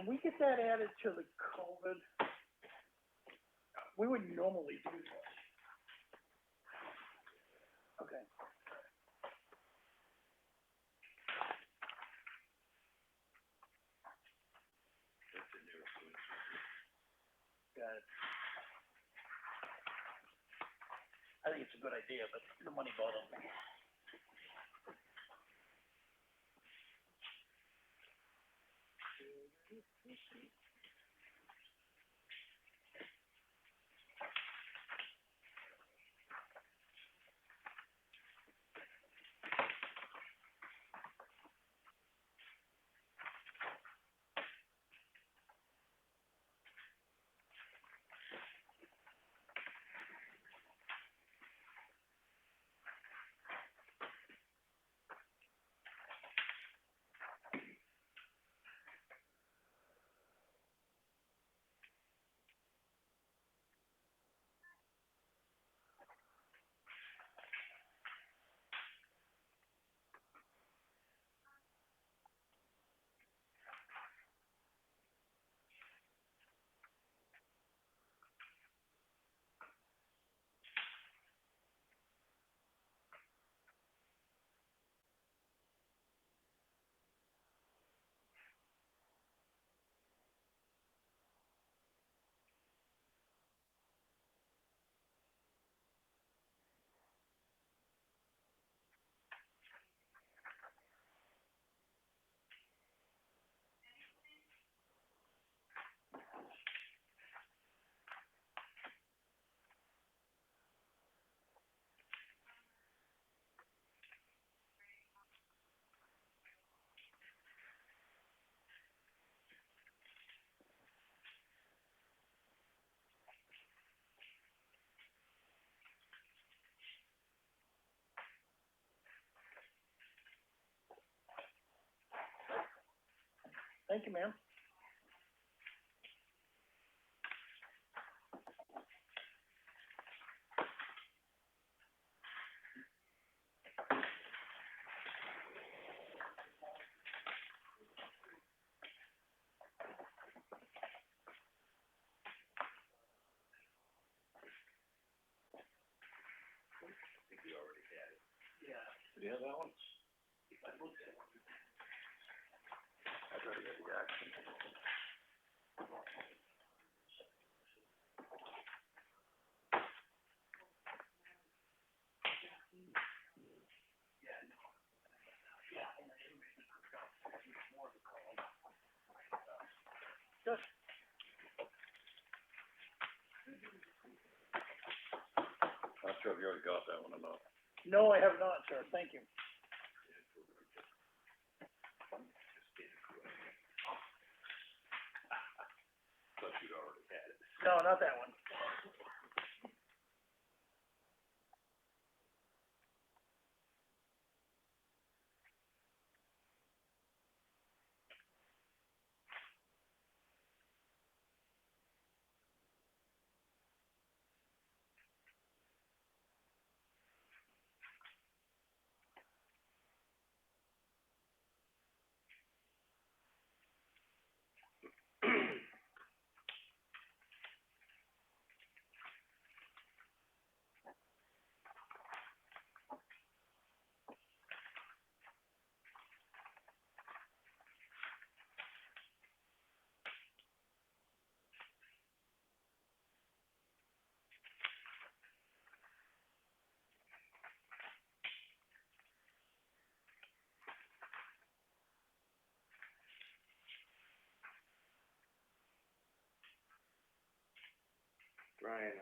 can we get that added to the COVID? We would normally do that. Okay. Got it. I think it's a good idea, but the money bothers me. Thank you, ma'am. Did you have that one? I looked at one. I'd already had the action. Good. Not sure if you already got that one or not. No, I have not, sir. Thank you. Thought you'd already had it. No, not that one. Brian,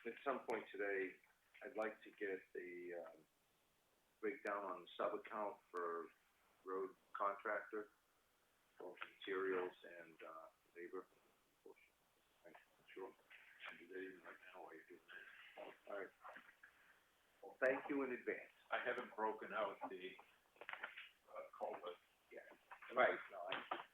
at some point today, I'd like to get a, breakdown on the sub-account for road contractor, both materials and, labor. Sure. And do that even right now while you're doing that. All right. Well, thank you in advance. I haven't broken out the, culvert. Yeah. Right, no, I understand.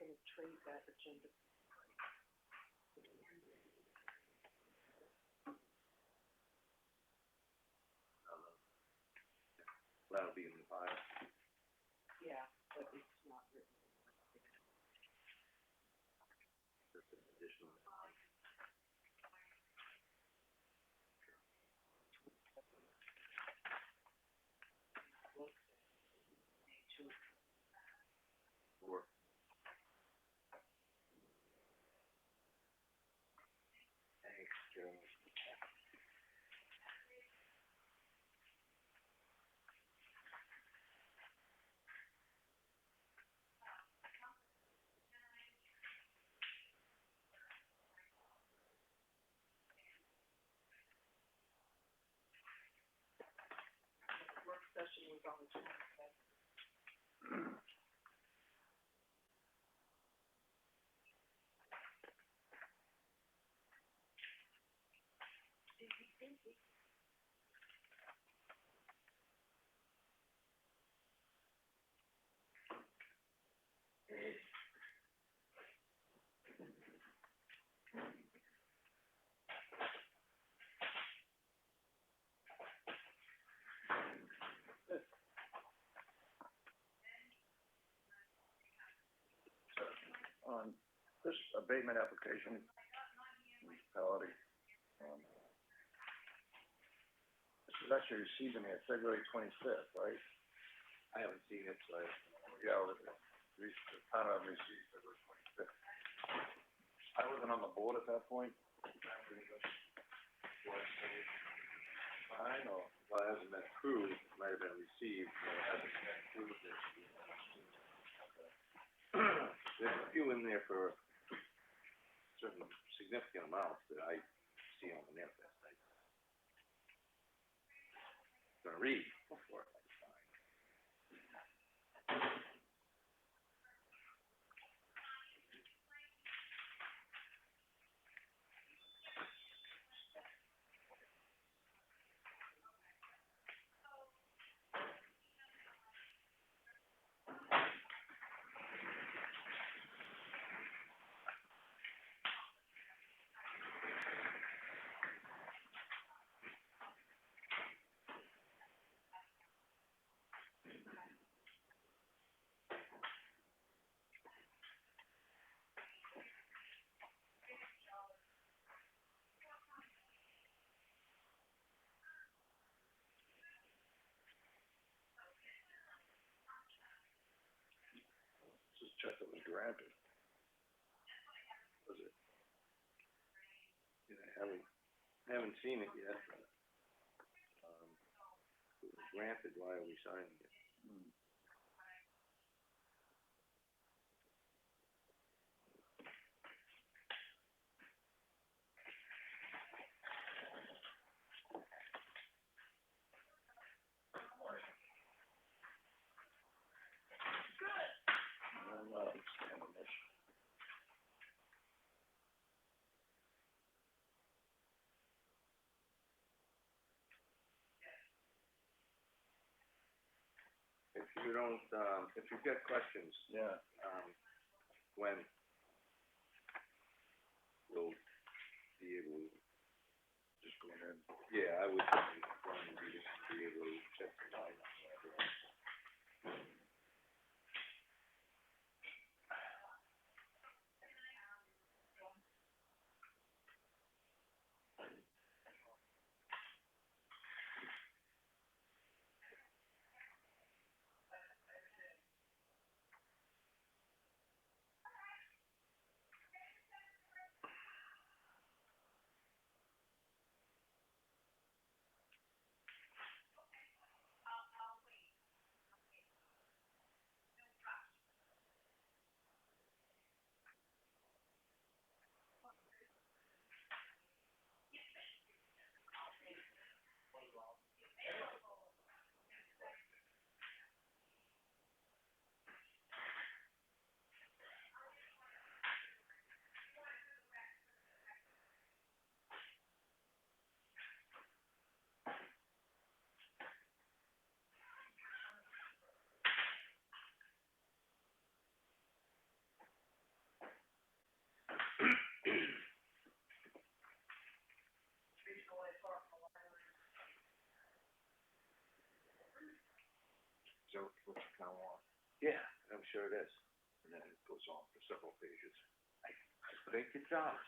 gonna trade that agenda. That'll be in the file. Yeah, but it's not written. Just an additional. Or. Thanks, Joe. Work session was on the 22nd. On this abatement application, municipality, this was actually received in here February 25th, right? I haven't seen it, so Yeah, the town of received February 25th. I wasn't on the board at that point. I know. well, it hasn't been approved, it might have been received, but it hasn't been approved yet. There's a few in there for certain significant amounts that I see on the manifest. I'm gonna read before I sign. This is check that was granted. Was it? Yeah, I haven't seen it yet, but, it was granted, why are we signing it? I'm not understanding this. If you don't, if you've got questions, Yeah. when we'll be able to, Just go ahead. yeah, I would say, when be able to check the line. that what you kinda want? Yeah, I'm sure it is. And then it goes on for several pages. I think it does.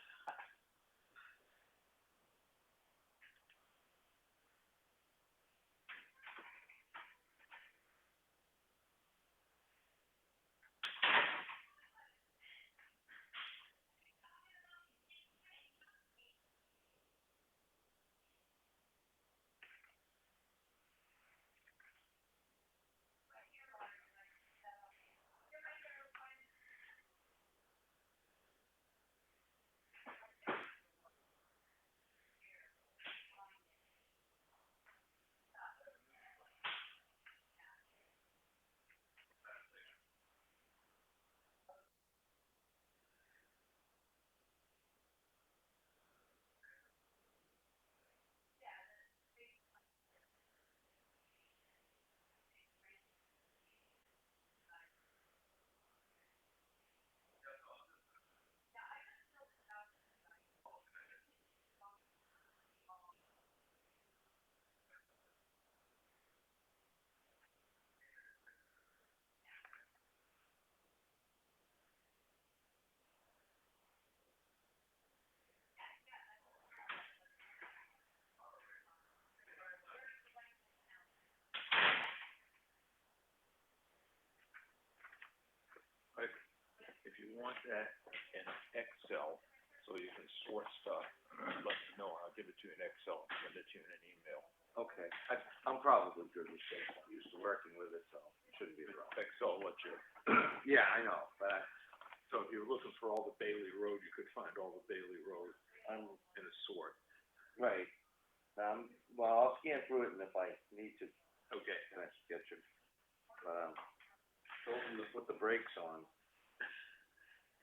If you want that in Excel, so you can sort stuff, let me know, I'll give it to you in Excel, and send it to you in an email. Okay, I'm probably good with this. I'm used to working with it, so it shouldn't be a problem. Excel lets you, Yeah, I know, but so if you're looking for all the Bailey Road, you could find all the Bailey Road I'm, in a sort. right. Well, I'll scan through it, and if I need to, Okay. can I sketch it? Told them to put the brakes on.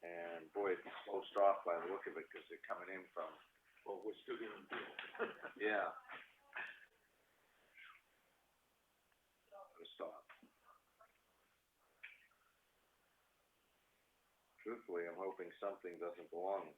And boy, it's closed off by the look of it, because they're coming in from, Well, we're still gonna do it. yeah. Gotta stop. Truthfully, I'm hoping something doesn't belong.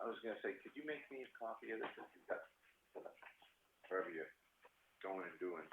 I was gonna say, could you make me a copy of this if you've got, wherever you're going and doing?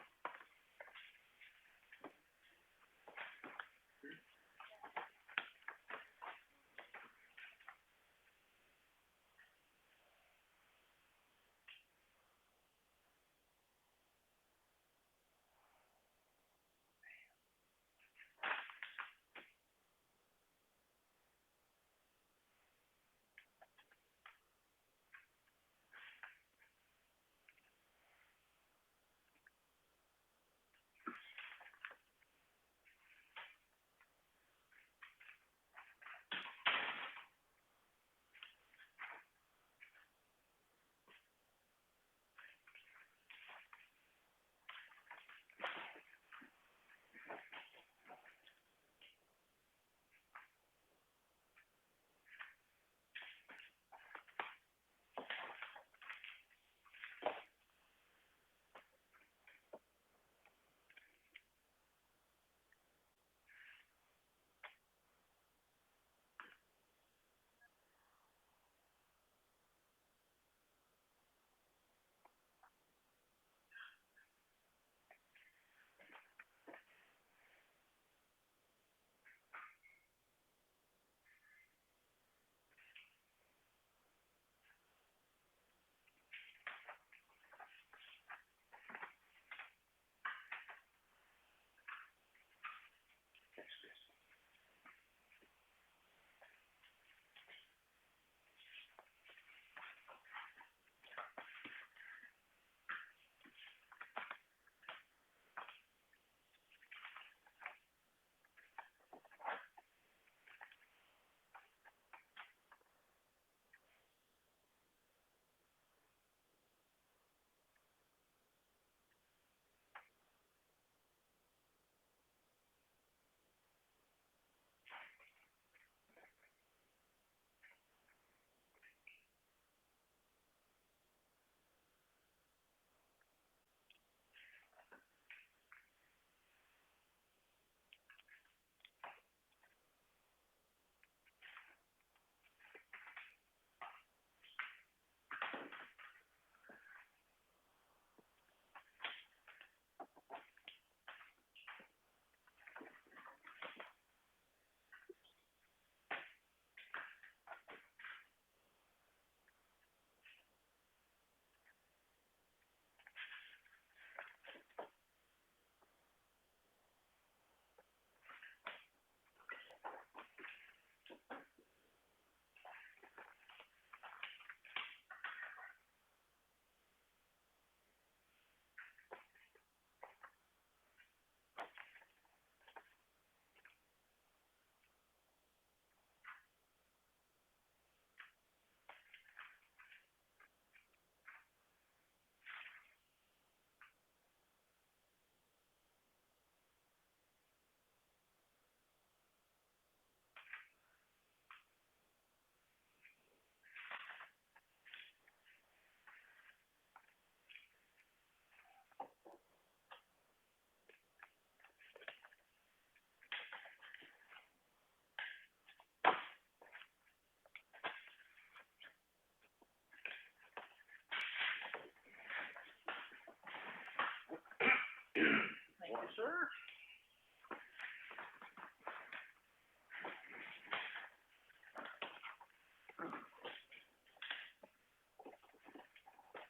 Thank you, sir.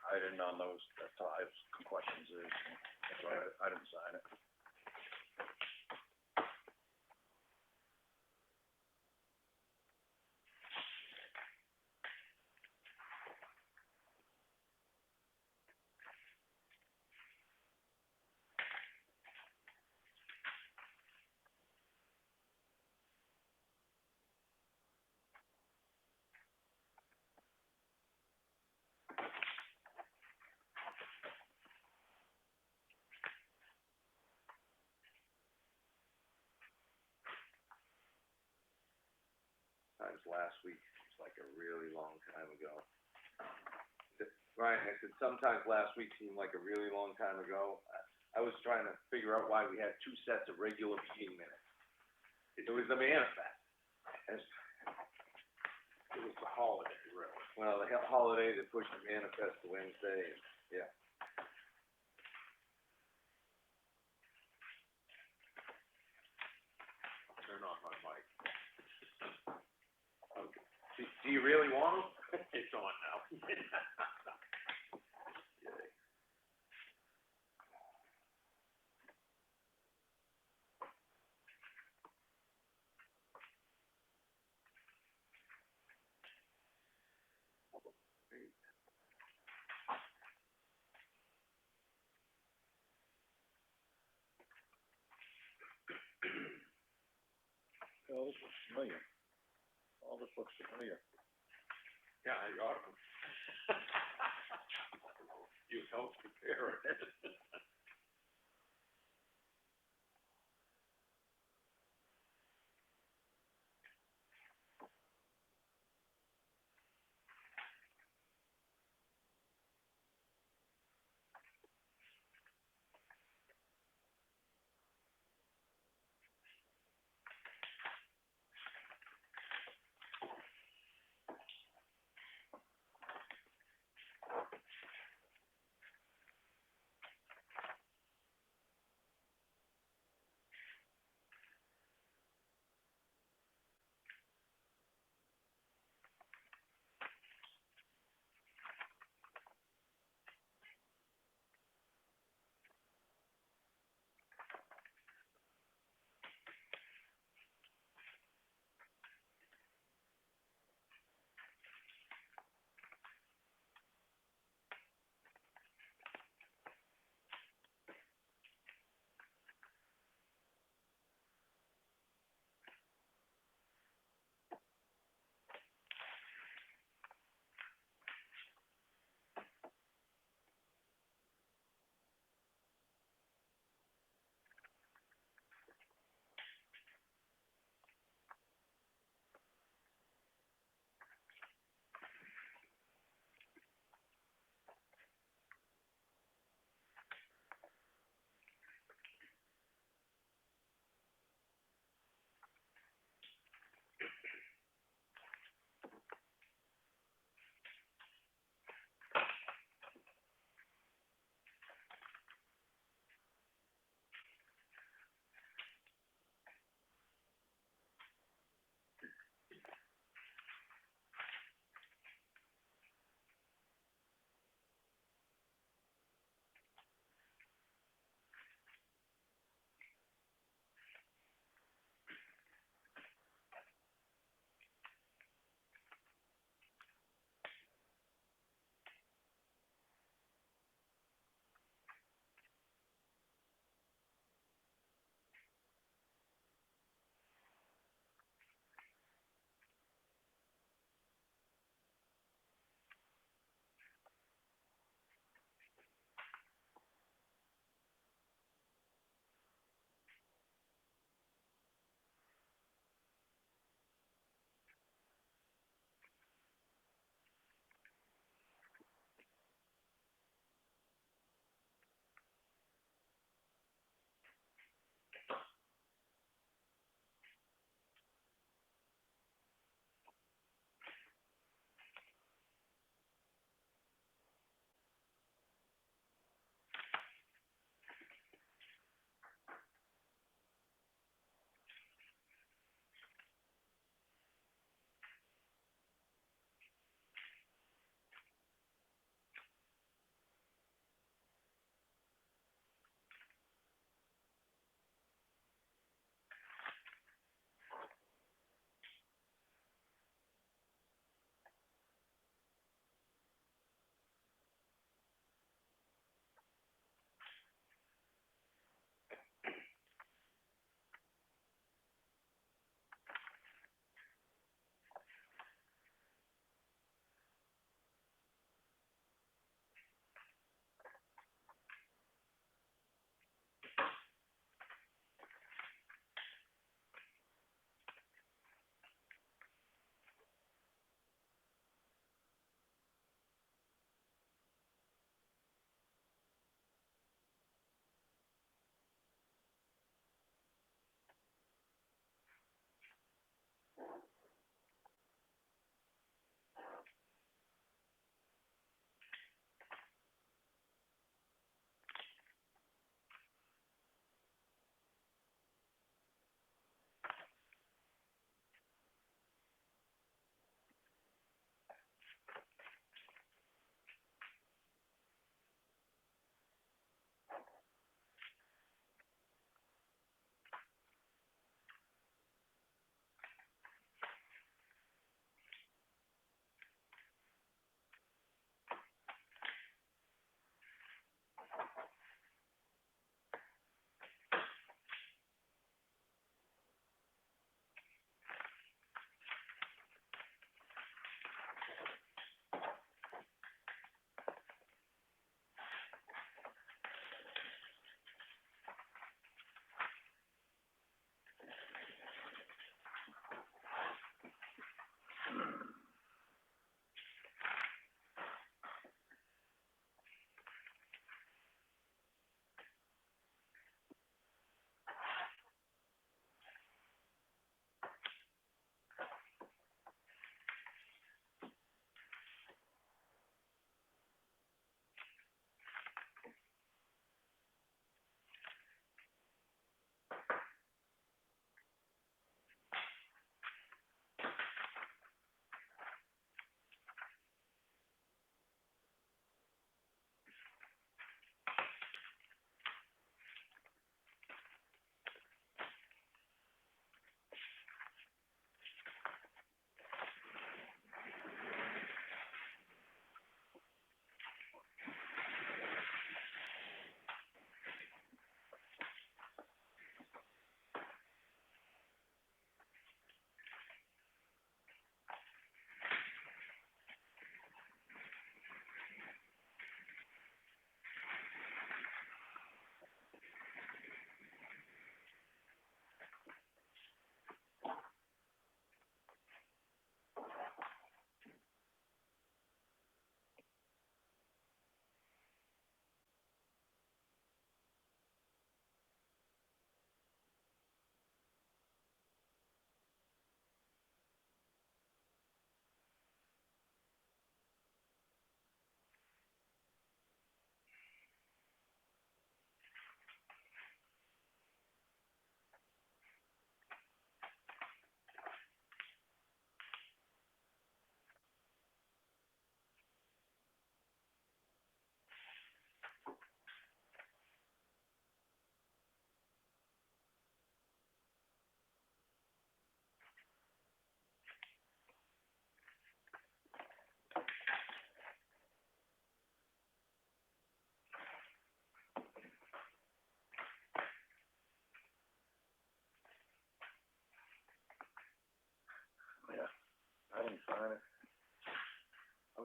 I didn't know those, that's all I have questions is, that's why I didn't sign it. Times last week seems like a really long time ago. Ryan, I said sometimes last week seemed like a really long time ago. I was trying to figure out why we had two sets of regular meeting minutes. It was the manifest. And It was the holiday, really. well, the holiday that pushed the manifest to Wednesday, and, yeah. Turn on my mic. Okay. Do you really want them? It's on now. Oh, this looks familiar. All this looks familiar. Yeah, I got them. You helped prepare it.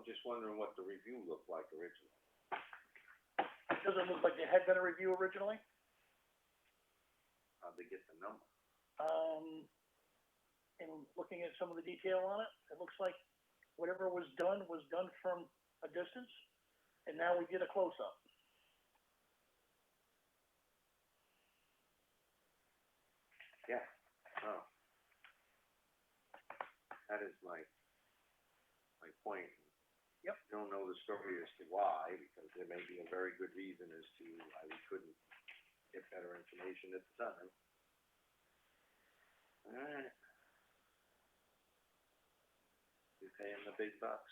I'm just wondering what the review looked like originally. Doesn't look like there had been a review originally. How'd they get the number? And looking at some of the detail on it, it looks like whatever was done from a distance, and now we get a close-up. Yeah, oh. That is my point. Yep. I don't know the story as to why, because there may be a very good reason as to why we couldn't get better information at the time. Alright. You're paying the big bucks.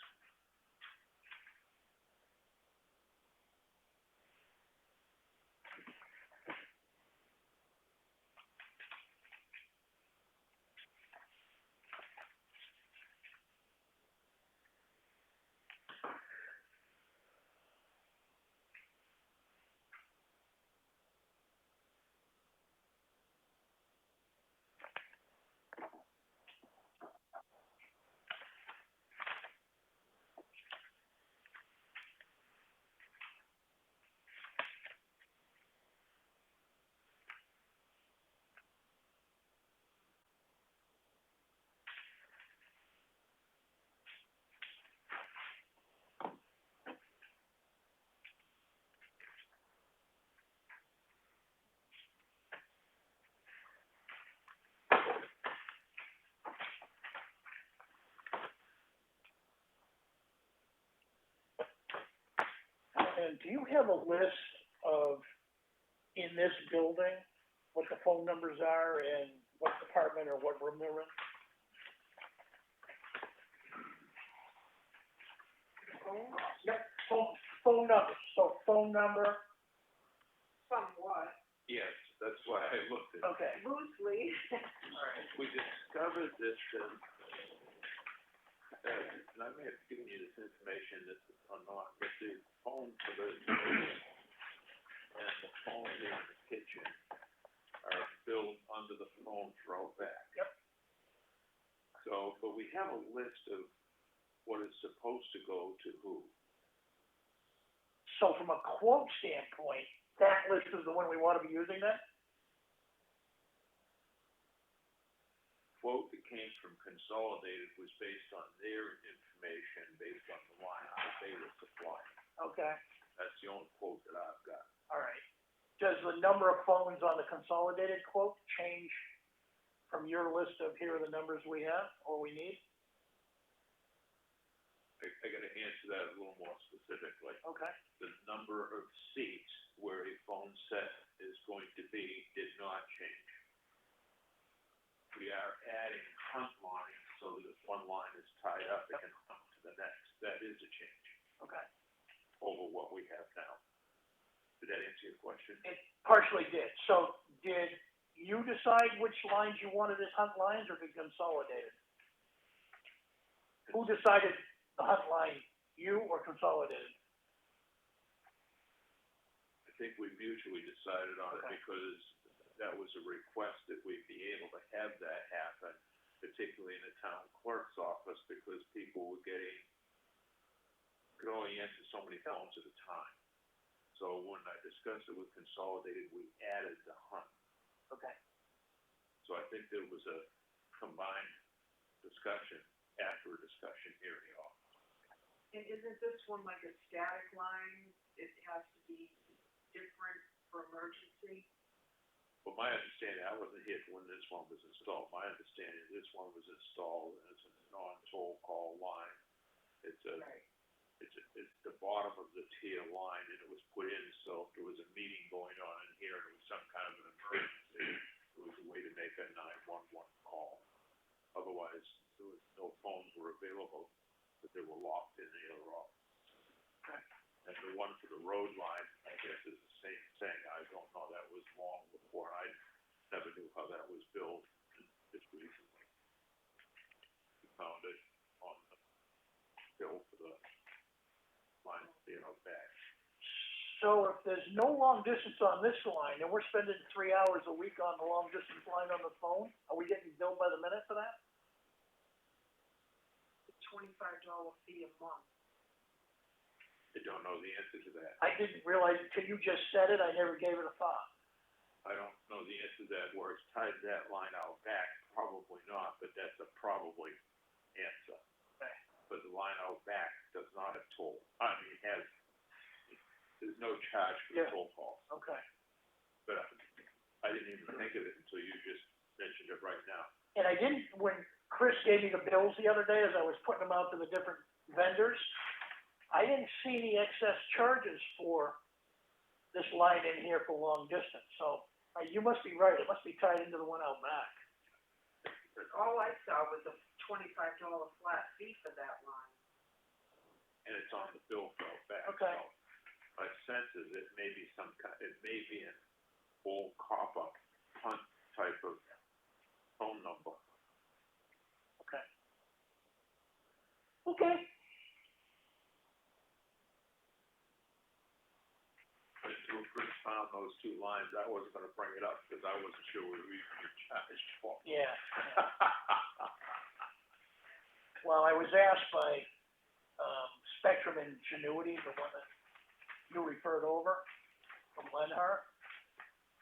And do you have a list of, in this building, what the phone numbers are and what department or what room they're in? Yep, phone number, so phone number, Somewhat, Yes, that's why I looked at it. okay. loosely. We discovered this, and I may have given you this information or not, but the phone for the and the phone in the kitchen are built under the phone throw back. Yep. So, but we have a list of what is supposed to go to who. So from a quote standpoint, that list is the one we wanna be using then? Quote that came from Consolidated was based on their information, based on the line that they were supplying. Okay, That's the only quote that I've got. all right. Does the number of phones on the consolidated quote change from your list of here are the numbers we have or we need? I gotta answer that a little more specifically. Okay, The number of seats where a phone set is going to be did not change. We are adding hunt lines so that if one line is tied up, it can hunt to the next. That is a change okay. over what we have now. Did that answer your question? It partially did. So did you decide which lines you wanted as hunt lines or did Consolidated? Who decided the hunt line, you or Consolidated? I think we mutually decided on it Okay. because that was a request that we be able to have that happen, particularly in the town clerk's office, because people were could only answer so many phones at a time. So when I discussed it with Consolidated, we added the hunt. Okay. So I think there was a combined discussion after a discussion here in the office. And isn't this one like a static line? It has to be different for emergency? But my understanding, I wasn't here when this one was installed. My understanding, this one was installed as a non-toll call line. It's Right. it's the bottom of the tier line, and it was put in so if there was a meeting going on in here and it was some kind of an emergency, it was a way to make a 911 call. Otherwise, there was no phones were available, but they were locked in the other office. Okay. And the one for the road line, I guess is the same thing. I don't know, that was long before. I never knew how that was built just recently. We found it on the bill for the line, back. So if there's no long distance on this line and we're spending 3 hours a week on the long distance line on the phone, are we getting billed by the minute for that? $25 fee a month. I don't know the answer to that. I didn't realize, till you just said it, I never gave it a thought. I don't know the answer to that, where it's tied that line out back, probably not, but that's a probably answer. Okay. But the line out back does not have toll, I mean, it has, there's no charge for the Yeah. toll call. Okay. But I didn't even think of it until you just mentioned it right now. And I didn't, when Chris gave me the bills the other day, as I was putting them out to the different vendors, I didn't see any excess charges for this line in here for long distance, so, you must be right, it must be tied into the one out back. All I saw was a $25 flat fee for that line. And it's on the bill for out back, Okay. so my sense is it may be it may be an old copper hunt type of phone number. Okay. Okay. But until Chris found those two lines, I wasn't gonna bring it up, because I wasn't sure what we were charged for. Yeah. Well, I was asked by, Spectrum Ingenuity, the one that you referred over from Lenhart,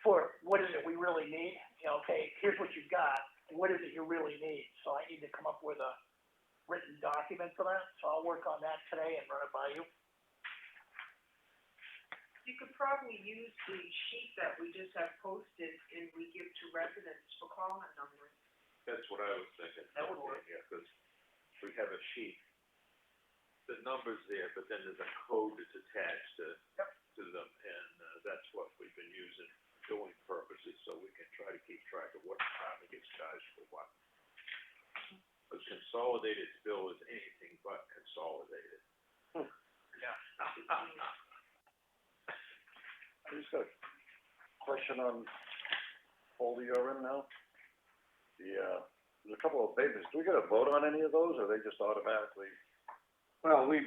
for what is it we really need? You know, okay, here's what you've got, what is it you really need? So I need to come up with a written document for that, so I'll work on that today and run it by you. You could probably use the sheet that we just have posted and we give to residents for calling numbers. That's what I was thinking. That would work. Yeah, because we have a sheet, the number's there, but then there's a code that's attached to them, and, that's what we've been using for billing purposes, so we can try to keep track of what department gets charged for what. Because consolidated bill is anything but consolidated. Yeah. I just got a question on folder you're in now. There's a couple of abatements, do we get a vote on any of those, or are they just automatically? Well, nobody's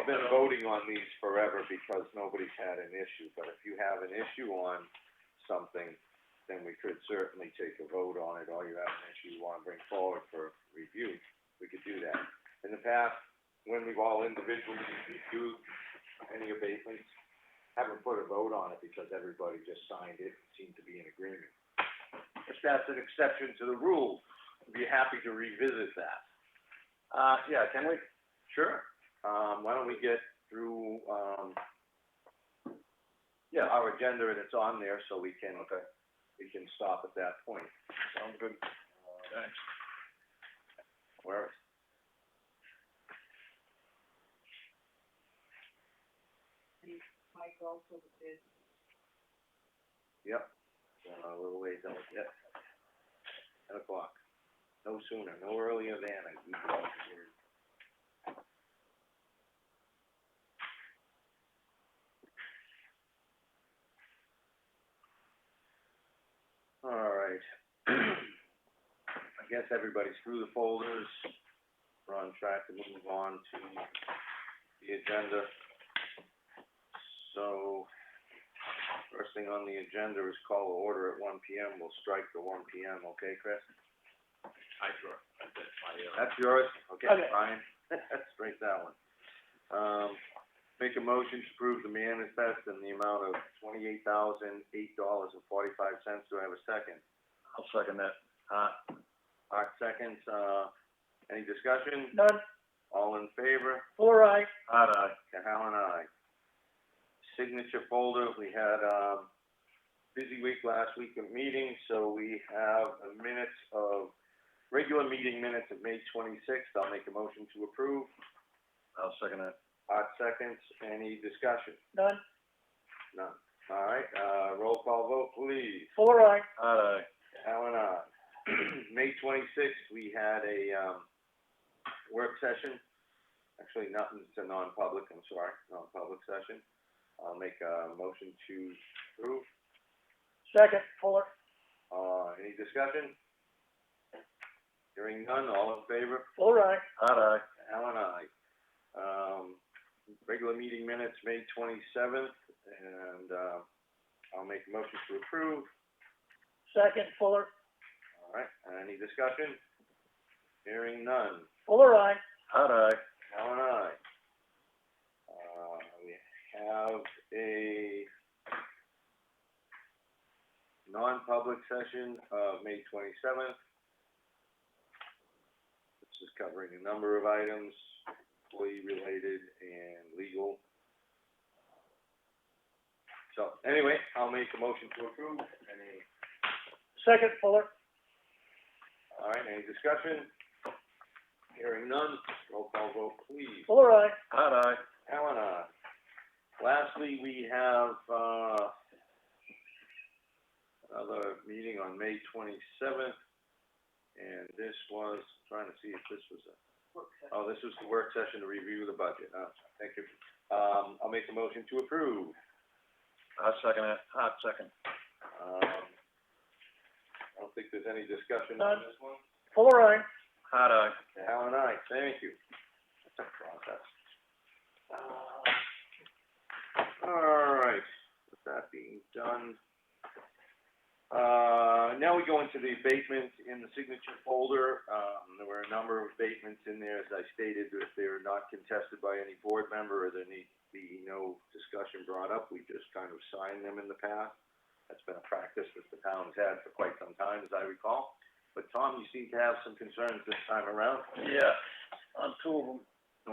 been voting on these forever because nobody's had an issue, but if you have an issue on something, then we could certainly take a vote on it, or you have an issue you wanna bring forward for review, we could do that. In the past, when we've all individually reviewed any abatements, haven't put a vote on it because everybody just signed it and seemed to be in agreement. If that's an exception to the rule, I'd be happy to revisit that. Yeah, can we? Sure. Why don't we get through, Yeah. our agenda, and it's on there, so we can, Okay, we can stop at that point. sounds good. Thanks. Where, And Mike also did. yep, a little ways out, yep. 10 o'clock. No sooner, no earlier than All right. I guess everybody's through the folders. We're on track to move on to the agenda. So, first thing on the agenda is call to order at 1 PM. We'll strike the 1 PM, okay, Chris? I sure, that's my, That's yours? Okay, Okay. Brian. Straight that one. Make a motion to approve the manifest in the amount of $28,008.45. Do I have a second? I'll second that. Art seconds, any discussion? None, All in favor? all right, Aye. Hal and I. Signature folder, we had, busy week last week of meetings, so we have the minutes of, regular meeting minutes of May 26th. I'll make a motion to approve. I'll second that. Art seconds, any discussion? none, None. All right, roll call vote, please. all right, Aye. Al and I. May 26th, we had a, work session. Actually, nothing, it's a non-public, I'm sorry, non-public session. I'll make a motion to approve. second, Fuller, Any discussion? Hearing none, all in favor? all right, Aye. Al and I. Regular meeting minutes, May 27th, and, I'll make a motion to approve. second, Fuller, All right, any discussion? Hearing none. all right, Aye. Al and I. non-public session of May 27th. This is covering a number of items, employee-related and legal. So, anyway, I'll make a motion to approve. Any, Second, Fuller. all right, any discussion? Hearing none, roll call vote, please. Fuller, aye. Aye. Alan, lastly, we have, another meeting on May 27th, and this was, trying to see if this was this was the work session to review the budget. Thank you. I'll make a motion to approve. I'll second it, hot second. I don't think there's any discussion on this one. Fuller, aye. Hot eye. Alan, aye, thank you. That's a process. All right, with that being done, now we go into the abatements in the signature folder. There were a number of abatements in there, as I stated, if they're not contested by any board member or there needs to be no discussion brought up, we just kind of sign them in the past. That's been a practice that the town's had for quite some time, as I recall. But Tom, you seem to have some concerns this time around. Yeah, on two of them.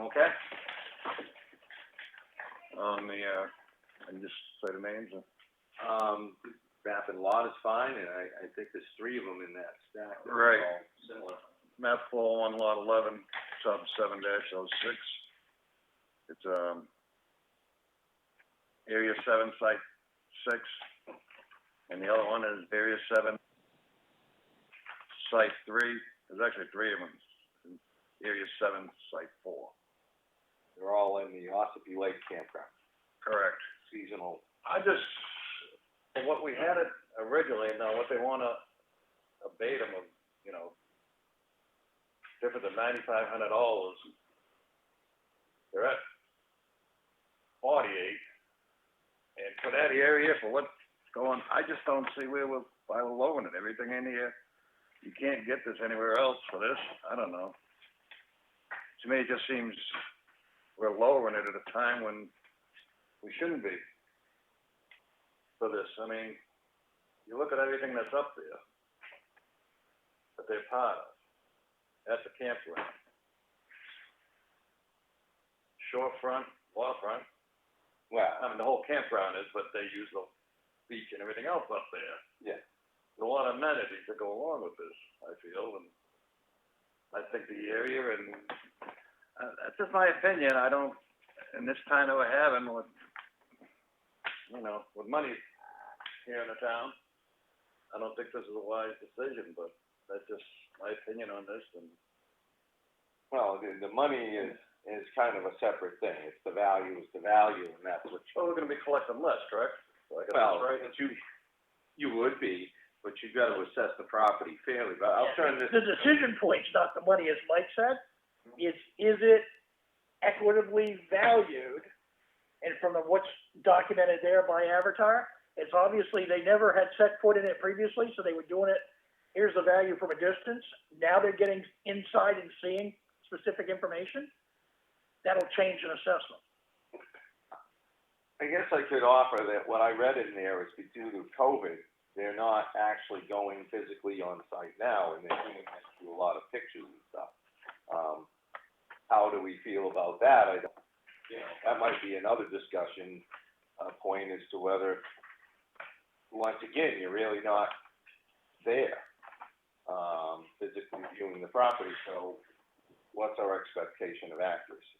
Okay. On the, and just say the names. Map and lot is fine, and I think there's 3 of them in that stack. That are Right. all similar. Map 401, lot 11, sub 7-06. It's, area 7, site 6. And the other one is area 7, site 3. There's actually 3 of them. Area 7, site 4. They're all in the Ossipee Lake campground, Correct. seasonal. I just, for what we had it originally, now what they wanna abate them of, you know, different than $9,500, they're at 48. And for that area, for what's going, I just don't see why we're lowering it, everything in here. You can't get this anywhere else for this, I don't know. To me, it just seems we're lowering it at a time when we shouldn't be for this. I mean, you look at everything that's up there that they're part of. That's a campground. Shorefront, waterfront. Well, I mean, the whole campground is, but they use the beach and everything else up there. yeah. There's a lot of amenities that go along with this, I feel, and I think the area, and that's just my opinion. I don't, in this time that we're having with, you know, with money here in the town, I don't think this is a wise decision, but that's just my opinion on this. And Well, the money is kind of a separate thing. It's the value is the value, and that's what well, we're going to be collecting less, correct? So I guess well, that's right. you would be, but you've got to assess the property fairly. But I'll turn this. The decision point's not the money, as Mike said. Is it equitably valued? And from what's documented there by Avatar, it's obviously they never had set foot in it previously, so they were doing it, here's the value from a distance. Now they're getting inside and seeing specific information. That'll change an assessment. I guess I could offer that what I read in there is due to COVID, they're not actually going physically on site now, and they're doing this through a lot of pictures and stuff. How do we feel about that? I don't, you know, that might be another discussion point as to whether, once again, you're really not there, physically viewing the property. So, what's our expectation of accuracy?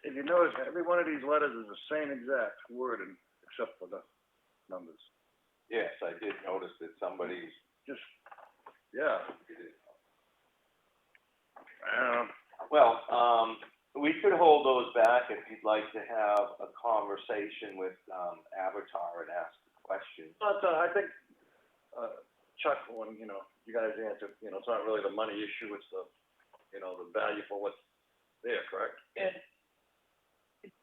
If you notice, every one of these letters is the same exact wording, except for the numbers. Yes, I did notice that somebody's. Just, yeah. Well, we could hold those back if you'd like to have a conversation with, Avatar and ask the question. But, I think, Chuck, when, you know, you guys answered, you know, it's not really the money issue, it's the, you know, the value for what's there, correct? And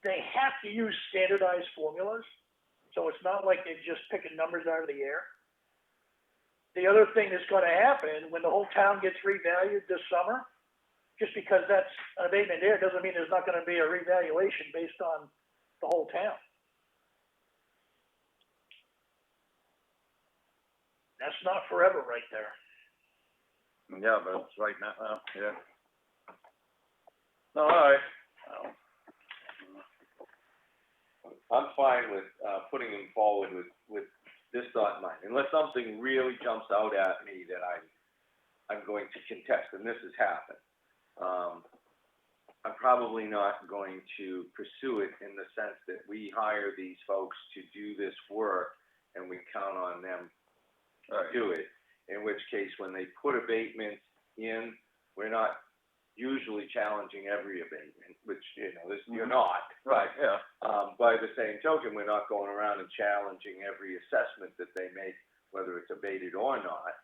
they have to use standardized formulas, so it's not like they're just picking numbers out of the air. The other thing that's gonna happen, when the whole town gets revalued this summer, just because that's an abatement there, doesn't mean there's not gonna be a revaluation based on the whole town. That's not forever right there. Yeah, but it's right now, yeah. No, all right. Well, I'm fine with, putting him forward with this thought in mind, unless something really jumps out at me that I'm going to contest, and this has happened. I'm probably not going to pursue it in the sense that we hire these folks to do this work and we count on them to Right. do it. In which case, when they put abatements in, we're not usually challenging every abatement, which, you're not. Right, yeah. By the same token, we're not going around and challenging every assessment that they make, whether it's abated or not.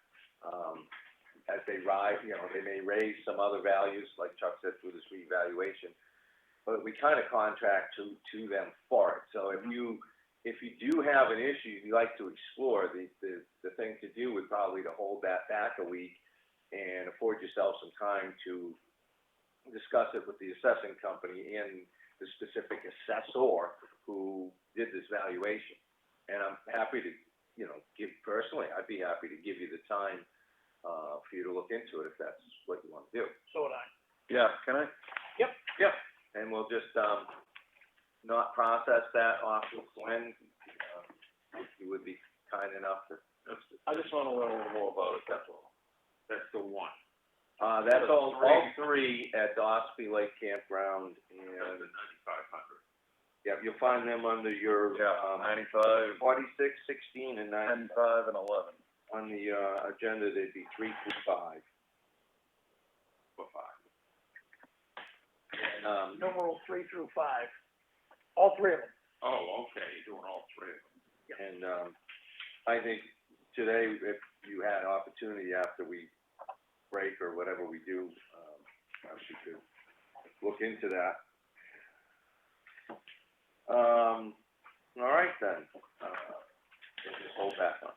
As they rise, they may raise some other values, like Chuck said, through this revaluation. But we kind of contract to them for it. So if you do have an issue you'd like to explore, the thing to do would probably to hold that back a week and afford yourself some time to discuss it with the assessing company and the specific assessor who did this valuation. And I'm happy to, I'd be happy to give you the time for you to look into it if that's what you want to do. So would I. Yeah, can I? Yep. Yep. And we'll just, not process that off with Glenn, if you would be kind enough to. I just wanna learn a little more about it, that's all. That's the one. That's all three at Ospey Lake Campground That's and, the 9,500. yeah, you'll find them under your, Yeah, 95, 46, 16, and 9. 10, 5, and 11. On the, agenda, they'd be 3 through 5. For 5. And, Numeral 3 through 5. All three of them. Oh, okay, you're doing all three of them. and, I think today, if you had opportunity after we break or whatever we do, perhaps you could look into that. All right then, we'll just hold back on.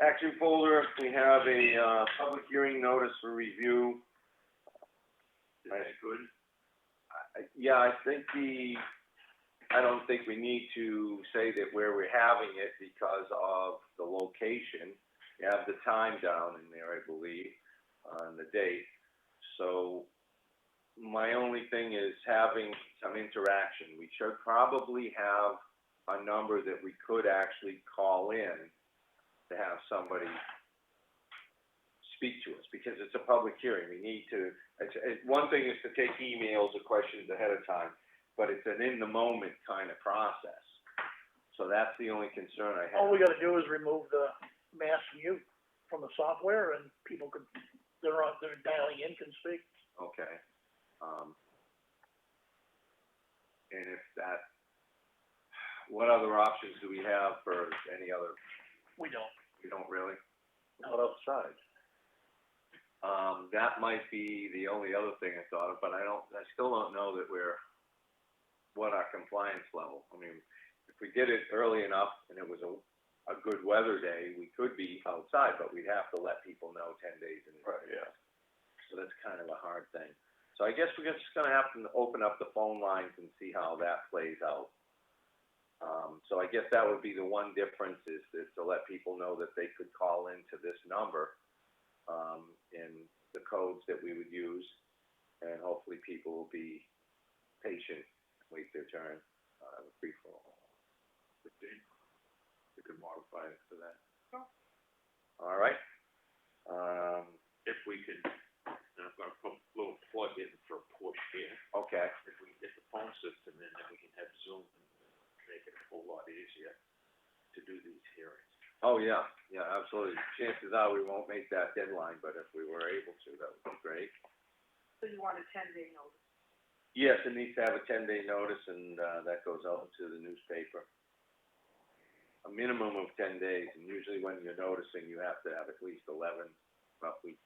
Action folder, we have a, public hearing notice for review. Is that good? Yeah, I don't think we need to say that where we're having it because of the location. You have the time down in there, I believe, on the date. So my only thing is having some interaction. We should probably have a number that we could actually call in to have somebody speak to us, because it's a public hearing. We need to, one thing is to take emails or questions ahead of time, but it's an in-the-moment kind of process. So that's the only concern I have. All we gotta do is remove the mass mute from the software and people could, they're dialing in, can speak. Okay. And if that, what other options do we have for any other? We don't. We don't really? Not outside. That might be the only other thing I thought of, but I still don't know that what our compliance level. I mean, if we did it early enough and it was a good weather day, we could be outside, but we'd have to let people know 10 days in advance. Right, yeah. So that's kind of a hard thing. So I guess we're just gonna have to open up the phone lines and see how that plays out. So I guess that would be the one difference is to let people know that they could call into this number, in the codes that we would use, and hopefully people will be patient, wait their turn, free for all. 15. You could modify it to that. All right. If we can, and I'm gonna put a little plug in for a push here. Okay. If we get the phone system in, then we can have Zoom and make it a whole lot easier to do these hearings. Oh, yeah, absolutely. Chances are we won't make that deadline, but if we were able to, that would be great. So you want a 10-day notice? Yes, it needs to have a 10-day notice, and, that goes out to the newspaper. A minimum of 10 days, and usually when you're noticing, you have to have at least 11, roughly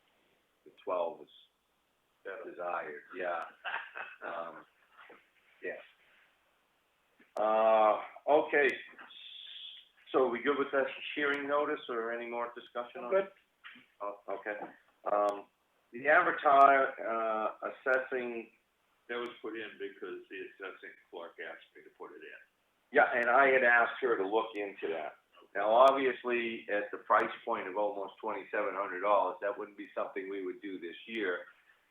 12 is desired, yeah. Yeah. Okay, so are we good with that hearing notice, or any more discussion on it? Good. Oh, okay. The assessing, That was put in because the assessing clerk asked me to put it in. yeah, and I had asked her to look into that. Now, obviously, at the price point of almost $2,700, that wouldn't be something we would do this year.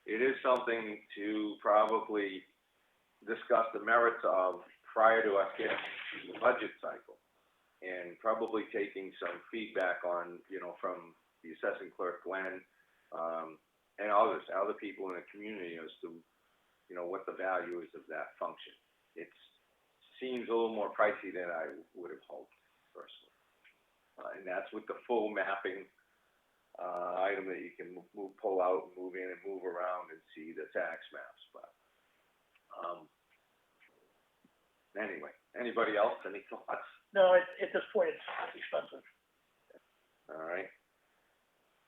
It is something to probably discuss the merits of prior to us getting into the budget cycle. And probably taking some feedback on, from the assessing clerk, Glenn, and other people in the community as to, what the value is of that function. It seems a little more pricey than I would have hoped, personally. And that's with the full mapping, item that you can pull out, move in and move around and see the tax maps, but, anyway, anybody else, any thoughts? No, at this point, it's expensive. All right.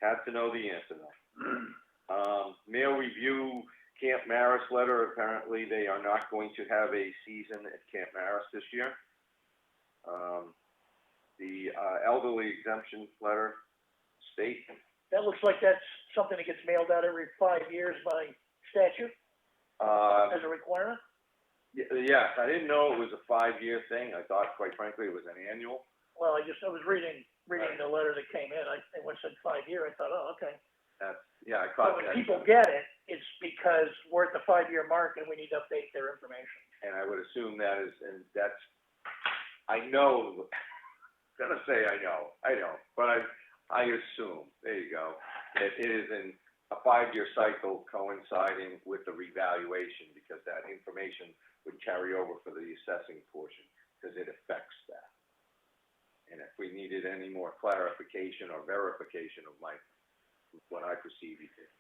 Had to know the answer though. Mail review, Camp Maris letter, apparently they are not going to have a season at Camp Maris this year. The elderly exemption letter, state. That looks like that's something that gets mailed out every 5 years by statute as a requirement. Yes, I didn't know it was a 5-year thing. I thought, quite frankly, it was an annual. Well, I was reading the letter that came in. It said 5 year. I thought, oh, okay. I But caught when that. people get it, it's because we're at the 5-year mark and we need to update their information. And I would assume that is, and that's, I know, gonna say I know, but I assume, there you go, that it is in a 5-year cycle coinciding with the revaluation, because that information would carry over for the assessing portion, because it affects that. And if we needed any more clarification or verification of what I perceive, you could,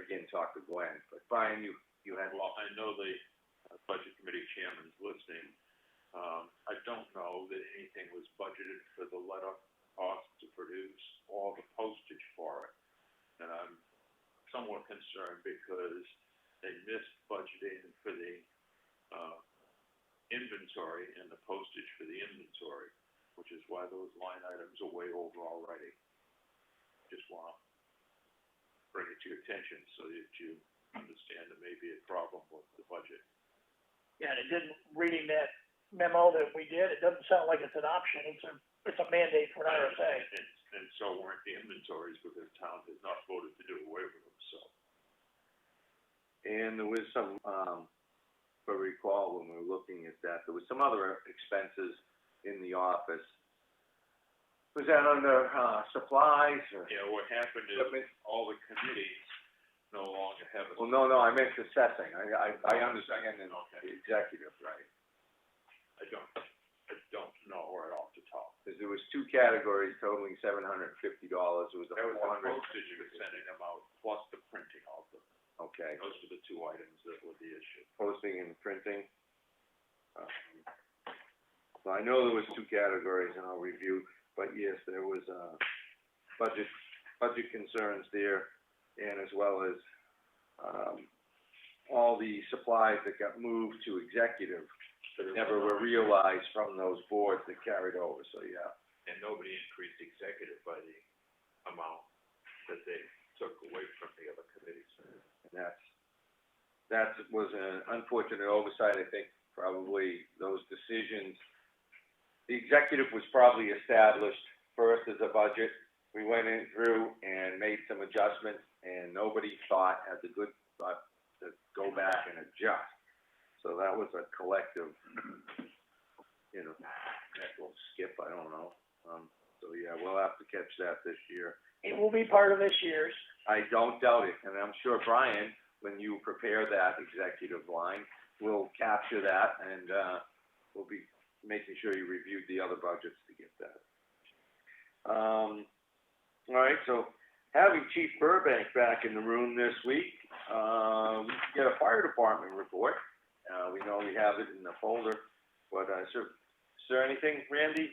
again, talk to Glenn. But Brian, you had. Well, I know the budget committee chairman's listening. I don't know that anything was budgeted for the letter cost to produce all the postage for it. And I'm somewhat concerned because they missed budgeting for the inventory and the postage for the inventory, which is why those line items are way over already. Just want to bring it to your attention so that you understand there may be a problem with the budget. Yeah, and it didn't, reading that memo that we did, it doesn't sound like it's an option. It's a mandate for an RSA. And so weren't the inventories, because town has not voted to do away with them, so. And there was some, if I recall, when we were looking at that, there was some other expenses in the office. Was that under, supplies or? Yeah, what happened is all the committees no longer have a. Well, no, I meant assessing. I understand in the executive, right? I don't know right off the top. Because there was 2 categories totaling $750. It was a That was the 400. postage you were sending them out, plus the printing of them. Okay. Those were the 2 items that were the issue. Posting and printing. So I know there was 2 categories, and I'll review. But yes, there was budget concerns there, and as well as all the supplies that got moved to executive that never were realized from those boards that carried over. So yeah. And nobody increased executive by the amount that they took away from the other committees. And that was an unfortunate oversight. I think probably those decisions. The executive was probably established first as a budget. We went in through and made some adjustments, and nobody had the good thought to go back and adjust. So that was a collective, little skip, I don't know. So yeah, we'll have to catch that this year. It will be part of this year's. I don't doubt it, and I'm sure Brian, when you prepare that executive line, will capture that, and we'll be making sure you reviewed the other budgets to get that. All right, so having Chief Burbank back in the room this week, we get a fire department report. We know we have it in the folder, but is there anything, Randy,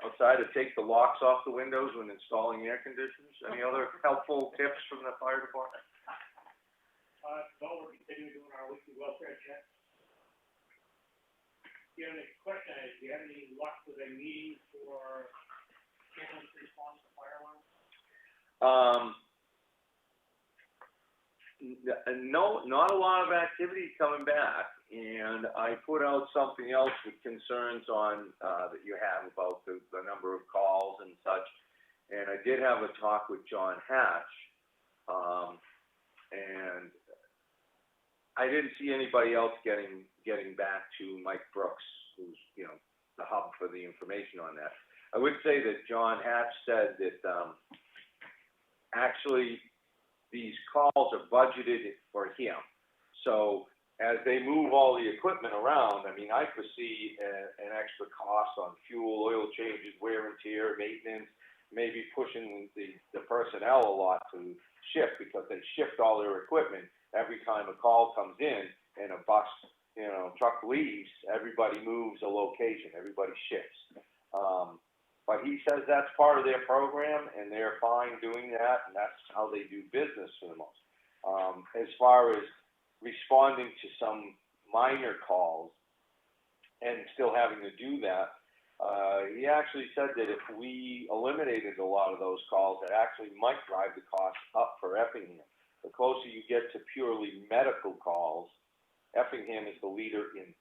outside of take the locks off the windows when installing air conditioners? Any other helpful tips from the fire department? No, we're continuing doing our weekly welfare check. Do you have any questions? Do you have any luck with a meeting for ambulance response to fire alarm? No, not a lot of activity coming back, and I put out something else with concerns on, that you have about the number of calls and such. And I did have a talk with John Hatch, and I didn't see anybody else getting back to Mike Brooks, who's, the hub for the information on that. I would say that John Hatch said that, actually, these calls are budgeted for him. So as they move all the equipment around, I mean, I foresee an extra cost on fuel, oil changes, wear and tear, maintenance, maybe pushing the personnel a lot to shift, because they shift all their equipment every time a call comes in and a bus, truck leaves, everybody moves a location, everybody shifts. But he says that's part of their program, and they're fine doing that, and that's how they do business for the most. As far as responding to some minor calls and still having to do that, he actually said that if we eliminated a lot of those calls, it actually might drive the cost up for Effingham. The closer you get to purely medical calls, Effingham is the leader in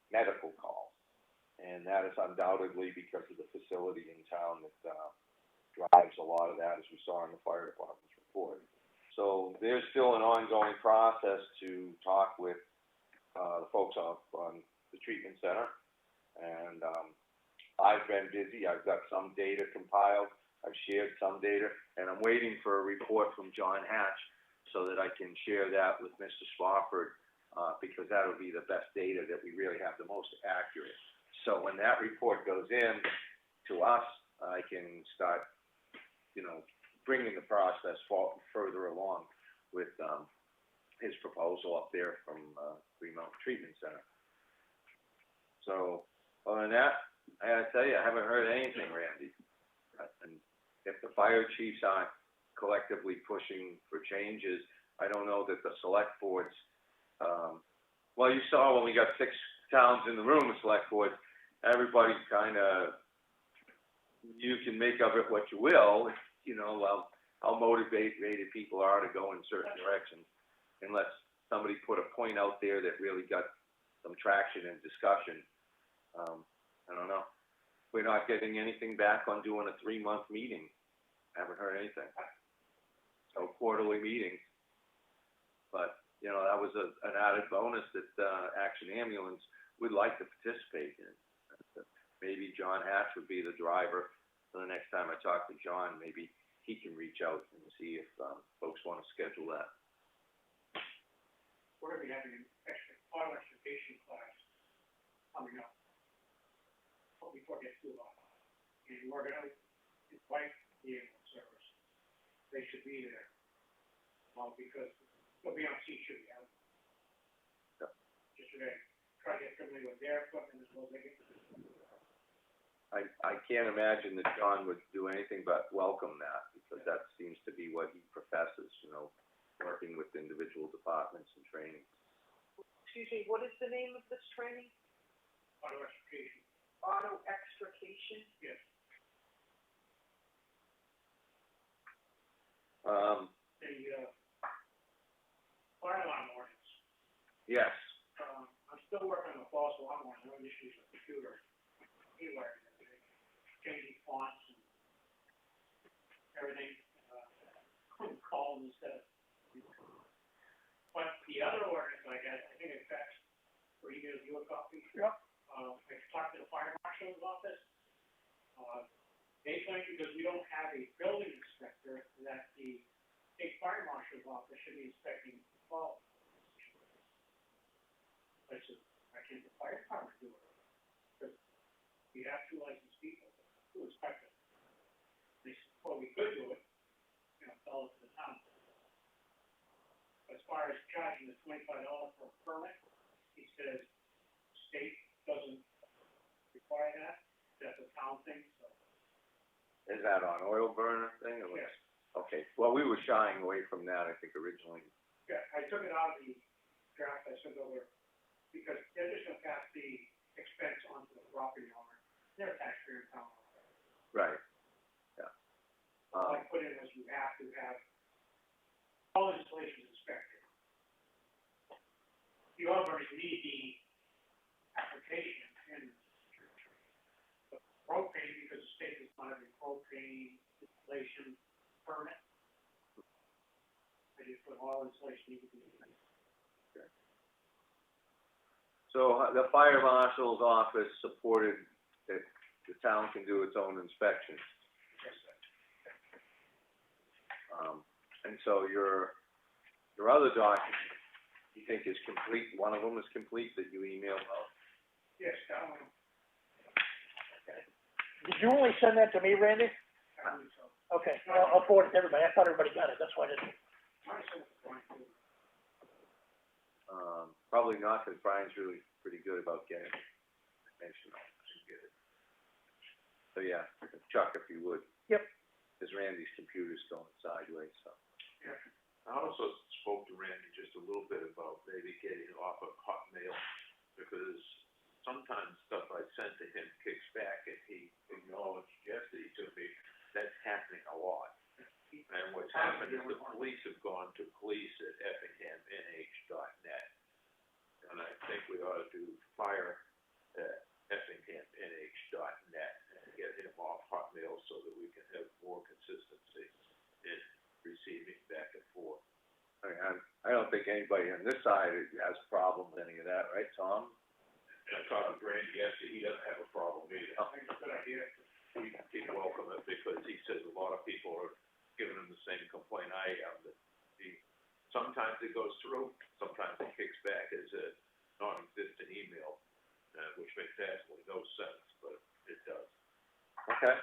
medical calls. And that is undoubtedly because of the facility in town that drives a lot of that, as we saw in the fire department's report. So there's still an ongoing process to talk with the folks up on the treatment center. And I've been busy. I've got some data compiled. I've shared some data. And I'm waiting for a report from John Hatch so that I can share that with Mr. Spofford, because that will be the best data that we really have the most accurate. So when that report goes in to us, I can start, bringing the process further along with his proposal up there from Green Mountain Treatment Center. So other than that, I gotta tell you, I haven't heard anything, Randy. And if the fire chiefs aren't collectively pushing for changes, I don't know that the select boards, well, you saw when we got 6 towns in the room, the select board, everybody you can make of it what you will, how motivated people are to go in certain directions, unless somebody put a point out there that really got some traction and discussion. I don't know. We're not getting anything back on doing a 3-month meeting. I haven't heard anything. So quarterly meetings. But, that was an added bonus that Action Ambulance would like to participate in. Maybe John Hatch would be the driver. So the next time I talk to John, maybe he can reach out and see if folks want to schedule that. We're gonna be having an auto extrication class coming up. Before it gets too long. And we're gonna invite the ambulance service. They should be there. Well, because they'll be on C, should be out. Yep. Just today, try to get familiar with their equipment as well as they get. I can't imagine that John would do anything but welcome that, because that seems to be what he professes, working with individual departments and training. Excuse me, what is the name of this training? Auto extrication. Auto extrication? Yes. The fire alarm ordinance. Yes. I'm still working on the false alarm ordinance. No issues with the computer. Anyway, changing fonts and everything. Call them instead. But the other ordinance I had, I think in fact, for you to do a copy. Yep. I talked to the fire marshal's office. They think because we don't have a building inspector, that the state fire marshal's office should be inspecting all. I said, I can't the fire department do it? Because we have 2 licensed people who inspect it. They said, well, we could do it, sell it to the town. As far as charging the $25 for a permit, he says, state doesn't require that, that's a town thing, so. Is that on oil burner thing? Or Yes. Okay, well, we were shying away from that, I think, originally. Yeah, I took it out of the draft I sent over, because they're just gonna pass the expense onto the property owner, they're a taxpayer in town. Right, yeah. All I put in was you have to have all installations inspected. you already need the application and the propane, because the state is not having propane installation permit. I just put all installation needs to be. So the fire marshal's office supported that the town can do its own inspections. And so your other document, you think is complete, one of them is complete that you emailed out? Yes, Did you only send that to me, Randy? I believe so. Okay, I'll forward it to everybody. I thought everybody got it, that's why I didn't. I sent it to Brian too. Probably not, because Brian's really pretty good about getting information on it. Get it. So yeah, Chuck, if you would. Yep. Because Randy's computer's going sideways, so. I also spoke to Randy just a little bit about maybe getting off of Hotmail, because sometimes stuff I sent to him kicks back and he acknowledged yesterday to me, that's happening a lot. And what's happened is the police have gone to police@effinghamnh.net. And I think we ought to do fire@effinghamnh.net and get him off Hotmail so that we can have more consistency in receiving back and forth. I mean, I don't think anybody on this side has a problem with any of that, right, Tom? And I talked with Randy yesterday, he doesn't have a problem either. I think it's a good idea. He'd welcome it, because he says a lot of people are giving him the same complaint I am, that sometimes it goes through, sometimes it kicks back as a non-existent email, which makes absolutely no sense, but it does. Okay.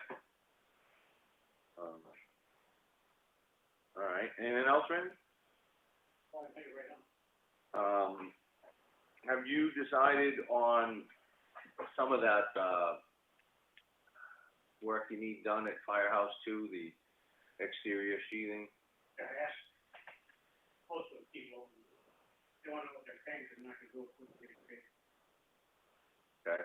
All right, anything else, Randy? Well, I think it right now. Have you decided on some of that, work you need done at Firehouse 2, the exterior sheathing? I asked most of the people, they wanna know what they're paying, because they're not gonna do it for the pay. Okay.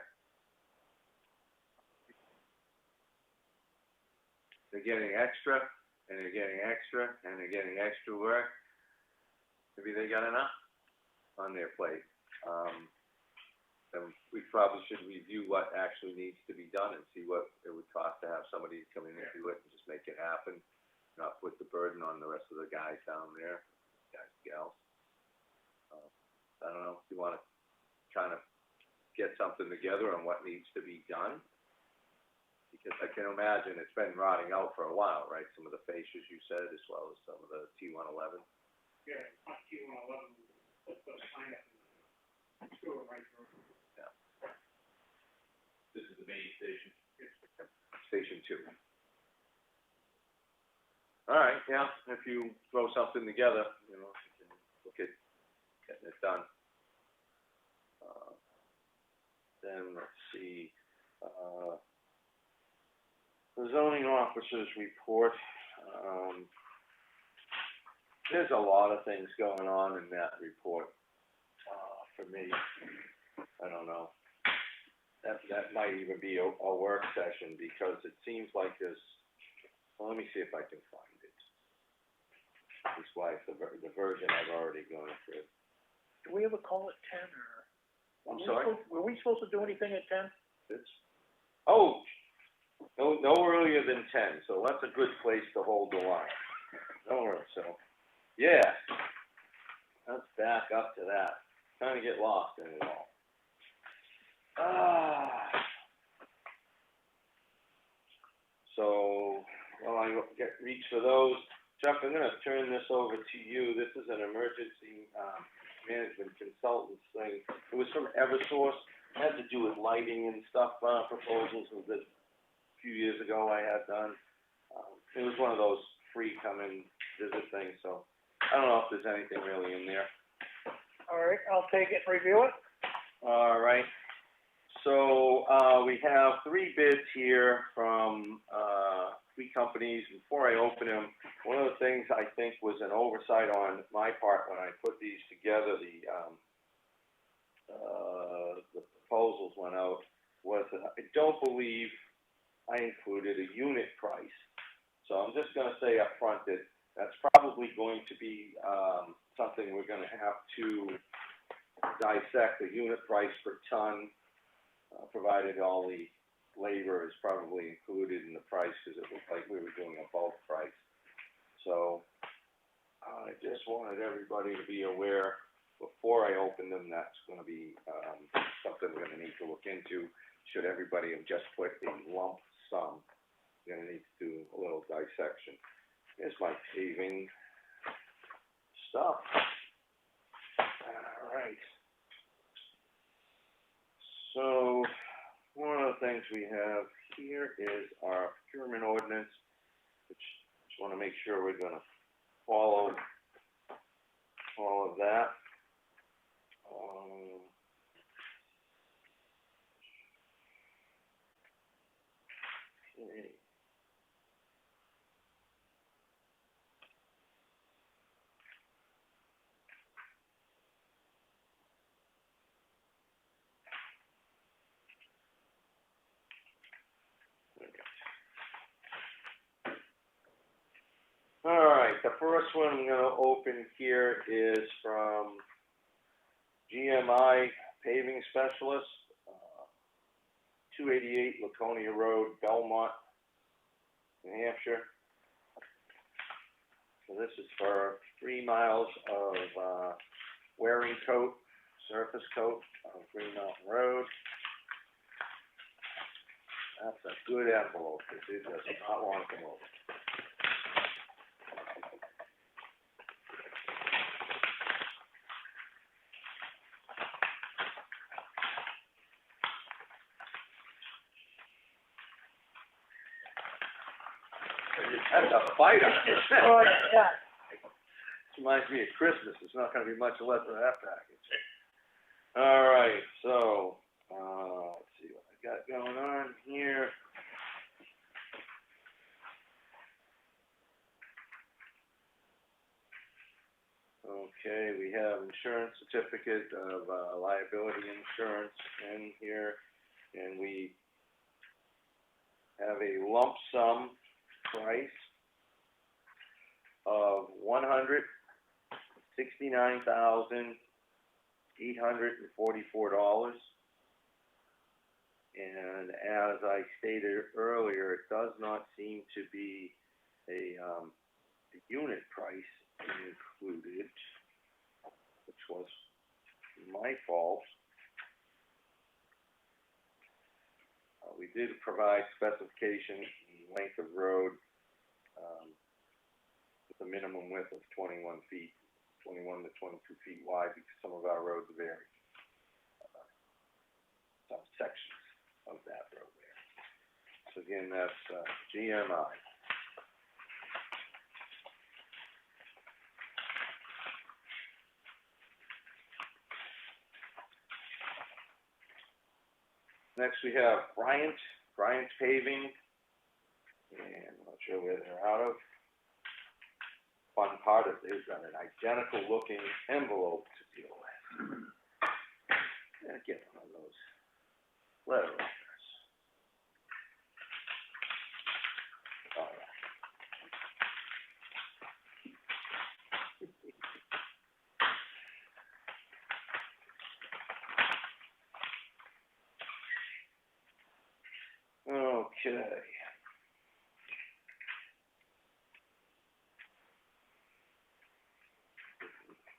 They're getting extra, and they're getting extra, and they're getting extra work. Maybe they got enough on their plate. Then we probably should review what actually needs to be done and see what it would cost to have somebody come in and do it and just make it happen. Not put the burden on the rest of the guys down there, guys and gals. I don't know, if you wanna kind of get something together on what needs to be done? Because I can imagine it's been rotting out for a while, right? Some of the fascias you said, as well as some of the T111. Yeah, it's not T111, put the sign up and screw it right through. Yeah. This is the main station. Station 2. All right, yeah, if you throw something together, you know, you can look at getting it done. Then let's see, the zoning officer's report, there's a lot of things going on in that report, for me. I don't know. That might even be a work session, because it seems like there's, well, let me see if I can find it. This was the version I've already gone through. Do we ever call it 10, or? I'm sorry? Were we supposed to do anything at 10? No earlier than 10, so that's a good place to hold the line. Don't worry, so, yeah. Let's back up to that. Trying to get lost in it all. So, while I reach for those, Chuck, I'm gonna turn this over to you. This is an emergency, management consultants thing. It was from Eversource. It had to do with lighting and stuff, proposals that a few years ago I had done. It was one of those free come and visit things, so I don't know if there's anything really in there. All right, I'll take it and review it. All right. So, we have 3 bids here from, 3 companies. Before I open them, one of the things I think was an oversight on my part when I put these together, the proposals went out, was that I don't believe I included a unit price. So I'm just gonna say up front that that's probably going to be, something we're gonna have to dissect the unit price per ton, provided all the labor is probably included in the price, because it looked like we were doing a bulk price. So, I just wanted everybody to be aware, before I open them, that's gonna be, something we're gonna need to look into. Should everybody have just put a lump sum, we're gonna need to do a little dissection. Here's my paving stuff. All right. So, one of the things we have here is our procurement ordinance, which just want to make sure we're going to follow all of that. Okay. All right, the first one I'm going to open here is from GMI Paving Specialist, 288 Laconia Road, Belmont, New Hampshire. So this is for 3 miles of wearing coat, surface coat on Green Mountain Road. That's a good envelope, because it does not want to come over. That's a fight on it. Oh, yeah. Reminds me of Christmas. There's not going to be much left of that package. All right, so let's see what I got going on here. Okay, we have insurance certificate of liability insurance in here, and we have a lump sum price of $169,844. And as I stated earlier, it does not seem to be a unit price included, which was my fault. We did provide specification, length of road, with a minimum width of 21 feet, 21 to 22 feet wide, because some of our roads vary. Some sections of that road there. So again, that's GMI. Next we have Bryant Paving, and I'm not sure where they're out of. Fun part is they've got an identical looking envelope to deal with. Yeah, get one of those letter openers. Oh, yeah. Okay.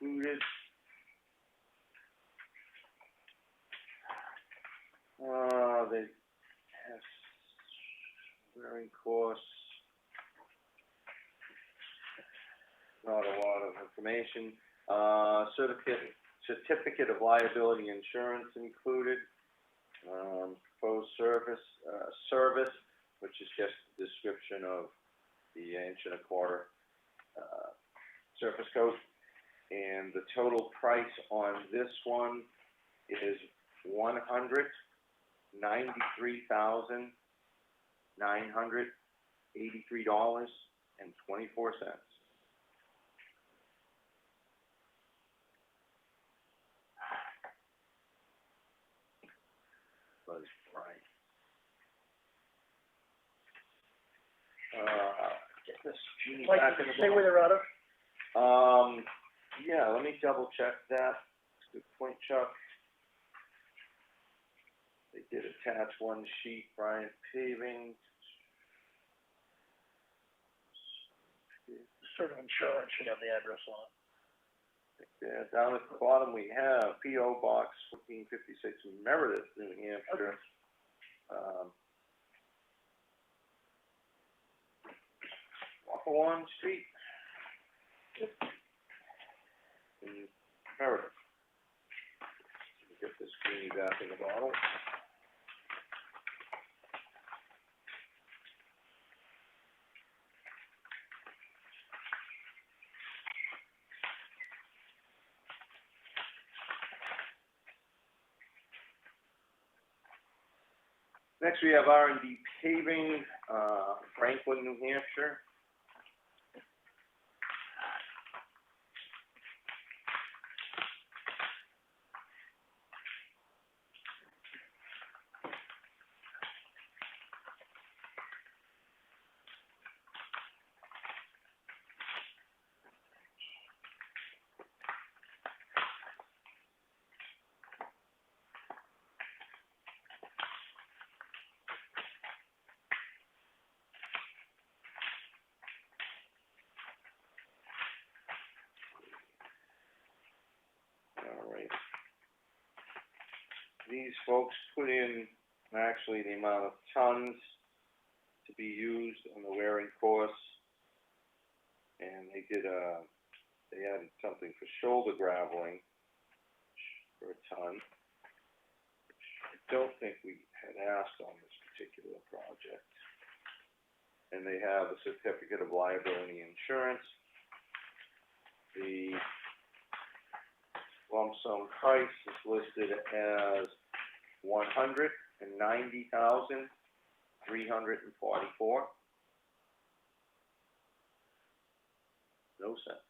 Included. They have varying costs. Not a lot of information. Certificate of liability insurance included. Proposed service, which is just a description of the 1.25 surface coat. And the total price on this one is $193,983.24. Was Bryant. Get this genie Like, back in the say where they're out of? Yeah, let me double check that. Good point, Chuck. They did attach one sheet, Bryant Paving. Sort of insurance should have the address on it. Yeah, down at the bottom we have P.O. Box 1456, Meredith, New Hampshire. Waffle Street. In Meredith. Get this greenie back in the bottle. Next we have R&D Paving, Franklin, New Hampshire. All right. These folks put in actually the amount of tons to be used on the wearing course, and they added something for shoulder graveling for a ton. I don't think we had asked on this particular project. And they have a certificate of liability insurance. The lump sum price is listed as $190,344. No cents.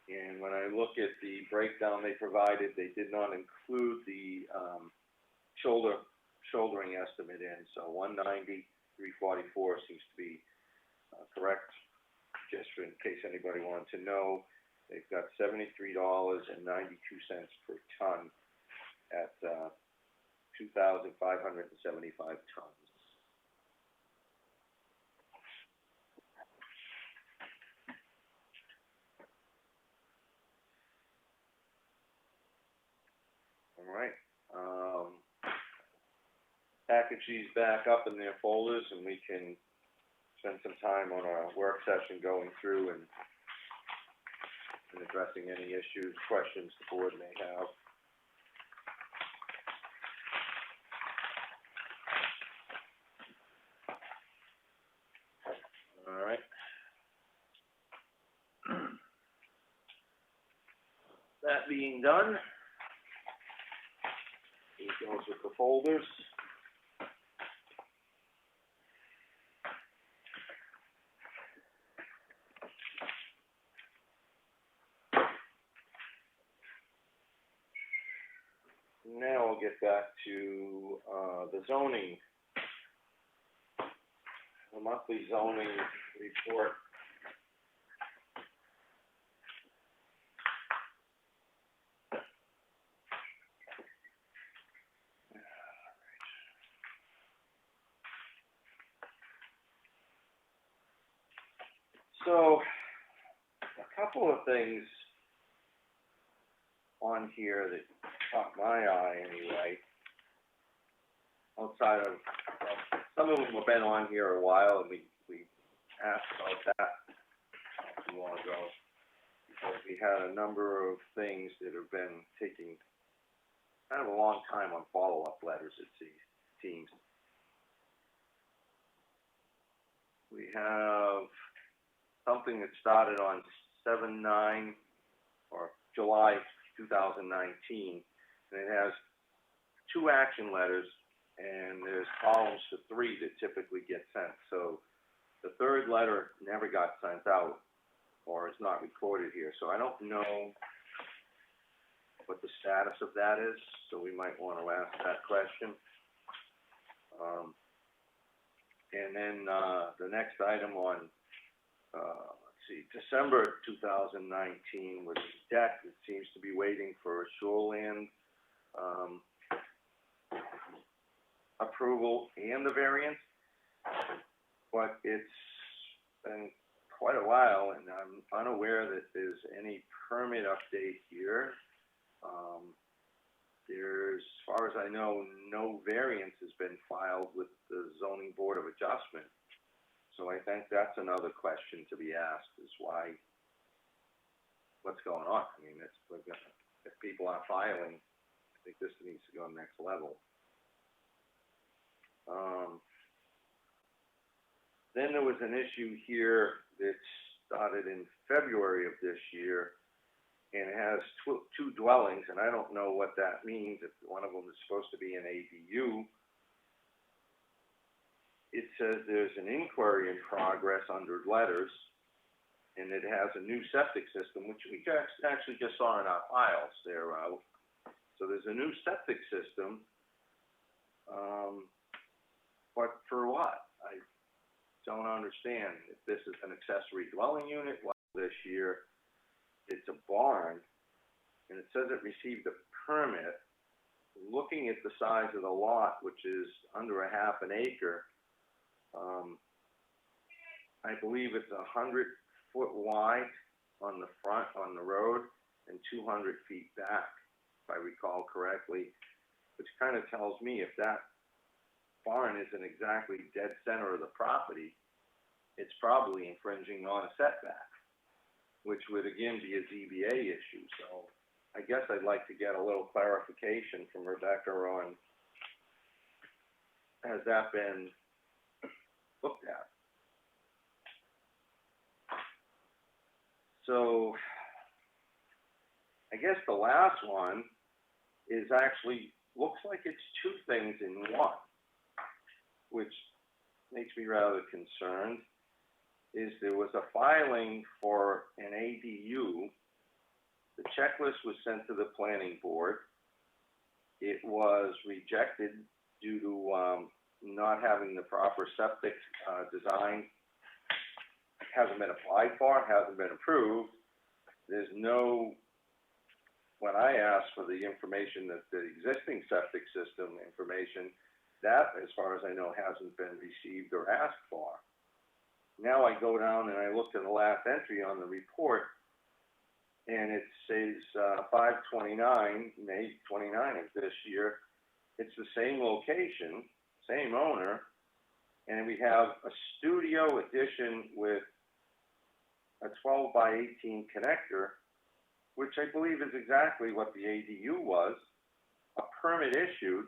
And when I look at the breakdown they provided, they did not include the shouldering estimate in, so $190,344 seems to be correct. Just in case anybody wanted to know, they've got $73.92 per ton at 2,575 tons. All right. Package these back up in their folders, and we can spend some time on our work session going through and addressing any issues, questions the board may have. All right. That being done, it goes with the folders. Now we'll get back to the zoning, the monthly zoning report. So, a couple of things on here that caught my eye anyway, outside of, well, some of them have been on here a while, and we asked about that not too long ago, because we had a number of things that have been taking kind of a long time on follow-up letters, it seems. We have something that started on 7/9 or July 2019, and it has 2 action letters, and there's columns for 3 that typically get sent. So the third letter never got sent out, or it's not recorded here. So I don't know what the status of that is, so we might want to ask that question. And then, the next item on, let's see, December 2019 was deck. It seems to be waiting for a shoreland, approval and the variance. But it's been quite a while, and I'm unaware that there's any permit update here. There's, as far as I know, no variance has been filed with the Zoning Board of Adjustment. So I think that's another question to be asked, is why, what's going on? I mean, it's, if people aren't filing, I think this needs to go next level. Then there was an issue here that started in February of this year, and it has two dwellings, and I don't know what that means, if one of them is supposed to be an ADU. It says there's an inquiry in progress under letters, and it has a new septic system, which we actually just saw in our files there. So there's a new septic system, but for what? I don't understand. If this is an accessory dwelling unit, well, this year it's a barn, and it says it received a permit. Looking at the size of the lot, which is under a half an acre, I believe it's 100-foot wide on the front, on the road, and 200 feet back, if I recall correctly, which kind of tells me if that barn isn't exactly dead center of the property, it's probably infringing on a setback, which would again be a ZBA issue. So I guess I'd like to get a little clarification from Rebecca on, has that been looked at? So I guess the last one is actually, looks like it's two things in one, which makes me rather concerned. Is there was a filing for an ADU. The checklist was sent to the planning board. It was rejected due to not having the proper septic design. Hasn't been applied for, hasn't been approved. There's no, when I asked for the information, that the existing septic system information, that, as far as I know, hasn't been received or asked for. Now I go down and I look at the last entry on the report, and it says 5/29, May 29 of this year. It's the same location, same owner, and we have a studio addition with a 12 by 18 connector, which I believe is exactly what the ADU was, a permit issued,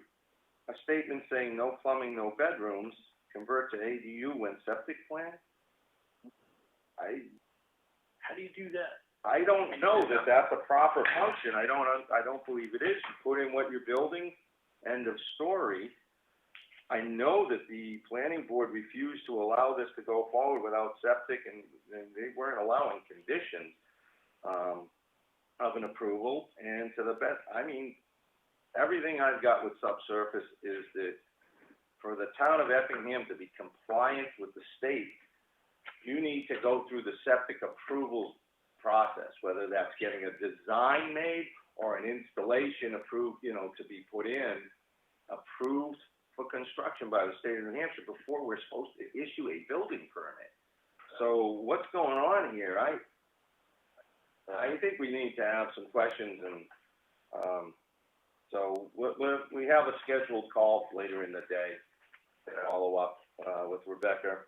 a statement saying no plumbing, no bedrooms, convert to ADU when septic plan. How do you do that? I don't know that that's a proper function. I don't believe it is. You put in what you're building, end of story. I know that the planning board refused to allow this to go forward without septic, and they weren't allowing conditions of an approval. And to the best, I mean, everything I've got with subsurface is that for the town of Effingham to be compliant with the state, you need to go through the septic approval process, whether that's getting a design made or an installation approved, you know, to be put in, approved for construction by the state of New Hampshire before we're supposed to issue a building permit. So what's going on here? I think we need to have some questions, and so we have a scheduled call later in the day to follow up with Rebecca.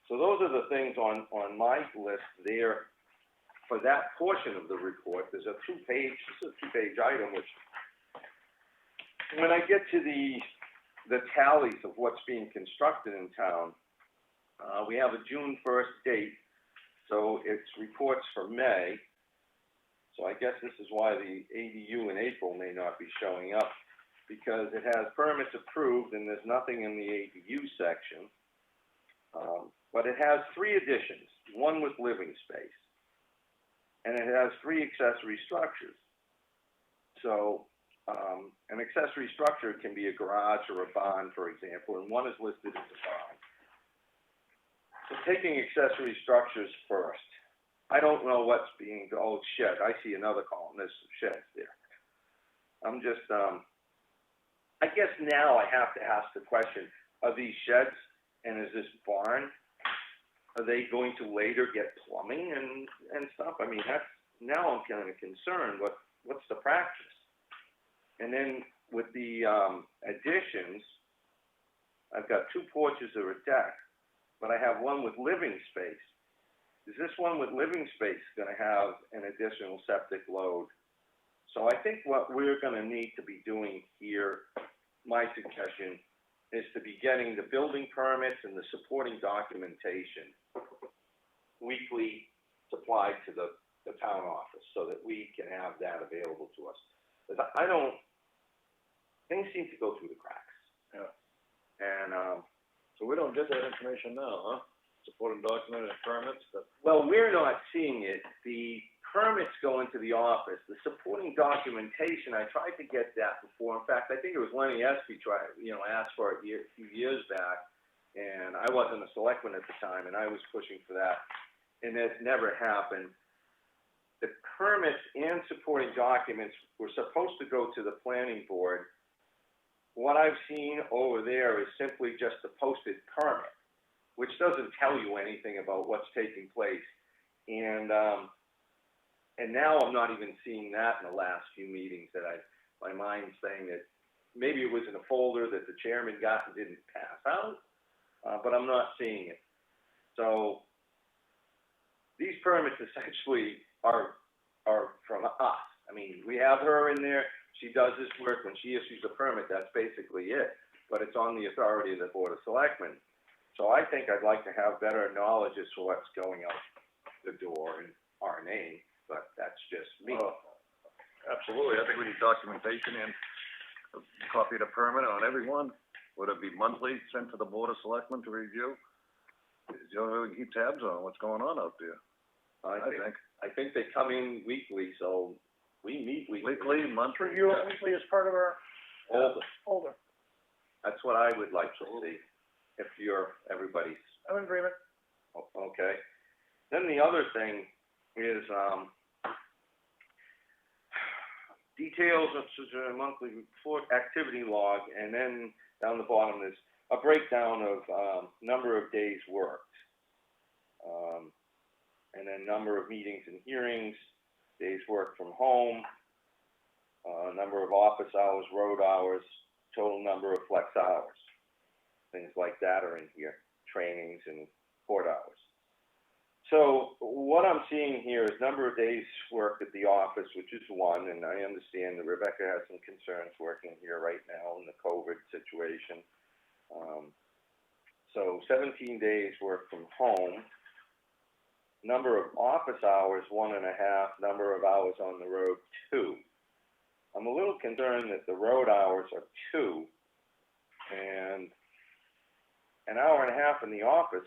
So those are the things on my list there for that portion of the report. There's a two-page item, which when I get to the tallies of what's being constructed in town, we have a June 1st date, so it's reports for May. So I guess this is why the ADU in April may not be showing up, because it has permits approved and there's nothing in the ADU section. But it has 3 additions, 1 with living space, and it has 3 accessory structures. So an accessory structure can be a garage or a barn, for example, and one is listed as a barn. taking accessory structures first. I don't know what's being, oh, shed, I see another column, there's some sheds there. I'm just, I guess now I have to ask the question, are these sheds and is this barn, are they going to later get plumbing and stuff? I mean, that's, now I'm kind of concerned, what's the practice? And then with the, additions, I've got 2 porches or a deck, but I have one with living space. Is this one with living space gonna have an additional septic load? So I think what we're gonna need to be doing here, my suggestion, is to be getting the building permits and the supporting documentation weekly supplied to the town office, so that we can have that available to us. But I don't, things seem to go through the cracks. Yeah. And, So we don't get that information now, huh? Supporting documented permits, that, well, we're not seeing it. The permits go into the office. The supporting documentation, I tried to get that before. In fact, I think it was Lenny Espy asked for it a few years back, and I wasn't a selectman at the time, and I was pushing for that, and it never happened. The permits and supporting documents were supposed to go to the planning board. What I've seen over there is simply just a posted permit, which doesn't tell you anything about what's taking place. And now I'm not even seeing that in the last few meetings that my mind's saying that maybe it was in a folder that the chairman got and didn't pass out, but I'm not seeing it. So these permits essentially are from us. I mean, we have her in there, she does this work, when she issues a permit, that's basically it, but it's on the authority of the Board of Selectmen. So I think I'd like to have better knowledge as to what's going out the door in our name, but that's just me. absolutely, I think we need documentation and a copy of the permit on everyone. Would it be monthly sent to the Board of Selectmen to review? You know, we can keep tabs on what's going on out there, I think they come in weekly, so we meet weekly. Weekly, monthly? Review it weekly as part of our folder. That's what I would like to see, if everybody's I'm in agreement. okay. Then the other thing is, details of a monthly report, activity log, and then down the bottom is a breakdown of, number of days worked. And then number of meetings and hearings, days worked from home, number of office hours, road hours, total number of flex hours. Things like that are in here, trainings and court hours. So what I'm seeing here is number of days worked at the office, which is 1, and I understand that Rebecca has some concerns working here right now in the COVID situation. So 17 days work from home. Number of office hours, 1.5, number of hours on the road, 2. I'm a little concerned that the road hours are 2, and an hour and a half in the office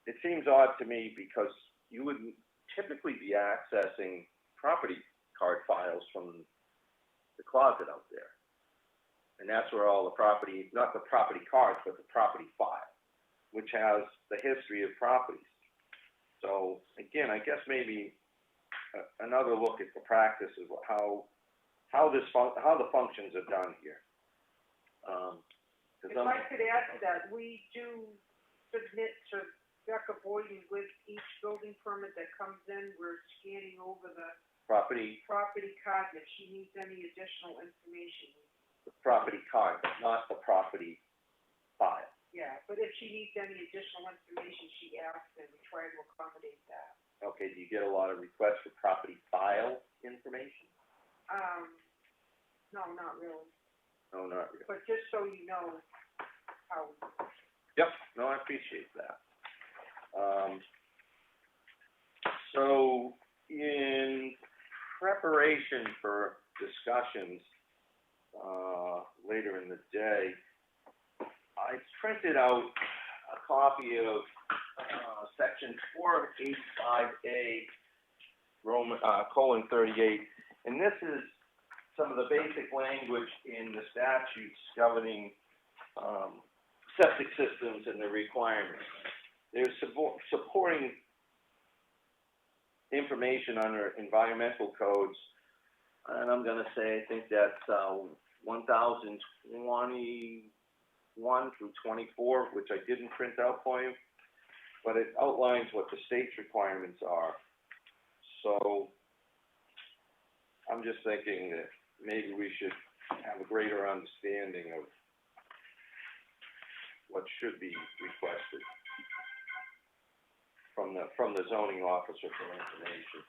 it seems odd to me, because you wouldn't typically be accessing property card files from the closet out there. And that's where all the property, not the property cards, but the property file, which has the history of properties. So again, I guess maybe another look at the practice of how the functions are done here. If I could add to that, we do submit to Becca Boyden with each building permit that comes in, we're scanning over the property card, and if she needs any additional information. The property card, but not the property file. Yeah, but if she needs any additional information, she asks, and we try to accommodate that. Okay, do you get a lot of requests for property file information? No, not really, No, not really. but just so you know how we. Yep, no, I appreciate that. So in preparation for discussions, later in the day, I printed out a copy of, section 485A, :38, and this is some of the basic language in the statutes governing, septic systems and the requirements. there's supporting information under environmental codes, and I'm gonna say, I think that's, 1021 through 24, which I didn't print out for you, but it outlines what the state's requirements are. So, I'm just thinking that maybe we should have a greater understanding of what should be requested from the zoning officer for information.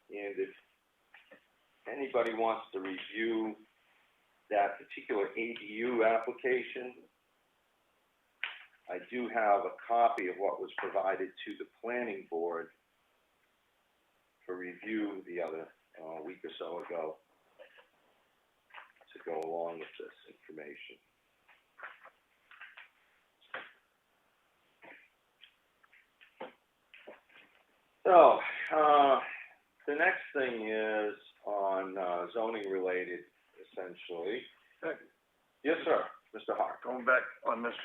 And if anybody wants to review that particular ADU application, I do have a copy of what was provided to the planning board for review the other week or so ago to go along with this information. So, the next thing is on zoning related, essentially. Yes, sir, Mr. Hart. Going back on this,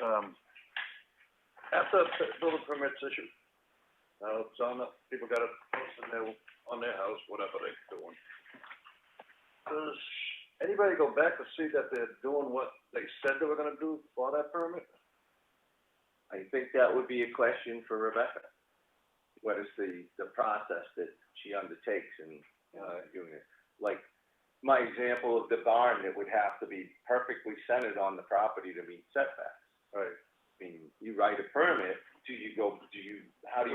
after the building permit's issued, it's on the, people got it posted on their house, whatever they're doing. Does anybody go back to see that they're doing what they said they were gonna do for that permit? I think that would be a question for Rebecca. What is the process that she undertakes in doing it? Like, my example of the barn, it would have to be perfectly centered on the property to meet setbacks. Right. I mean, you write a permit, how do you Well,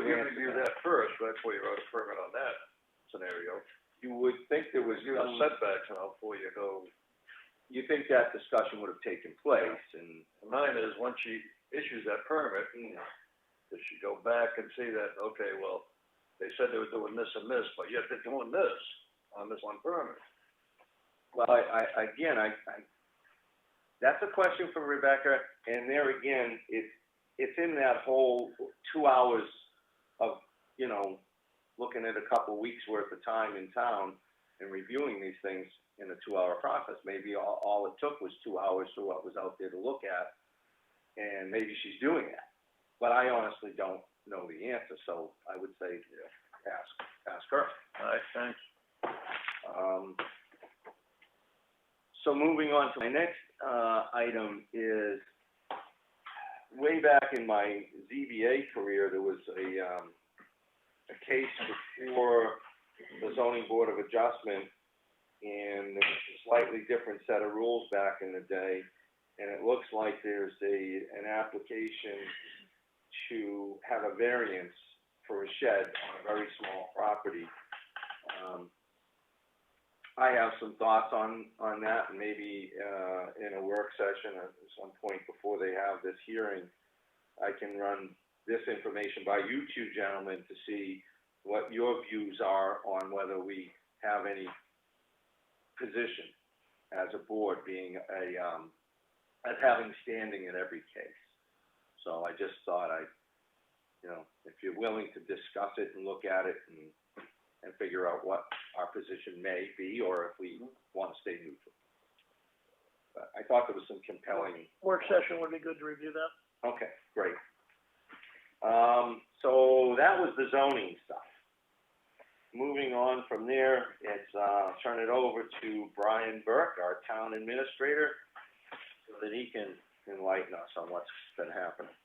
you answer review that? that first, that's why you wrote a permit on that scenario. You would think there was Review the setbacks now before you go. you think that discussion would have taken place, and, Mine is, once she issues that permit, does she go back and see that, okay, well, they said they were doing this and this, but yet they're doing this on this one permit? well, I that's a question for Rebecca, and there again, it's in that whole 2 hours of, looking at a couple weeks worth of time in town and reviewing these things in a 2 hour process. Maybe all it took was 2 hours for what was out there to look at, and maybe she's doing that. But I honestly don't know the answer, so I would say, ask her. All right, thanks. So moving on to my next, item is, way back in my ZBA career, there was a case before the zoning board of adjustment, and there was a slightly different set of rules back in the day, and it looks like there's an application to have a variance for a shed on a very small property. I have some thoughts on that, and maybe, in a work session at some point before they have this hearing, I can run this information by you two gentlemen to see what your views are on whether we have any position as a board being as having standing in every case. So I just thought if you're willing to discuss it and look at it and figure out what our position may be, or if we want to stay neutral. But I thought there was some compelling. Work session would be good to review that. Okay, great. So that was the zoning stuff. Moving on from there, it's, turn it over to Brian Burke, our town administrator, so that he can enlighten us on what's been happening.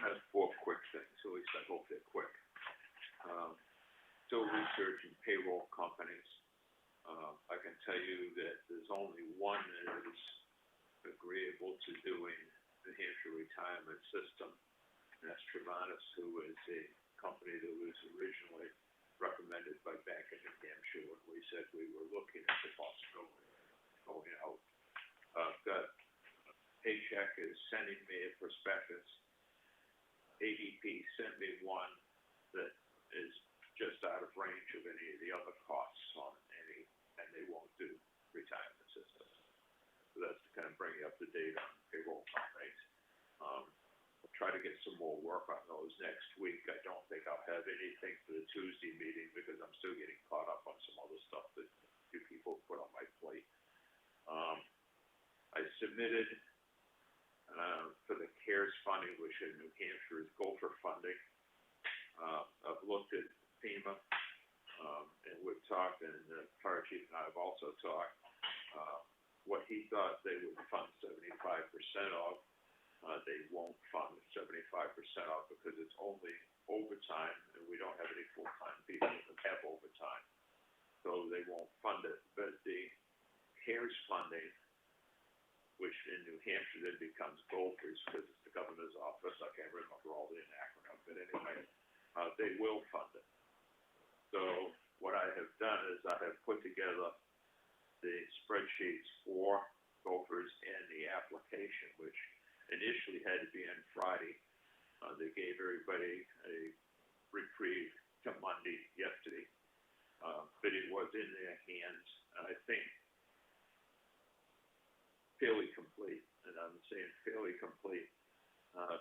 I have 4 quick things, at least I hope they're quick. Still researching payroll companies. I can tell you that there's only one that is agreeable to doing the New Hampshire retirement system, and that's Travanis, who is a company that was originally recommended by Bank of New Hampshire when we said we were looking at the possibility of going out. Got Paycheck is sending me a prospectus. ADP sent me one that is just out of range of any of the other costs on any, and they won't do retirement systems. So that's to kind of bring you up to date on payroll companies. I'll try to get some more work on those next week. I don't think I'll have anything for the Tuesday meeting because I'm still getting caught up on some other stuff that you people put on my plate. submitted, for the CARES funding, which in New Hampshire is Gopher funding. I've looked at FEMA, and we've talked, and the fire chief and I have also talked, what he thought they would fund 75% of, they won't fund 75% of because it's only overtime, and we don't have any full-time people that have overtime, so they won't fund it. But the CARES funding, which in New Hampshire then becomes Gophers because it's the governor's office, I can't remember all the acronyms, but anyway, they will fund it. So what I have done is I have put together the spreadsheets for Gophers and the application, which initially had to be on Friday. They gave everybody a reprieve to Monday, yesterday, but it was in their hands, I think, fairly complete, and I'm saying fairly complete,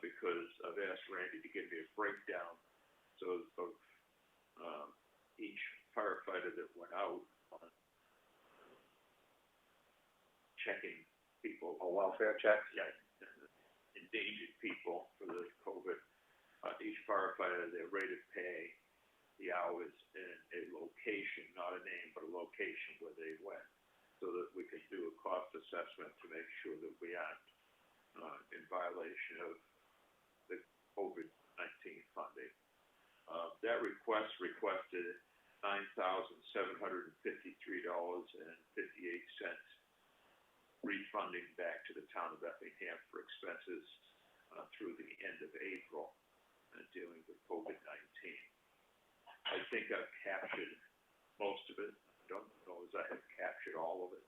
because I've asked Randy to give me a breakdown, so of, each firefighter that went out on checking people. A welfare check? Yeah, endangered people for the COVID. Each firefighter, their rate of pay, the hours, and a location, not a name, but a location where they went, so that we can do a cost assessment to make sure that we aren't in violation of the COVID-19 funding. That request requested $9,753.58 refunding back to the town of Effingham for expenses through the end of April dealing with COVID-19. I think I've captured most of it. I don't know as I have captured all of it.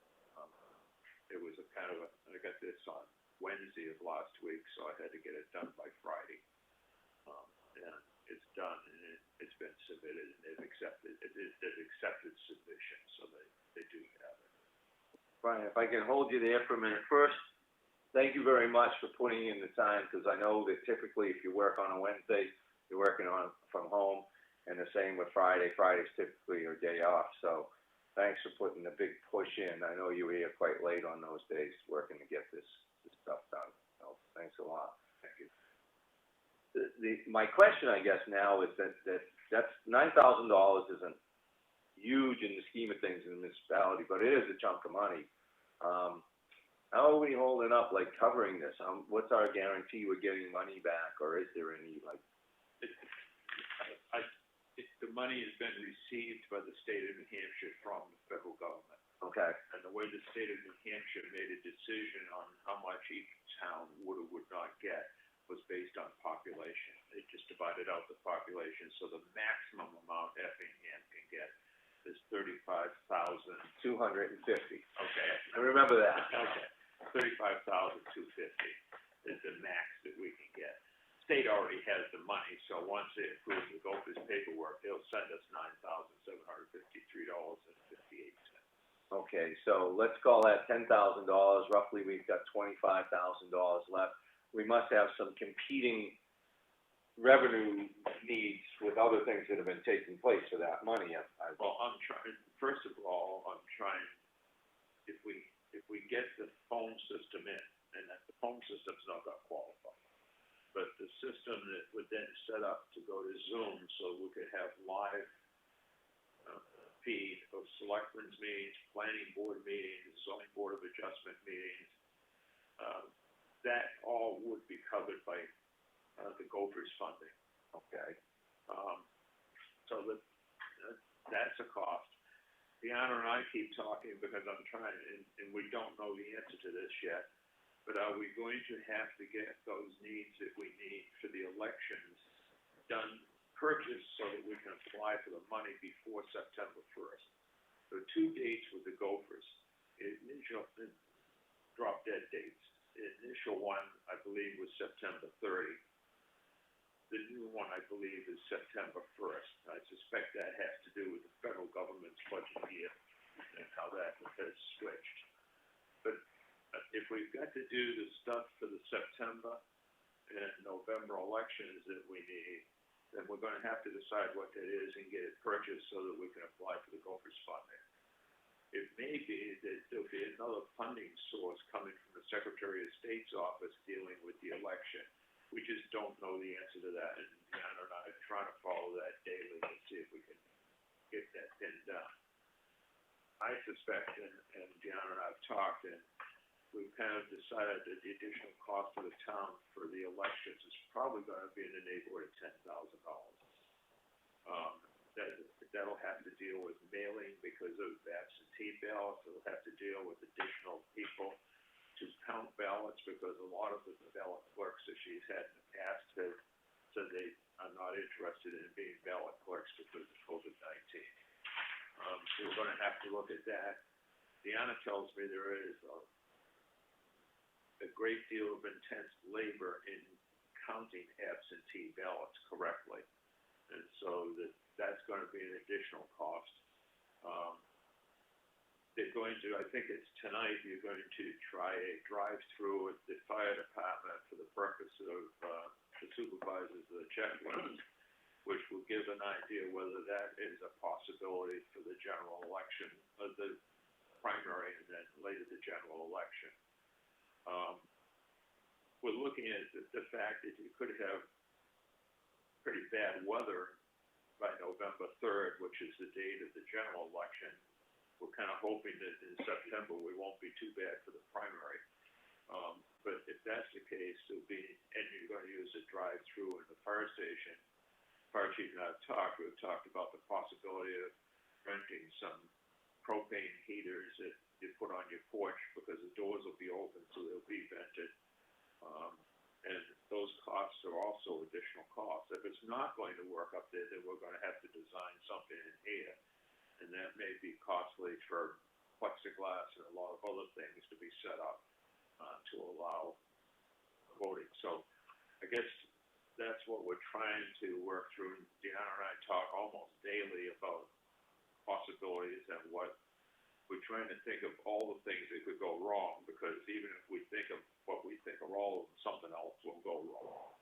It was a kind of I got this on Wednesday of last week, so I had to get it done by Friday. And it's done, and it's been submitted, and they've accepted submission, so they do have it. Brian, if I can hold you there for a minute. First, thank you very much for putting in the time, because I know that typically if you work on a Wednesday, you're working on from home, and the same with Friday. Friday's typically your day off, so thanks for putting the big push in. I know you were here quite late on those days working to get this stuff done, so thanks a lot. Thank you. My question, I guess, now is that's $9,000 isn't huge in the scheme of things in the municipality, but it is a chunk of money. How are we holding up, like, covering this? What's our guarantee we're getting money back, or is there any, like? The money has been received by the state of New Hampshire from the federal government. Okay. And the way the state of New Hampshire made a decision on how much each town would or would not get was based on population. They just divided out the population, so the maximum amount Effingham can get is $35,250. $250. Okay. I remember that. Okay. $35,250 is the max that we can get. State already has the money, so once they approve the Gophers paperwork, they'll send us $9,753.58. Okay, so let's call that $10,000. Roughly, we've got $25,000 left. We must have some competing revenue needs with other things that have been taking place for that money. Well, I'm trying. First of all, I'm trying. If we get the phone system in, and that the phone system's not got qualified, but the system that would then set up to go to Zoom, so we could have live feed of selectmen's meetings, planning board meetings, zoning board of adjustment meetings. That all would be covered by the Gophers funding. Okay. So that's a cost. Deanna and I keep talking because I'm trying, and we don't know the answer to this yet, but are we going to have to get those needs that we need for the elections done, purchased, so that we can apply for the money before September 1st? There are 2 dates with the Gophers. Initial drop dead dates. The initial one, I believe, was September 30. The new one, I believe, is September 1st. I suspect that has to do with the federal government's budget year and how that has switched. But if we've got to do the stuff for the September and November elections that we need, then we're going to have to decide what that is and get it purchased so that we can apply for the Gophers funding. It may be that there'll be another funding source coming from the Secretary of State's office dealing with the election. We just don't know the answer to that, and Deanna and I are trying to follow that daily to see if we can get that pinned down. I suspect, and Deanna and I have talked, and we've kind of decided that the additional cost of the town for the elections is probably gonna be in the neighborhood of $10,000. That'll have to deal with mailing because of absentee ballots, it'll have to deal with additional people to count ballots, because a lot of the ballot clerks that she's had in the past have said they are not interested in being ballot clerks because of COVID-19. So we're gonna have to look at that. Deanna tells me there is a great deal of intense labor in counting absentee ballots correctly. And so that's gonna be an additional cost. They're going to, I think it's tonight, you're going to try a drive-through at the fire department for the purpose of, the supervisors of the checklist, which will give an idea whether that is a possibility for the general election, the primary, and then later the general election. We're looking at the fact that you could have pretty bad weather by November 3rd, which is the date of the general election. We're kind of hoping that in September we won't be too bad for the primary. But if that's the case, it'll be, and you're going to use a drive-through in the fire station. Fire chief and I have we've talked about the possibility of renting some propane heaters that you put on your porch, because the doors will be open, so they'll be vented. And those costs are also additional costs. If it's not going to work up there, then we're going to have to design something in here. And that may be costly for plexiglass and a lot of other things to be set up to allow voting. So I guess that's what we're trying to work through. Deanna and I talk almost daily about possibilities and what we're trying to think of all the things that could go wrong, because even if we think of what we think are all of them, something else will go wrong.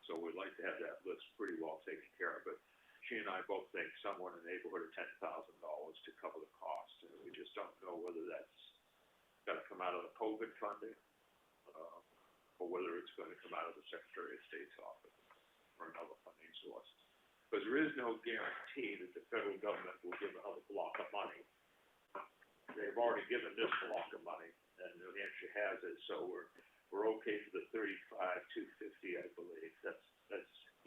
So we'd like to have that list pretty well taken care of. But she and I both think somewhere in the neighborhood of $10,000 to cover the cost, and we just don't know whether that's got to come out of the COVID funding, or whether it's going to come out of the Secretary of State's office or another funding source. Because there is no guarantee that the federal government will give another block of money. They've already given this block of money, and New Hampshire has it, so we're okay for the $35,250, I believe. That's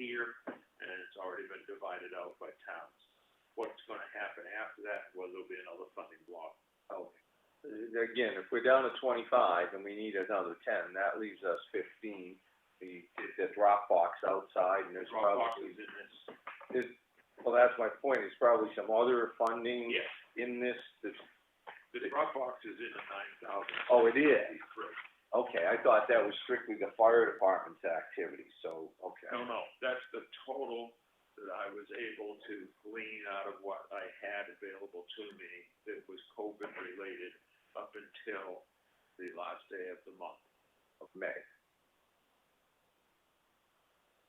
here, and it's already been divided out by towns. What's going to happen after that? Whether there'll be another funding block. Okay. Again, if we're down to 25 and we need another 10, that leaves us 15. The drop box outside, and there's probably in this. Well, that's my point. There's probably some other funding Yes. in this. The drop box is in the 9,000. Oh, it is. Okay, I thought that was strictly the fire department's activity. So okay. No, that's the total that I was able to glean out of what I had available to me that was COVID related up until the last day of the month. Of May.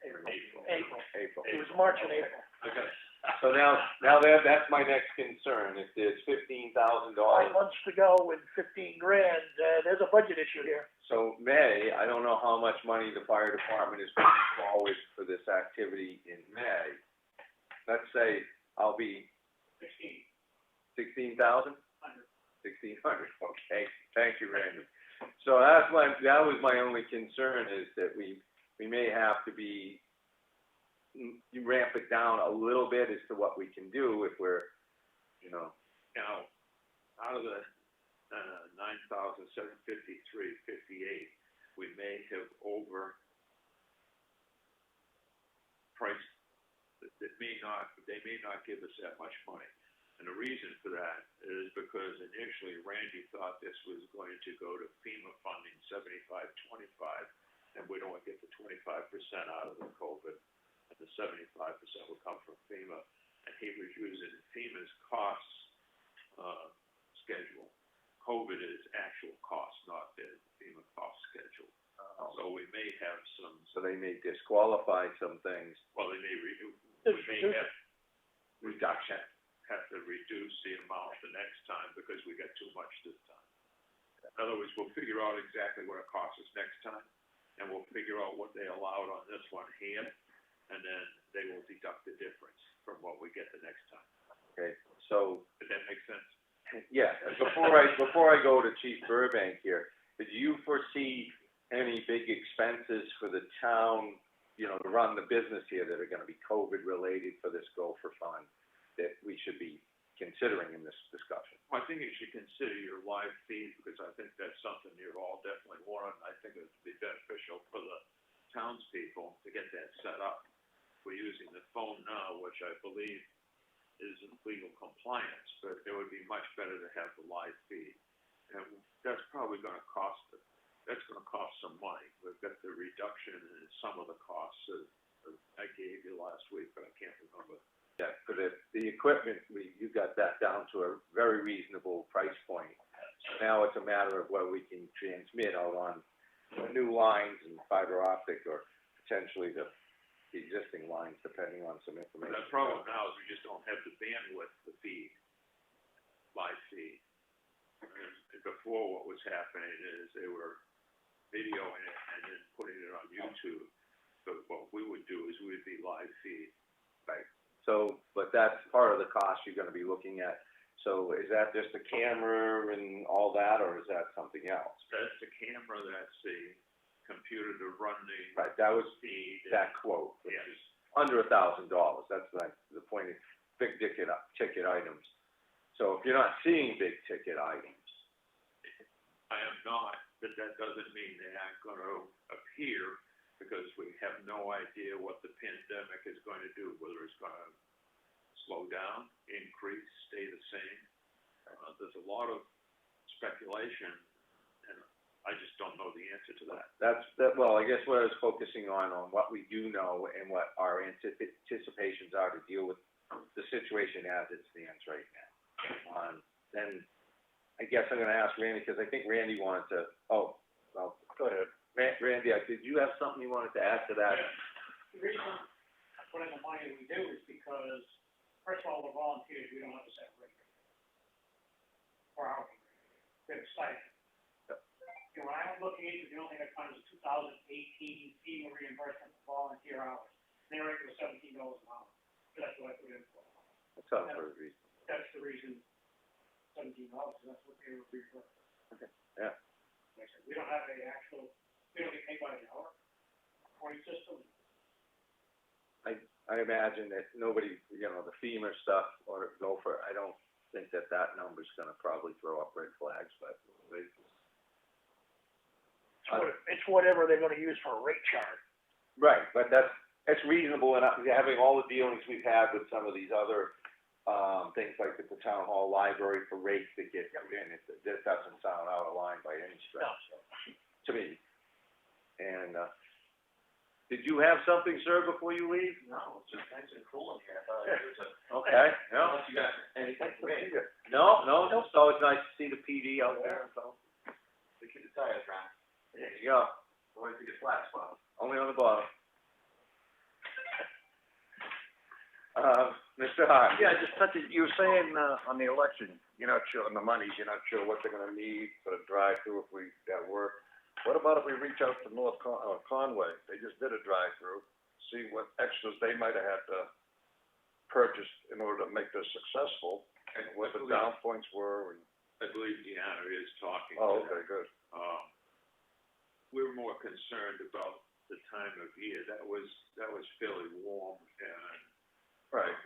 April. April. It was March and April. Okay. So now that's my next concern. If there's $15,000. 5 months to go with 15 grand, there's a budget issue here. So May, I don't know how much money the fire department is putting forward for this activity in May. Let's say I'll be 16,000? 1,600, okay. Thank you, Randy. So that was my only concern, is that we may have to ramp it down a little bit as to what we can do if we're, Now, out of the 9,753.58, we may have overpriced. They may not give us that much money. And the reason for that is because initially Randy thought this was going to go to FEMA funding 75-25, and we'd only get the 25% out of the COVID, and the 75% would come from FEMA. And he was using FEMA's costs schedule. COVID is actual cost, not the FEMA cost schedule. So we may have some. So they may disqualify some things. Well, we may have reduce the amount the next time because we got too much this time. In other words, we'll figure out exactly what it costs us next time, and we'll figure out what they allowed on this one here, and then they will deduct the difference from what we get the next time. Okay, so, Does that make sense? yeah, before I go to Chief Burbank here, do you foresee any big expenses for the town, you know, to run the business here that are gonna be COVID related for this Gopher Fund that we should be considering in this discussion? I think you should consider your live feed, because I think that's something you're all definitely wanting. I think it would be beneficial for the townspeople to get that set up. We're using the phone now, which I believe is in legal compliance, but it would be much better to have the live feed. And that's probably gonna cost some money. We've got the reduction in some of the costs that I gave you last week, but I can't remember. Yeah, for the equipment, you got that down to a very reasonable price point. Now it's a matter of whether we can transmit out on new lines and fiber optic or potentially the existing lines, depending on some information. The problem now is we just don't have the bandwidth to feed, live feed. And before, what was happening is they were videoing it and then putting it on YouTube. But what we would do is we'd be live feed. Right. So, but that's part of the cost you're gonna be looking at. So is that just a camera and all that, or is that something else? That's the camera, that's the computer to run the Right, that was feed. that quote, which Yes. is under $1,000. That's like the point of big ticket items. So if you're not seeing big ticket items, I am not, but that doesn't mean they aren't gonna appear, because we have no idea what the pandemic is going to do, whether it's gonna slow down, increase, stay the same. There's a lot of speculation, and I just don't know the answer to that. well, I guess what I was focusing on what we do know and what our anticipations are to deal with the situation as it stands right now. Then I guess I'm gonna ask Randy, because I think Randy wanted to, well, go ahead. Randy, did you have something you wanted to add to that? The reason I put in the money we do is because, first of all, the volunteers, we don't have a set rate. For hourly rate. We have a stipend. And when I was looking into, the only thing I found is 2018 FEMA reimbursement for volunteer hours. And their rate was $17 an hour. So that's what I put in for. That sounds very reasonable. That's the reason, $17, that's what they were reimbursed. Okay, yeah. Like I said, we don't have a actual, we don't get paid by the hour, point system. I imagine that nobody, you know, the FEMA stuff or Gopher, I don't think that number's gonna probably throw up red flags, but It's whatever they're gonna use for a rate chart. right, but that's reasonable, and having all the dealings we've had with some of these other, things like at the town hall library for rates that get put in, it doesn't sound out of line by any stretch, to me. And, did you have something, sir, before you leave? No, it's just nice and cool in here. Okay, no. Unless you got anything for me. No, it's always nice to see the PD out there, so, To keep the tires around. there you go, Always to get flat spots. only on the bottom. Mr. Hart? Yeah, just touching, you were saying, on the election, you're not sure on the monies, you're not sure what they're gonna need for the drive-through if we, that work. What about if we reach out to North Conway? They just did a drive-through, see what extras they might have had to purchase in order to make this successful, and what the down points were, and. I believe Deanna is talking. Oh, okay, good. We're more concerned about the time of year. That was fairly warm, and Right.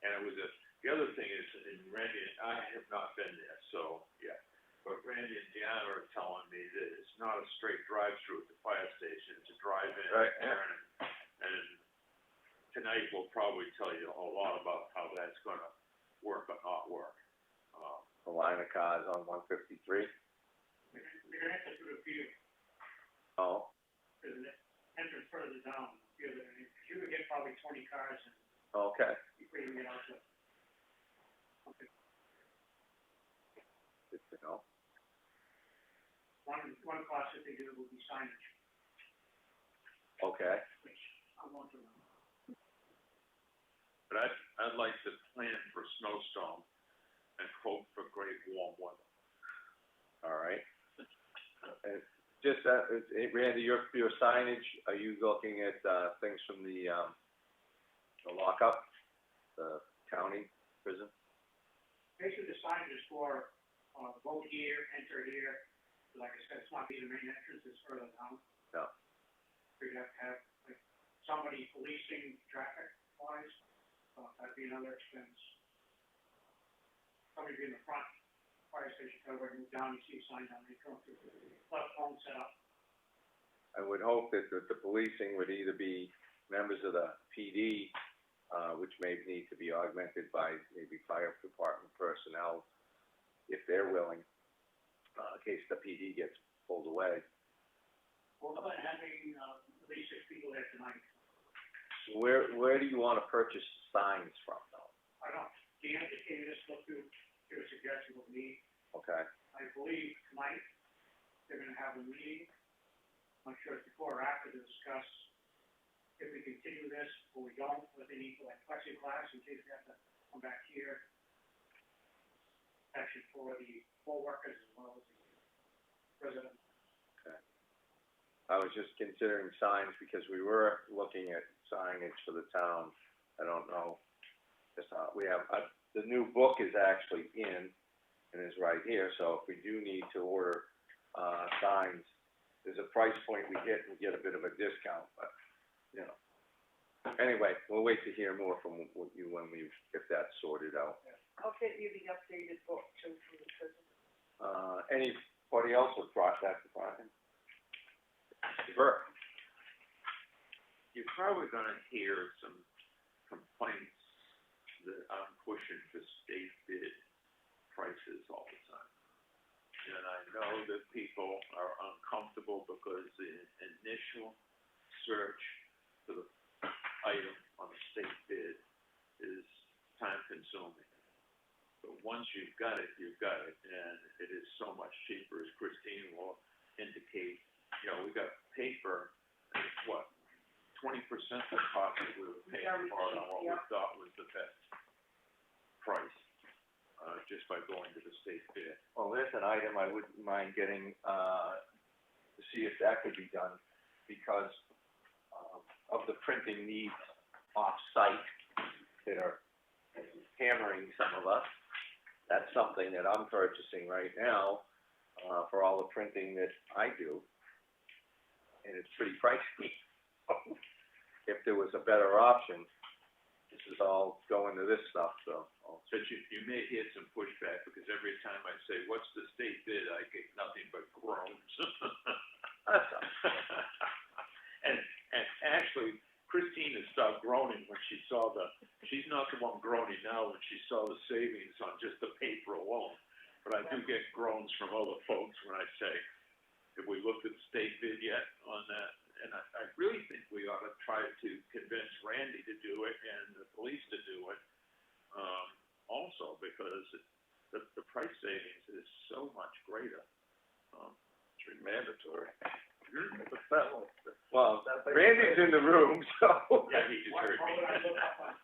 And it was the other thing is, in Randy, I have not been there, so, yeah. But Randy and Deanna are telling me that it's not a straight drive-through at the fire station, it's a drive-in. Right, turn. And tonight we'll probably tell you a lot about how that's gonna work or not work. A line of cars on 153. We're gonna have to do a few, Oh, there's an entrance further down, you could get probably 20 cars and okay. before you get out to. Good to know. One class that they do will be signage, Okay. which I want to know. But I'd like to plan for snowstorm and hope for great warm weather. All right. And just, Randy, your signage, are you looking at, things from the lockup, the county prison? Basically, the sign is for, vote here, enter here, like I said, it's not being the main entrance, it's further down. No. We'd have to have, like, somebody policing traffic wise, that'd be another expense. Somebody be in the front, fire station, cover, move down, you see a sign down there, come through, left phone set up. I would hope that the policing would either be members of the PD, which may need to be augmented by maybe fire department personnel, if they're willing, in case the PD gets pulled away. What about having, at least 6 people there tonight? So where do you wanna purchase signs from, though? I don't, Dan, can you just look through, give a suggestion of me? Okay, I believe tonight, they're gonna have a meeting, I'm not sure if before or after to discuss if we continue this or we don't, what they need for like plexiglass in case we have to come back here. Protection for the poll workers as well as the residents. I was just considering signs because we were looking at signage for the town. I don't know, just, we have, the new book is actually in and is right here, so if we do need to order, signs, there's a price point we hit and get a bit of a discount, but, you know. Anyway, we'll wait to hear more from you when if that's sorted out. I'll get you the updated book too from the prison. Anybody else with that department? Sure. You're probably gonna hear some complaints that I'm pushing for state bid prices all the time. And I know that people are uncomfortable because the initial search for the item on the state bid is time consuming. But once you've got it, and it is so much cheaper, as Christine will indicate. You know, we got paper, and it's what, 20% the cost that we were paying for it on what we thought was the best price, just by going to the state bid. Well, there's an item I wouldn't mind getting, to see if that could be done, because, of the printing needs off-site that are hammering some of us. That's something that I'm purchasing right now, for all the printing that I do. And it's pretty pricey. If there was a better option, this is all going to this stuff, so. But you may hear some pushback, because every time I say, what's the state bid, I get nothing but groans. That's all. And actually, Christine has stopped groaning when she saw she's not the one groaning now when she saw the savings on just the paper alone. But I do get groans from other folks when I say, have we looked at the state bid yet on that? And I really think we ought to try to convince Randy to do it and the police to do it, also, because the price savings is so much greater. It's mandatory. Well, Randy's in the room, so. Yeah, he just Why heard me. would I look up on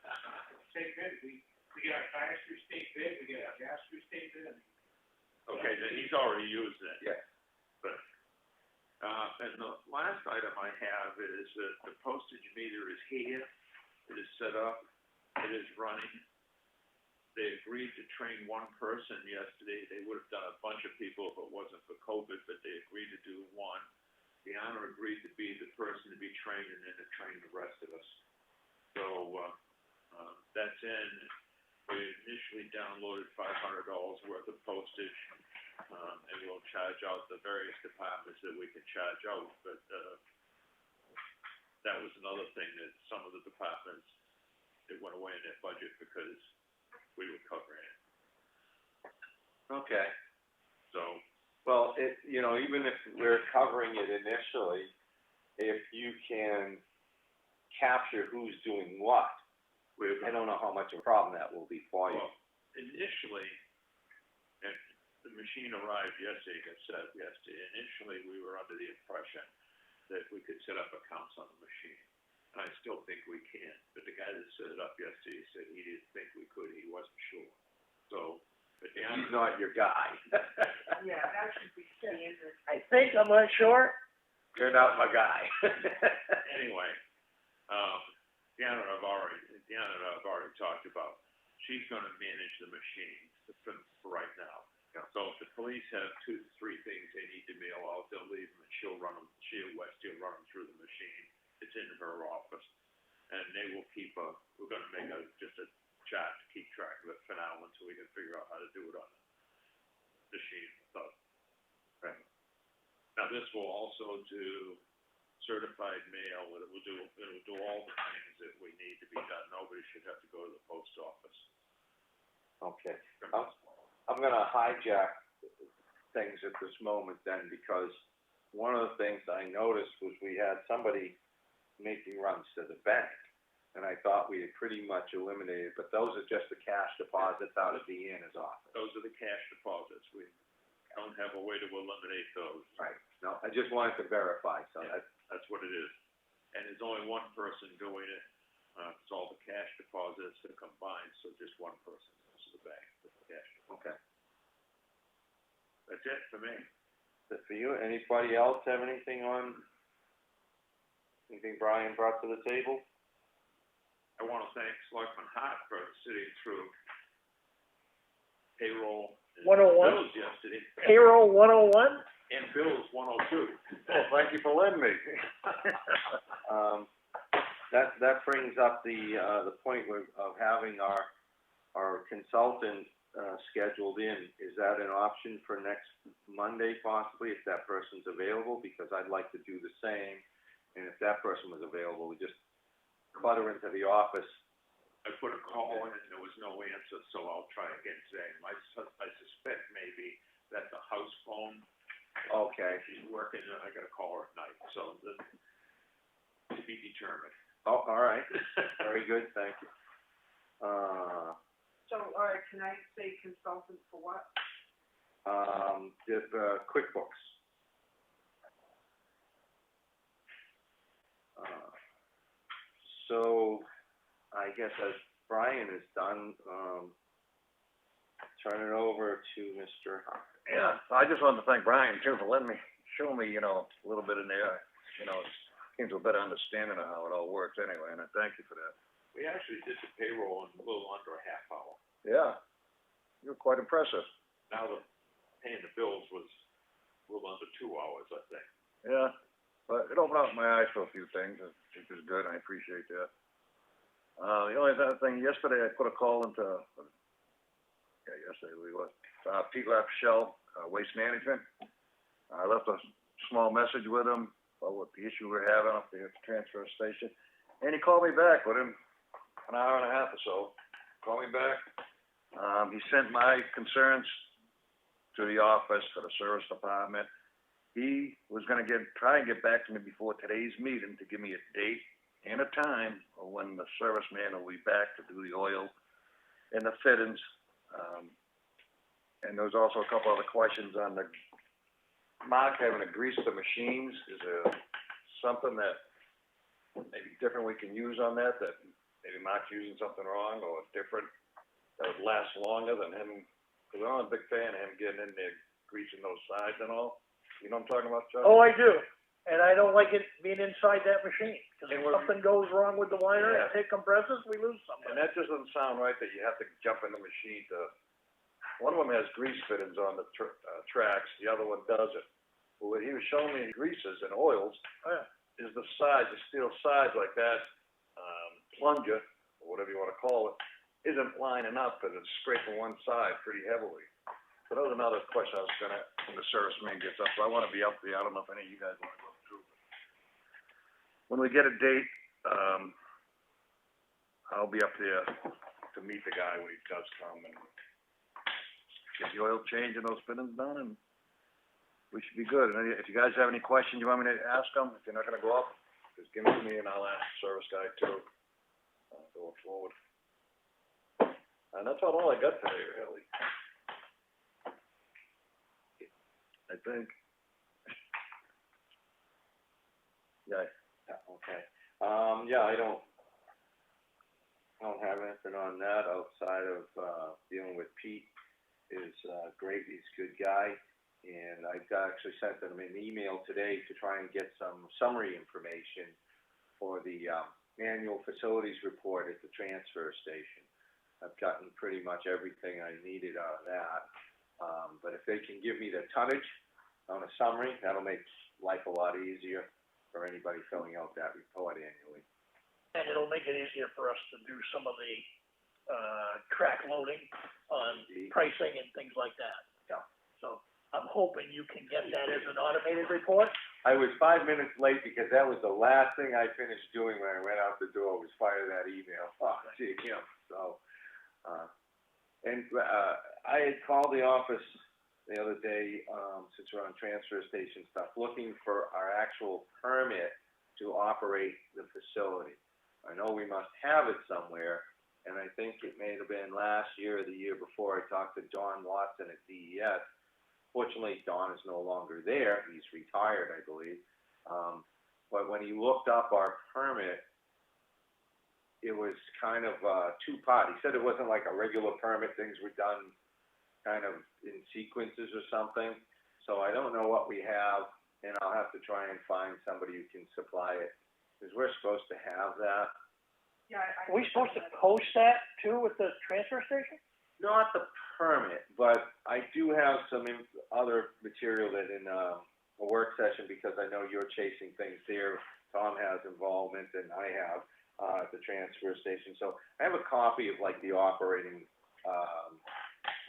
state bid, we get our tires through state bid, we get our gas through state bid, Okay, then he's already used it. Yeah. But, and the last item I have is that the postage meter is here, it is set up, it is running. They agreed to train one person yesterday. They would have done a bunch of people if it wasn't for COVID, but they agreed to do one. The owner agreed to be the person to be trained and then to train the rest of us. So, that's in. We initially downloaded $500 worth of postage, and we'll charge out the various departments that we can charge out, but, that was another thing that some of the departments, it went away in their budget because we were covering it. Okay. So, Well, even if we're covering it initially, if you can capture who's doing what, I don't know how much of a problem that will be for you. well, initially, and the machine arrived yesterday, got set up yesterday. Initially, we were under the impression that we could set up accounts on the machine. And I still think we can, but the guy that set it up yesterday said he didn't think we could, he wasn't sure. So, But He's not your guy. Yeah, that should be standard. I think, I'm not sure. You're not my guy. anyway, Deanna, I've already talked about. She's gonna manage the machines for right now. Yeah. So if the police have 2 to 3 things they need to mail out, they'll leave them and she'll run them through the machine. It's in her office. And they will we're gonna make just a chart to keep track of it for now until we can figure out how to do it on the machine. So, Right. now this will also do certified mail, it'll do all the things that we need to be done. Nobody should have to go to the post office. Okay. I'm gonna hijack things at this moment then, because one of the things I noticed was we had somebody making runs to the bank. And I thought we had pretty much eliminated, but those are just the cash deposits out of Deanna's office. Those are the cash deposits. We don't have a way to eliminate those. Right. No, I just wanted to verify, so Yeah, that's what it is. And there's only one person doing it, it's all the cash deposits that are combined, so just one person goes to the bank with the cash. okay. That's it for me. Is it for you? Anybody else have anything Brian brought to the table? I wanna thank Selectman Hart for sitting through payroll and 101? bills yesterday. Payroll 101? And bills 102. Well, thank you for letting me. That brings up the point of having our consultant, scheduled in. Is that an option for next Monday possibly, if that person's available? Because I'd like to do the same, and if that person was available, we just clutter into the office. I put a call in and there was no answer, so I'll try again today. I suspect maybe that's a house phone. Okay. She's working, and I gotta call her at night, so to be determined. Oh, all right. Very good, thank you. So, all right, can I say consultant for what? The QuickBooks. So, I guess as Brian is done, turn it over to Mr. Hart. Yeah, I just wanted to thank Brian too for letting me, show me, a little bit in there, came to a better understanding of how it all works anyway, and I thank you for that. We actually did the payroll in a little under a half hour. Yeah, you're quite impressive. Now paying the bills was a little under 2 hours, I think. Yeah, but it opened up my eyes for a few things, which is good, and I appreciate that. The only other thing, yesterday I put a call into, yesterday we was, Pete Lapshell, Waste Management. I left a small message with him about what the issue we're having up there at the transfer station, and he called me back within an hour and a half or so. Called me back. He sent my concerns to the office, to the service department. He was gonna try and get back to me before today's meeting to give me a date and a time of when the serviceman will be back to do the oil and the fittings. And there was also a couple other questions on the Mark having to grease the machines. Is there something that maybe different we can use on that maybe Mark's using something wrong or different that would last longer than him? Because I'm a big fan of him getting in there, greasing those sides and all. You know what I'm talking about, Chuck? Oh, I do. And I don't like it being inside that machine, because if And we're- something goes wrong with the wire Yeah. and it compresses, we lose And something. that just doesn't sound right that you have to jump in the machine to, one of them has grease fittings on the tracks, the other one doesn't. But what he was showing me in greases and oils Oh, yeah. is the sides, the steel sides like that, plunger, or whatever you wanna call it, isn't lining up and it's scraping one side pretty heavily. So that was another question I was gonna, when the serviceman gets up, so I wanna be up there, I don't know if any of you guys wanna go through. When we get a date, I'll be up there to meet the guy when he does come and get the oil change and those fittings done, and we should be good. And if you guys have any questions you want me to ask them, if you're not gonna go up, just give them to me and I'll ask the service guy too, going forward. And that's about all I got today, really. I think. Yeah. Okay. Yeah, I don't have anything on that outside of, dealing with Pete. is, great, he's a good guy. And I've actually sent him an email today to try and get some summary information for the, annual facilities report at the transfer station. I've gotten pretty much everything I needed out of that. But if they can give me the tonnage on a summary, that'll make life a lot easier for anybody filling out that report annually. And it'll make it easier for us to do some of the, track loading on pricing and things like that. Yeah. So I'm hoping you can get that as an automated report. I was 5 minutes late because that was the last thing I finished doing when I went out the door, was fire that email off to him, so. I had called the office the other day, since we're on transfer station stuff, looking for our actual permit to operate the facility. I know we must have it somewhere, and I think it may have been last year or the year before, I talked to Don Watson at DES. Fortunately, Don is no longer there, he's retired, I believe. But when he looked up our permit, it was kind of, two-part. He said it wasn't like a regular permit, things were done kind of in sequences or something. So I don't know what we have, and I'll have to try and find somebody who can supply it, because we're supposed to have that. Yeah, Are we supposed to post that too at the transfer station? Not the permit, but I do have some other material that in, a work session, because I know you're chasing things there. Tom has involvement and I have, at the transfer station. So I have a copy of like the operating,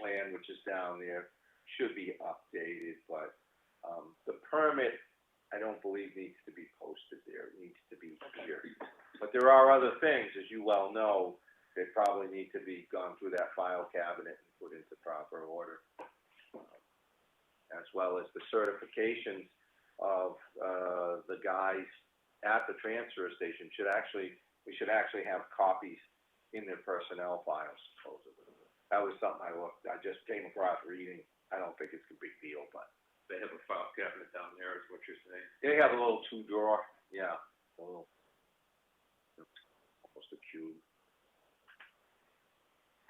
plan, which is down there, should be updated, but, the permit, I don't believe needs to be posted there. It needs to be here. But there are other things, as you well know, that probably need to be gone through that file cabinet and put into proper order. As well as the certifications of, the guys at the transfer station we should actually have copies in their personnel files, supposedly. That was something I just came across reading. I don't think it's a big deal, but They have a file cabinet down there, is what you're saying? they have a little two-drawer, yeah, a little, almost a cube.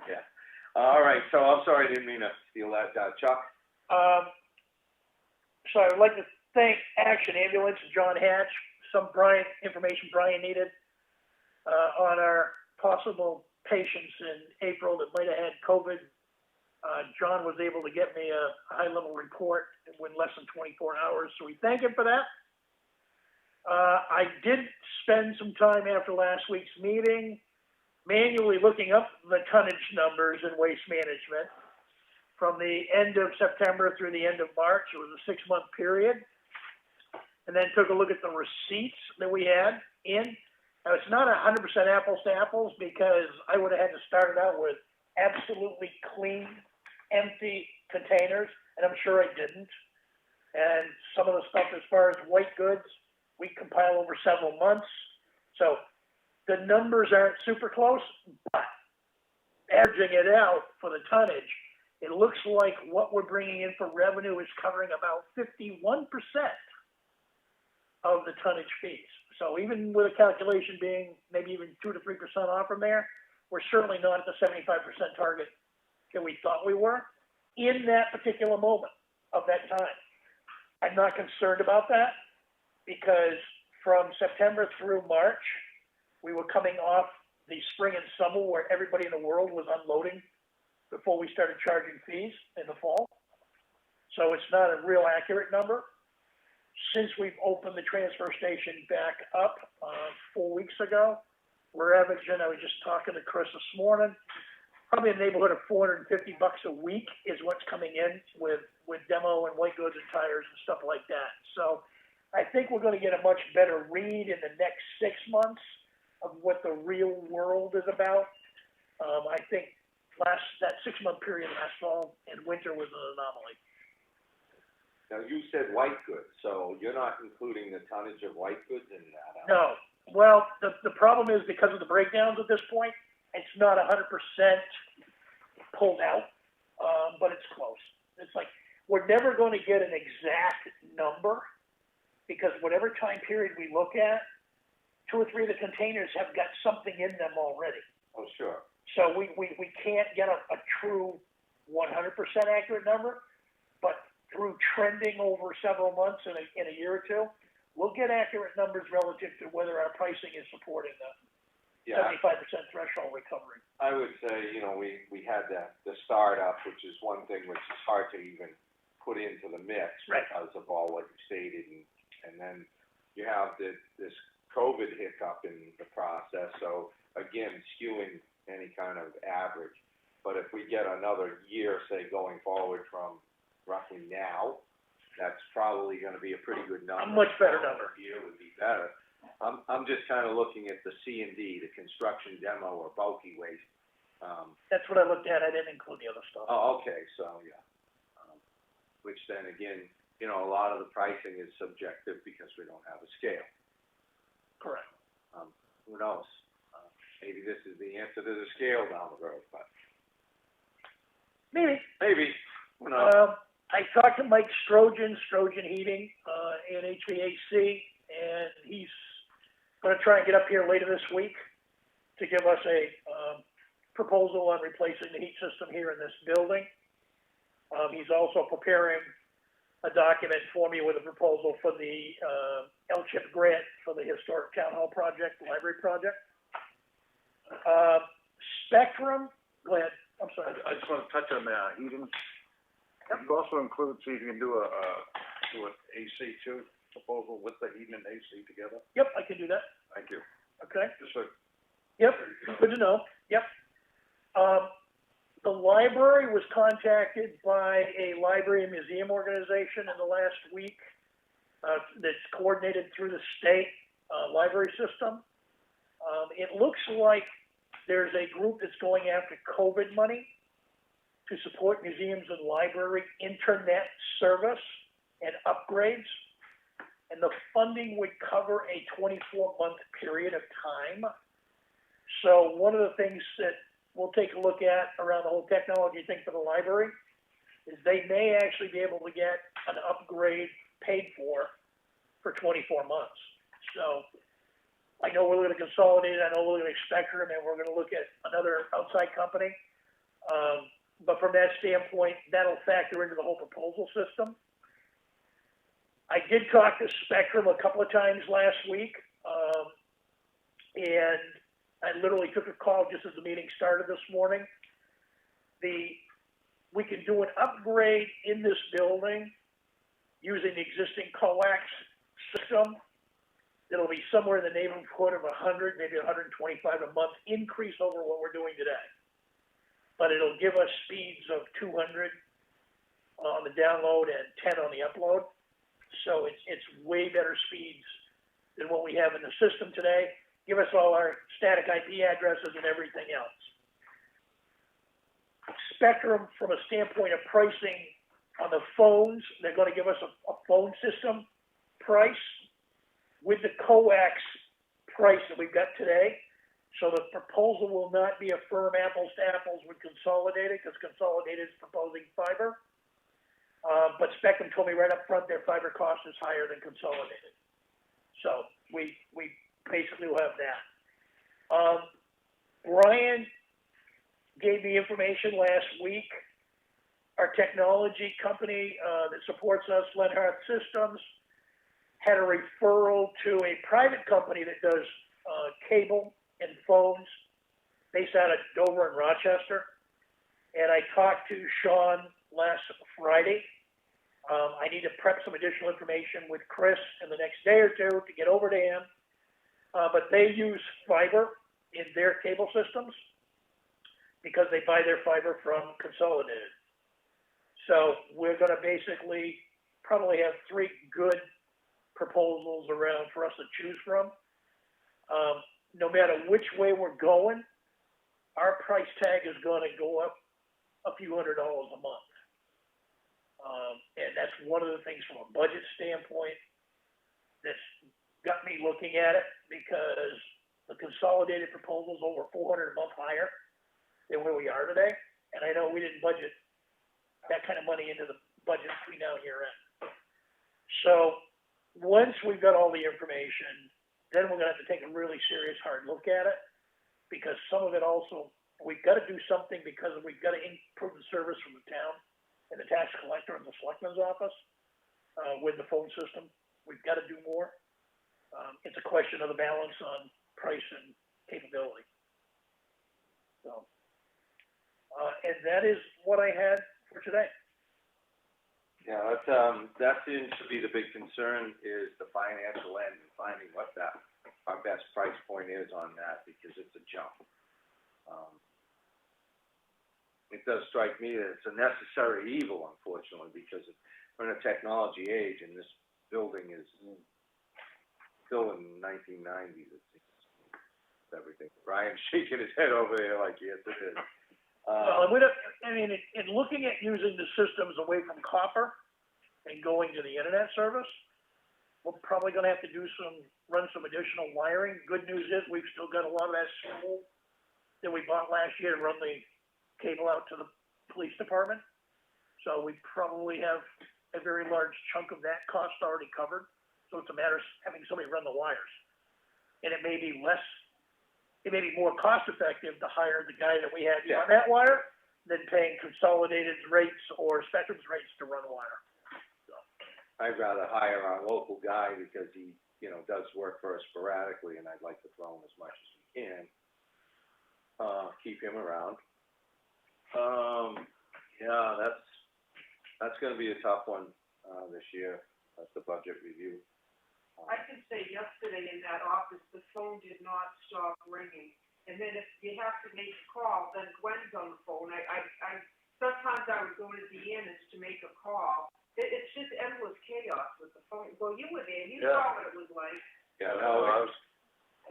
Yeah. All right, so I'm sorry, I didn't mean to steal that, Chuck. So I would like to thank Action Ambulance, John Hatch, some information Brian needed, on our possible patients in April that might have had COVID. John was able to get me a high-level report in less than 24 hours, so we thank him for that. I did spend some time after last week's meeting manually looking up the tonnage numbers in waste management from the end of September through the end of March. It was a 6-month period. And then took a look at the receipts that we had in. Now, it's not 100% apples to apples, because I would have had to start it out with absolutely clean, empty containers, and I'm sure I didn't. And some of the stuff as far as white goods, we compile over several months. So the numbers aren't super close, but averaging it out for the tonnage, it looks like what we're bringing in for revenue is covering about 51% of the tonnage fees. So even with a calculation being maybe even 2 to 3% off from there, we're certainly not at the 75% target that we thought we were in that particular moment of that time. I'm not concerned about that, because from September through March, we were coming off the spring and summer where everybody in the world was unloading before we started charging fees in the fall. So it's not a real accurate number. Since we've opened the transfer station back up 4 weeks ago, we're averaging, I was just talking to Chris this morning, probably in the neighborhood of $450 a week is what's coming in with demo and white goods and tires and stuff like that. So I think we're going to get a much better read in the next 6 months of what the real world is about. I think that 6-month period last fall and winter was an anomaly. Now, you said white goods, so you're not including the tonnage of white goods in that? No. Well, the problem is, because of the breakdowns at this point, it's not 100% pulled out, but it's close. It's like, we're never going to get an exact number, because whatever time period we look at, 2 or 3 of the containers have got something in them already. Oh, sure. So we can't get a true 100% accurate number, but through trending over several months in a year or two, we'll get accurate numbers relative to whether our pricing is supporting the Yeah, 75% threshold recovery. I would say, you know, we had the startup, which is one thing which is hard to even put into the mix Right. because of all what you stated, and then you have this COVID hiccup in the process, so again, skewing any kind of average. But if we get another year, say, going forward from roughly now, that's probably gonna be a pretty good number. A much better number. Year would be better. I'm just kinda looking at the C and D, the construction demo or bulky waste. That's what I looked at, I didn't include the other stuff. Oh, okay, so, yeah. Which then again, you know, a lot of the pricing is subjective because we don't have a scale. Correct. Who knows? Maybe this is the answer to the scale down the road, but Maybe. who knows? I talked to Mike Strojan Heating, and HVAC, and he's gonna try and get up here later this week to give us a, proposal on replacing the heat system here in this building. He's also preparing a document for me with a proposal for the, LCHIP grant for the historic town hall project, the library project. Spectrum, go ahead, I'm sorry. I just wanna touch on, heating. You also include, see if you can do an AC too, proposal with the heating and AC together. Yep, I can do that, Thank you. okay? Just a, Yep, good to know, yep. The library was contacted by a library and museum organization in the last week, that's coordinated through the state, library system. It looks like there's a group that's going after COVID money to support museums and library internet service and upgrades. And the funding would cover a 24-month period of time. So one of the things that we'll take a look at around the whole technology thing for the library is they may actually be able to get an upgrade paid for 24 months. So I know we're looking at Consolidated, I know we're looking at Spectrum, and we're gonna look at another outside company. But from that standpoint, that'll factor into the whole proposal system. I did talk to Spectrum a couple of times last week, and I literally took a call just as the meeting started this morning. We can do an upgrade in this building using the existing coax system. It'll be somewhere in the neighborhood of 100, maybe 125 a month increase over what we're doing today. But it'll give us speeds of 200 on the download and 10 on the upload. So it's way better speeds than what we have in the system today. Give us all our static IP addresses and everything else. Spectrum, from a standpoint of pricing on the phones, they're gonna give us a phone system price with the coax price that we've got today. So the proposal will not be a firm apples to apples with Consolidated, because Consolidated is proposing fiber. But Spectrum told me right up front their fiber cost is higher than Consolidated. So we basically will have that. Bryant gave me information last week. Our technology company that supports us, Lenhart Systems, had a referral to a private company that does cable and phones based out of Dover and Rochester. And I talked to Sean last Friday. I need to prep some additional information with Chris in the next day or two to get over to him. But they use fiber in their cable systems because they buy their fiber from Consolidated. So we're gonna basically probably have 3 good proposals around for us to choose from. No matter which way we're going, our price tag is gonna go up a few $100 a month. And that's one of the things from a budget standpoint that's got me looking at it, because the Consolidated proposal's over $400 a month higher than where we are today. And I know we didn't budget that kind of money into the budget between now and year end. So once we've got all the information, then we're gonna have to take a really serious hard look at it, because some of it also we've gotta do something because we've gotta improve the service from the town and the tax collector and the selectman's office, with the phone system. We've gotta do more. It's a question of the balance on price and capability. So, and that is what I had for today. Yeah, that seems to be the big concern, is the financial end, and finding what our best price point is on that, because it's a jump. It does strike me that it's a necessary evil, unfortunately, because we're in a technology age, and this building is still in the 1990s, it seems. Everything. Brian's shaking his head over there like, yes, it is. Well, in looking at using the systems away from copper and going to the internet service, we're probably gonna have to run some additional wiring. Good news is, we've still got a lot of that spool that we bought last year to run the cable out to the police department. So we probably have a very large chunk of that cost already covered. So it's a matter of having somebody run the wires. And it may be more cost effective to hire the guy that we had on that wire than paying Consolidated's rates or Spectrum's rates to run wire. So. I'd rather hire our local guy, because he, does work for us sporadically, and I'd like to throw him as much as we can. Keep him around. Yeah, that's gonna be a tough one, this year. That's the budget review. I can say yesterday in that office, the phone did not stop ringing. And then if you have to make a call, then Gwen's on the phone. Sometimes I would go to Deanna's to make a call. It's just endless chaos with the phone. Well, you were there, you saw what it was like. Yeah, no,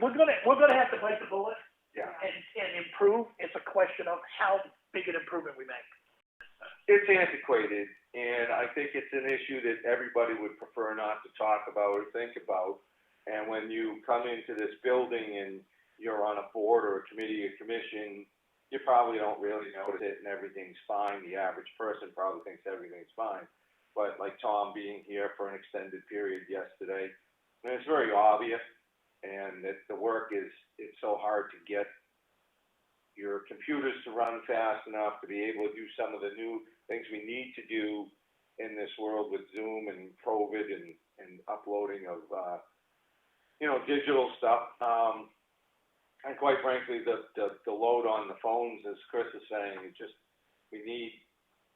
We're gonna have to bite the bullet. Yeah. And improve. It's a question of how big an improvement we make. It's antiquated, and I think it's an issue that everybody would prefer not to talk about or think about. And when you come into this building and you're on a board or a committee or commission, you probably don't really notice it and everything's fine. The average person probably thinks everything's fine. But like Tom being here for an extended period yesterday, and it's very obvious, and that the work it's so hard to get your computers to run fast enough to be able to do some of the new things we need to do in this world with Zoom and COVID and uploading of, digital stuff. And quite frankly, the load on the phones, as Chris is saying, we need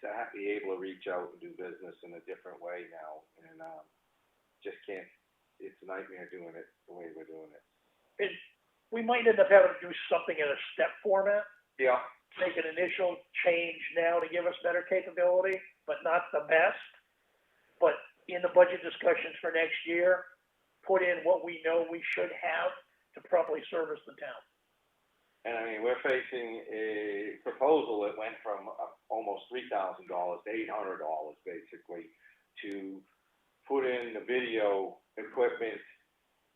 to be able to reach out and do business in a different way now, and just can't. It's a nightmare doing it the way we're doing it. We might end up having to do something in a step format. Yeah. Make an initial change now to give us better capability, but not the best. But in the budget discussions for next year, put in what we know we should have to properly service the town. And I mean, we're facing a proposal that went from almost $3,000 to $800, basically, to put in the video equipment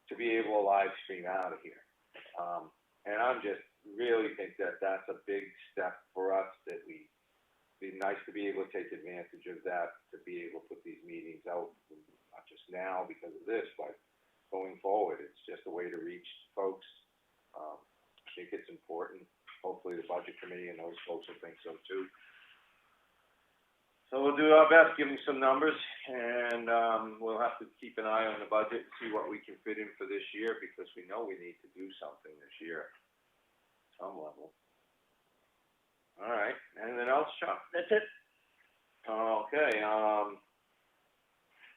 to be able to live stream out of here. And I'm just really think that that's a big step for us, that it'd be nice to be able to take advantage of that, to be able to put these meetings out, not just now because of this, but going forward. It's just a way to reach folks. I think it's important. Hopefully the budget committee and those folks will think so too. So we'll do our best, give them some numbers, and we'll have to keep an eye on the budget and see what we can fit in for this year, because we know we need to do something this year, some level. All right, anything else, Chuck? That's it. Okay,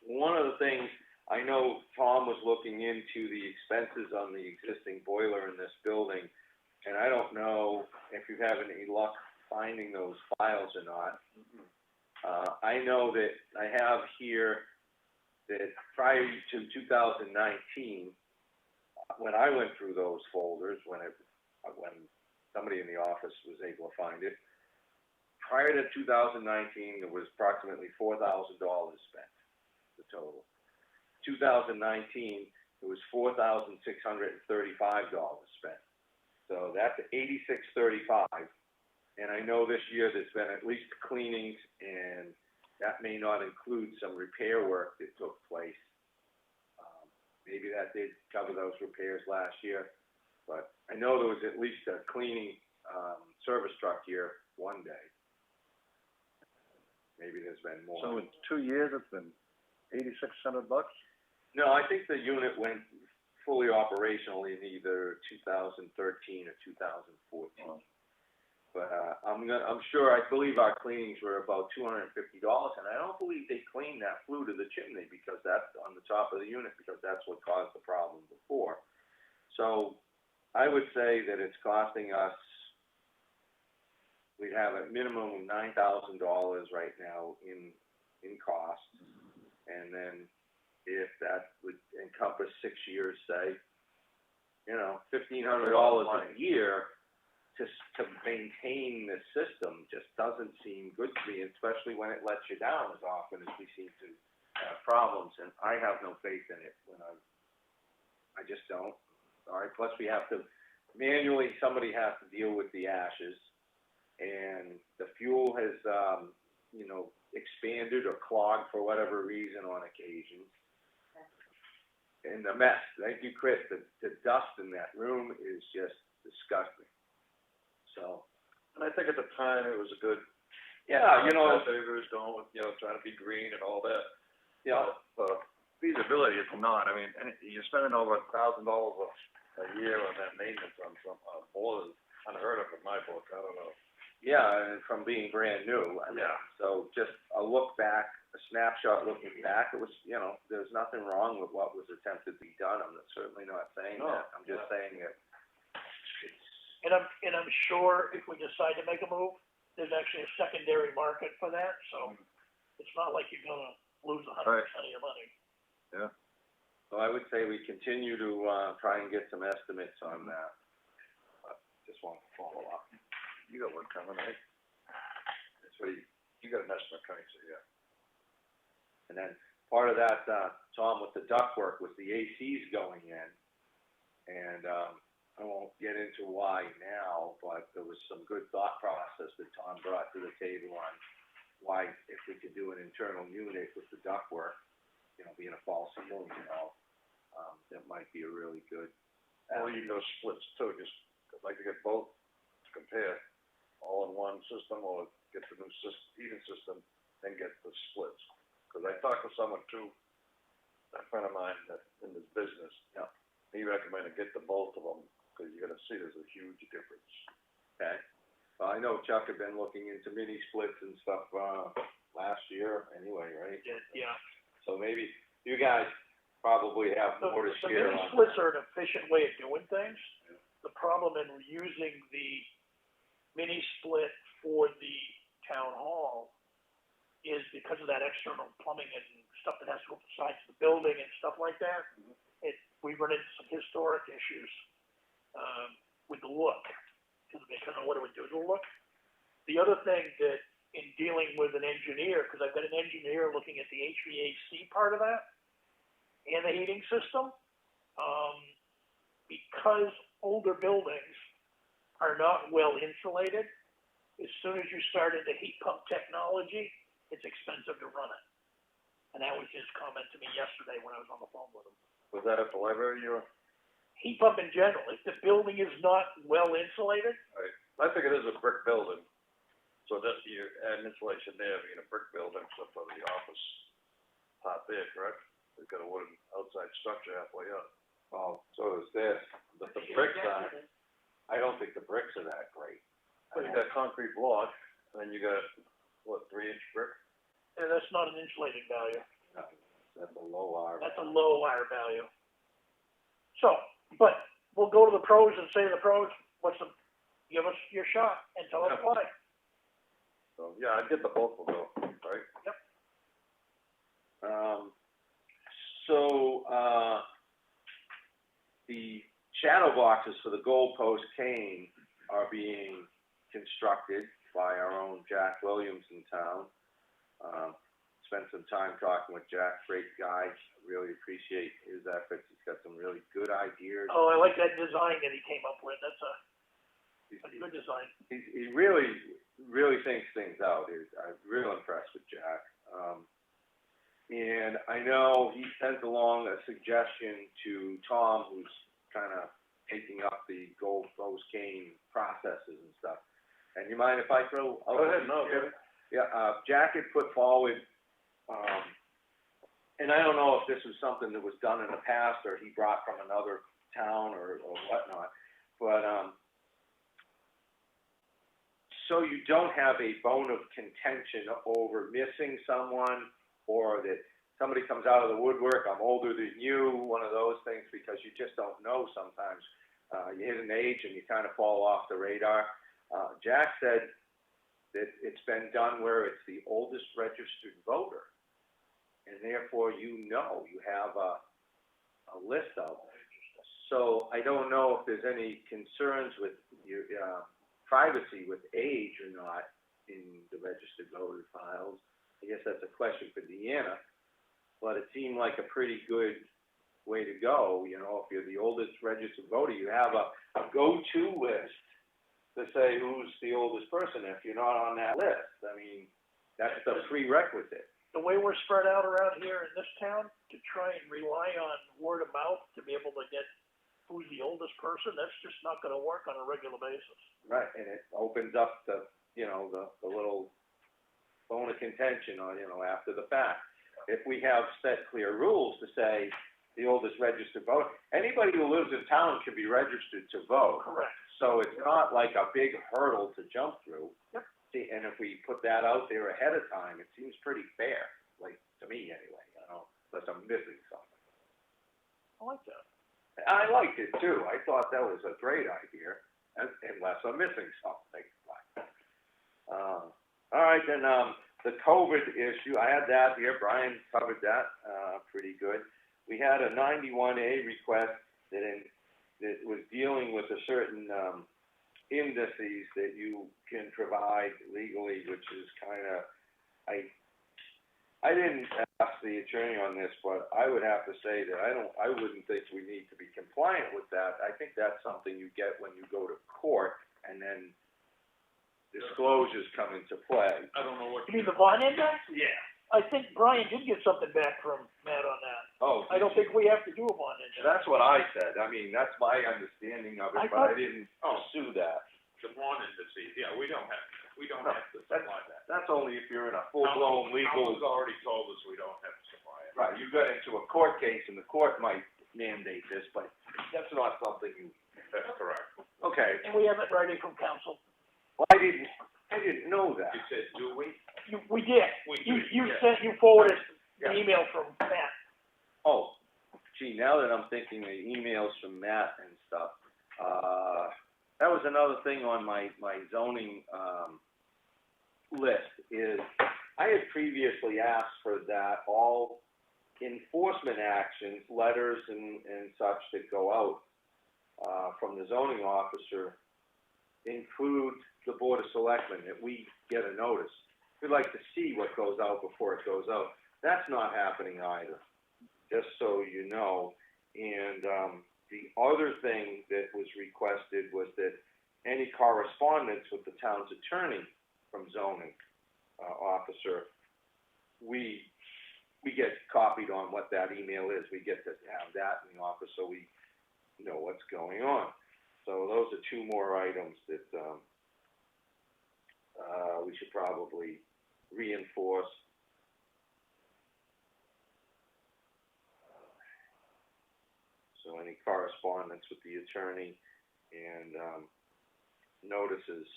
one of the things, I know Tom was looking into the expenses on the existing boiler in this building, and I don't know if you have any luck finding those files or not. I know that I have here that prior to 2019, when I went through those folders, when somebody in the office was able to find it, prior to 2019, there was approximately $4,000 spent, the total. 2019, it was $4,635 spent. So that's $8,635. And I know this year there's been at least cleanings, and that may not include some repair work that took place. Maybe that did cover those repairs last year, but I know there was at least a cleaning service truck here one day. Maybe there's been more. So in 2 years, it's been $8,600? No, I think the unit went fully operational in either 2013 or 2014. Oh. But, I'm sure, I believe our cleanings were about $250, and I don't believe they cleaned that flue to the chimney because that's on the top of the unit, because that's what caused the problem before. So, I would say that it's costing us, we'd have a minimum of $9,000 right now in cost. And then if that would encompass 6 years, say, $1,500 a year to maintain this system just doesn't seem good to me, especially when it lets you down as often as we seem to have problems. And I have no faith in it when I just don't. All right, plus we have to, manually, somebody has to deal with the ashes. And the fuel has, expanded or clogged for whatever reason on occasion. And the mess, thank you, Chris, the dust in that room is just disgusting. So. And I think at the time, it was a good. Yeah, They were going with, trying to be green and all that. Yeah. Feasibility, it's not. I mean, and you're spending over $1,000 a year on that maintenance on some, more than unheard of in my book, I don't know. Yeah, and from being brand new. Yeah. So just a look back, a snapshot looking back, it was, there's nothing wrong with what was attempted to be done. I'm certainly not saying that. I'm just saying that it's. And I'm sure if we decide to make a move, there's actually a secondary market for that, so it's not like you're gonna lose 100% of your money. Yeah. So I would say we continue to, try and get some estimates on that. Just want to follow up. You got one coming, right? That's what you got an estimate coming, so yeah. And then part of that, Tom, with the ductwork was the ACs going in. And, I won't get into why now, but there was some good thought process that Tom brought to the table on why, if we could do an internal unit with the ductwork, being a false ceiling, that might be a really good. Or you can go splits too, just, I'd like to get both to compare, all in one system, or get the new heating system, and get the splits. Cause I talked to someone too, a friend of mine that's in this business. Yeah. He recommended get the both of them, cause you're gonna see there's a huge difference. Okay. Well, I know Chuck had been looking into mini splits and stuff, last year anyway, right? Yeah. So maybe you guys probably have more to share mini on. splits are an efficient way of doing things. Yeah. The problem in using the mini split for the town hall is because of that external plumbing and stuff that has to go up the sides of the building and stuff like that. We run into some historic issues, with the look, because they kind of what it would do to the look. The other thing that in dealing with an engineer, because I've got an engineer looking at the HVAC part of that and the heating system, because older buildings are not well insulated, as soon as you start into heat pump technology, it's expensive to run it. And that was his comment to me yesterday when I was on the phone with him. Was that at the library you were? Heat pump in general, if the building is not well insulated, Right. I think it is a brick building, so that you add insulation there, being a brick building, except for the office part there, correct? They've got a wooden outside structure halfway up. Well, so is this, but the bricks I don't think the bricks are that great. But you got concrete block, and then you got, 3-inch brick? and that's not an insulating value. That's a low R. That's a low R value. So, but we'll go to the pros and say to the pros, give us your shot and tell us why. So, yeah, I'd get the both of them, right? Yep. The shadow boxes for the goalpost cane are being constructed by our own Jack Williams in town. Spent some time talking with Jack, great guy, really appreciate his efforts, he's got some really good ideas. Oh, I like that design that he came up with, that's a good design. He really thinks things out. I'm real impressed with Jack. And I know he sent along a suggestion to Tom, who's kind of taking up the gold post cane processes and stuff. And you mind if I throw? Go ahead, no, go ahead. Yeah, Jack had put forward, and I don't know if this was something that was done in the past or he brought from another town or whatnot, but, so you don't have a bone of contention over missing someone, or that somebody comes out of the woodwork, I'm older than you, one of those things, because you just don't know sometimes. You hit an age and you kind of fall off the radar. Jack said that it's been done where it's the oldest registered voter, and therefore you have a list of. So I don't know if there's any concerns with your privacy with age or not in the registered voter files. I guess that's a question for Deanna, but it seemed like a pretty good way to go. You know, if you're the oldest registered voter, you have a go-to list to say who's the oldest person. If you're not on that list, I mean, that's the prerequisite. The way we're spread out around here in this town, to try and rely on word of mouth to be able to get who's the oldest person, that's just not gonna work on a regular basis. Right, and it opens up the little bone of contention on, after the fact. If we have set clear rules to say the oldest registered voter, anybody who lives in town can be registered to vote. Correct. So it's not like a big hurdle to jump through. Yep. See, and if we put that out there ahead of time, it seems pretty fair, like, to me anyway, unless I'm missing something. I like that. I liked it too. I thought that was a great idea, unless I'm missing something. All right, then, the COVID issue, I had that here. Brian covered that, pretty good. We had a 91A request that was dealing with a certain, indices that you can provide legally, which is kinda, I didn't ask the attorney on this, but I would have to say that I wouldn't think we need to be compliant with that. I think that's something you get when you go to court, and then disclosures come into play. I don't know what. You mean the bond index? Yeah. I think Brian did get something back from Matt on that. Oh, I don't think we have to do a bond index. that's what I said. I mean, that's my understanding of I it, but I thought- didn't pursue that. The bond indices, yeah, we don't have to supply that. That's only if you're in a full-blown legal. Council's already told us we don't have to supply it. Right, you got into a court case and the court might mandate this, but that's not something you. That's correct. Okay, And we have it writing from council. well, I didn't know that. You said, do we? We did. We You did, you forwarded Yeah. an email from Matt. Oh, gee, now that I'm thinking the emails from Matt and stuff, that was another thing on my zoning, list, is I had previously asked for that all enforcement actions, letters and such that go out, from the zoning officer include the Board of Selectmen, that we get a notice. We'd like to see what goes out before it goes out. That's not happening either, just so you know. And, the other thing that was requested was that any correspondence with the town's attorney from zoning, officer, we get copied on what that email is. We get to have that in the office so we know what's going on. So those are two more items that, we should probably reinforce. So any correspondence with the attorney and, notices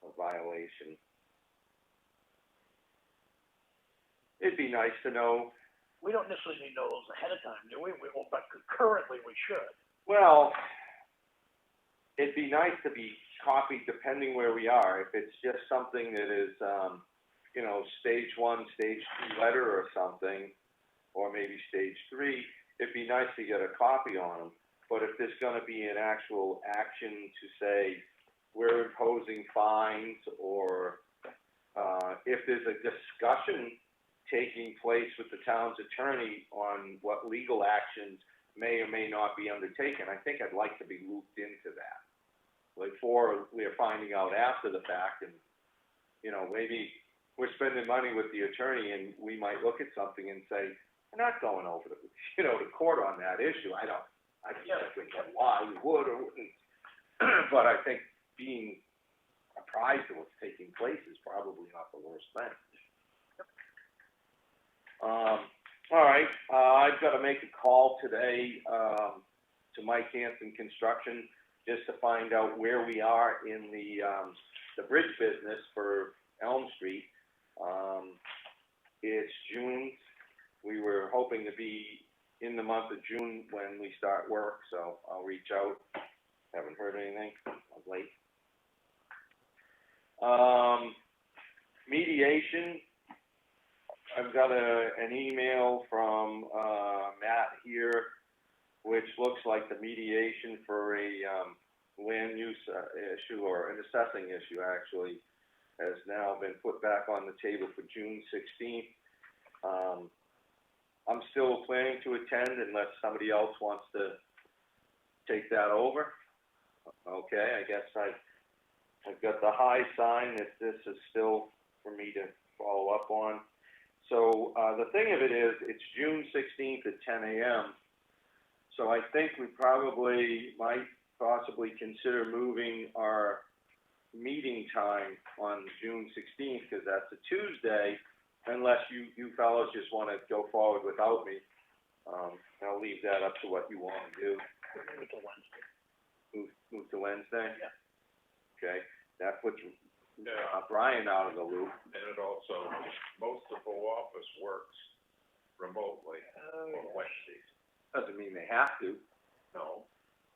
of violation. It'd be nice to know. We don't necessarily need to know those ahead of time, do we? But concurrently, we should. Well, it'd be nice to be copied depending where we are. If it's just something that is, stage 1, stage 2 letter or something, or maybe stage 3, it'd be nice to get a copy on them. But if there's gonna be an actual action to say, we're imposing fines, or, if there's a discussion taking place with the town's attorney on what legal actions may or may not be undertaken, I think I'd like to be looped into that. Before we're finding out after the fact, and, maybe we're spending money with the attorney and we might look at something and say, we're not going over to, to court on that issue. I can't think of why we would or wouldn't. But I think being surprised at what's taking place is probably not the worst thing. All right, I've gotta make a call today, to Mike Hanson Construction, just to find out where we are in the bridge business for Elm Street. It's June, we were hoping to be in the month of June when we start work, so I'll reach out. Haven't heard anything of late. Mediation, I've got an email from, Matt here, which looks like the mediation for a, land use, issue, or an assessing issue, actually, has now been put back on the table for June 16th. I'm still planning to attend unless somebody else wants to take that over. Okay, I guess I've got the high sign that this is still for me to follow up on. So, the thing of it is, it's June 16th at 10 a.m., so I think we probably might possibly consider moving our meeting time on June 16th, because that's a Tuesday, unless you fellows just want to go forward without me. I'll leave that up to what you want to do. Move to Wednesday. Move to Wednesday? Yeah. Okay, that puts Yeah, Bryant out of the loop. and it also, most of the office works remotely on Wednesdays. Doesn't mean they have to. No,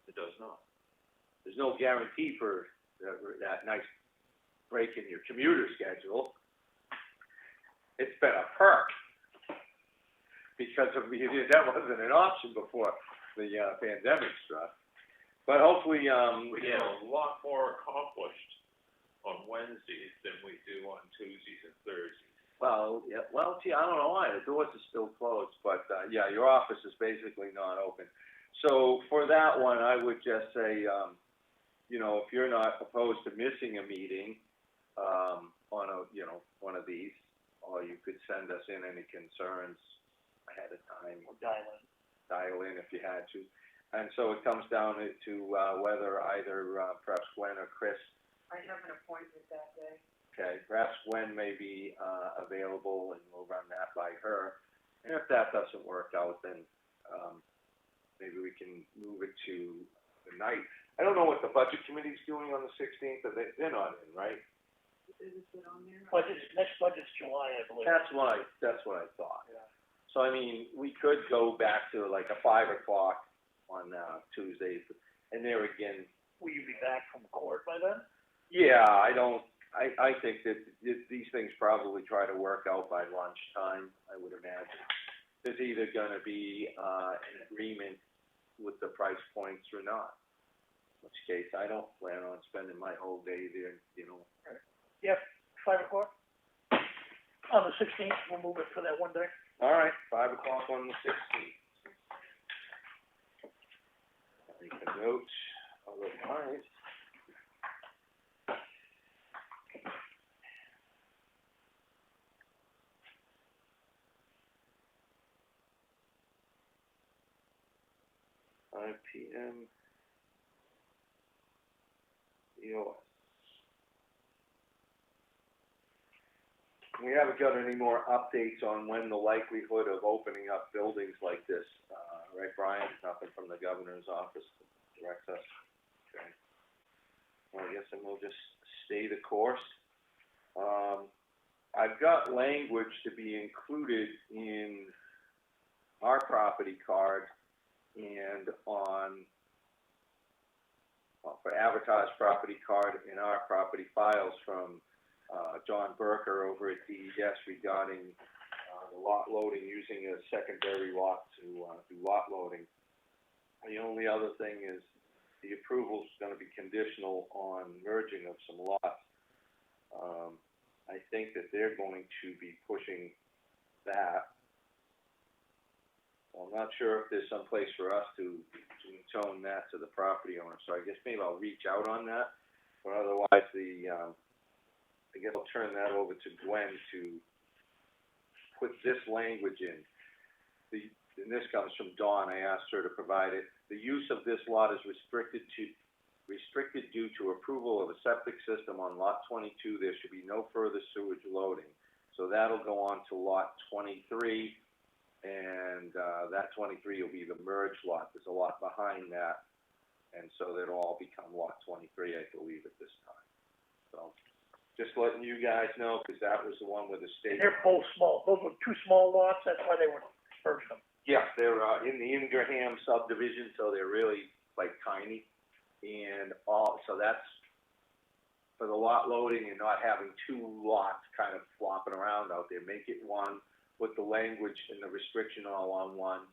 it does not. There's no guarantee for that nice break in your commuter schedule. It's been a perk, because that wasn't an option before the pandemic struck. But hopefully, We get a lot more accomplished on Wednesdays than we do on Tuesdays and Thursdays. gee, I don't know why, the doors are still closed, but, yeah, your office is basically not open. So for that one, I would just say, if you're not opposed to missing a meeting, on one of these, or you could send us in any concerns ahead of time. Or dial in. If you had to. And so it comes down to whether either perhaps Gwen or Chris. I have an appointment that day. Okay, perhaps Gwen may be available, and we'll run that by her. And if that doesn't work out, then maybe we can move it to the night. I don't know what the budget committee's doing on the 16th, but they're not in, right? Is it on there? Next budget's July, I believe. That's what I thought. Yeah. So I mean, we could go back to like a 5 o'clock on Tuesdays, and there again. Will you be back from court by then? Yeah, I think that these things probably try to work out by lunchtime, I would imagine. There's either gonna be an agreement with the price points or not. In which case, I don't plan on spending my whole day there, Yep, 5 o'clock. On the 16th, we'll move it for that one day. All right, 5 o'clock on the 16th. Make a note, otherwise. PM. EOS. We haven't got any more updates on when the likelihood of opening up buildings like this, right, Brian? Nothing from the governor's office that directs us. Okay. Well, I guess then we'll just stay the course. I've got language to be included in our property card and on, for advertised property card in our property files from John Berker over at DES regarding the lot loading, using a secondary lot to do lot loading. The only other thing is the approval's gonna be conditional on merging of some lots. I think that they're going to be pushing that. I'm not sure if there's some place for us to tone that to the property owner, so I guess maybe I'll reach out on that. But otherwise, I guess I'll turn that over to Gwen to put this language in. And this comes from Dawn, I asked her to provide it. The use of this lot is restricted to restricted due to approval of a septic system on lot 22. There should be no further sewage loading. So that'll go on to lot 23, and, that 23 will be the merged lot. There's a lot behind that, and so that'll all become lot 23, I believe, at this time. So, just letting you guys know, because that was the one with the state. They're both small, those were two small lots, that's why they were merging them. Yeah, they're, in the Effingham subdivision, so they're really, like, tiny. And so that's for the lot loading and not having two lots kind of flopping around out there. Make it one with the language and the restriction all on one.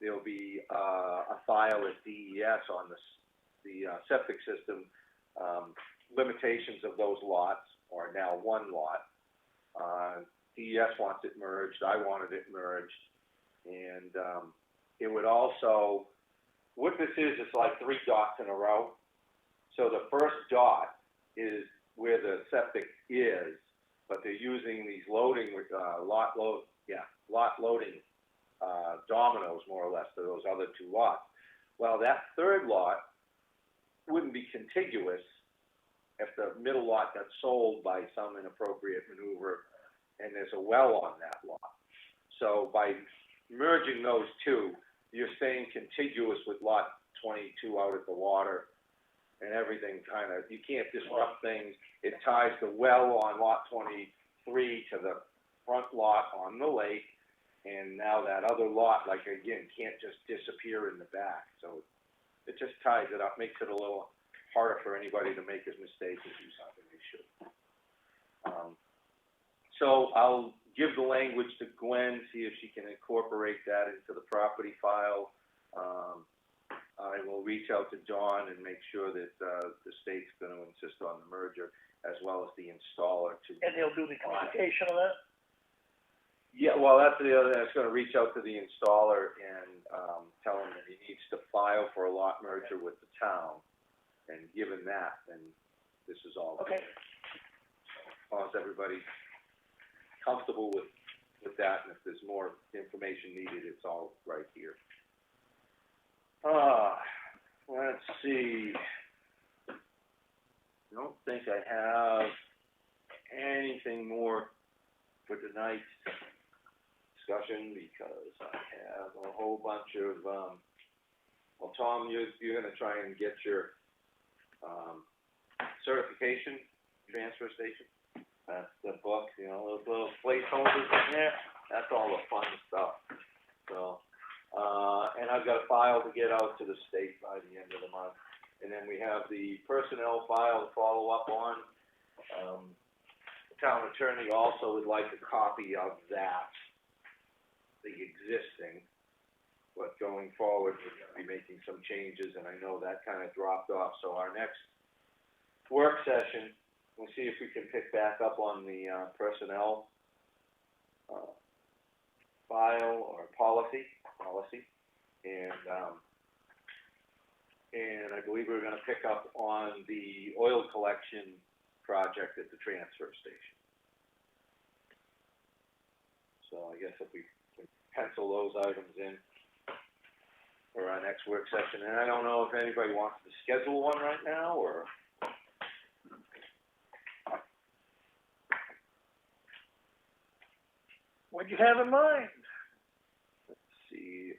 There'll be, a file at DES on the septic system, limitations of those lots, or now one lot. DES wants it merged, I wanted it merged, and, it would also, what this is like 3 dots in a row. So the first dot is where the septic is, but they're using these loading, lot loading, dominoes more or less to those other 2 lots. Well, that third lot wouldn't be contiguous if the middle lot got sold by some inappropriate maneuver and there's a well on that lot. So by merging those 2, you're staying contiguous with lot 22 out at the water, and everything kind of, you can't disrupt things. It ties the well on lot 23 to the front lot on the lake, and now that other lot, like, again, can't just disappear in the back. So it just ties it up, makes it a little harder for anybody to make a mistake and do something they shouldn't. So I'll give the language to Gwen, see if she can incorporate that into the property file. I will reach out to Dawn and make sure that, the state's gonna insist on the merger, as well as the installer to. And they'll do the communication of that? Yeah, well, that's the other, I was gonna reach out to the installer and, tell him that he needs to file for a lot merger with the town. And given that, then this is all. Okay. As long as everybody's comfortable with that, and if there's more information needed, it's all right here. Let's see. I don't think I have anything more for tonight's discussion, because I have a whole bunch of, well, Tom, you're gonna try and get your, certification transfer station. That's the book, you know, those little placeholders in there, that's all the fun stuff. So, and I've got a file to get out to the state by the end of the month. And then we have the personnel file to follow up on. The town attorney also would like a copy of that, the existing, but going forward, we're gonna be making some changes, and I know that kind of dropped off. So our next work session, we'll see if we can pick back up on the, personnel, file or policy, and I believe we're gonna pick up on the oil collection project at the transfer station. So I guess if we can pencil those items in for our next work session, and I don't know if anybody wants to schedule one right now, or. What'd you have in mind? Let's see,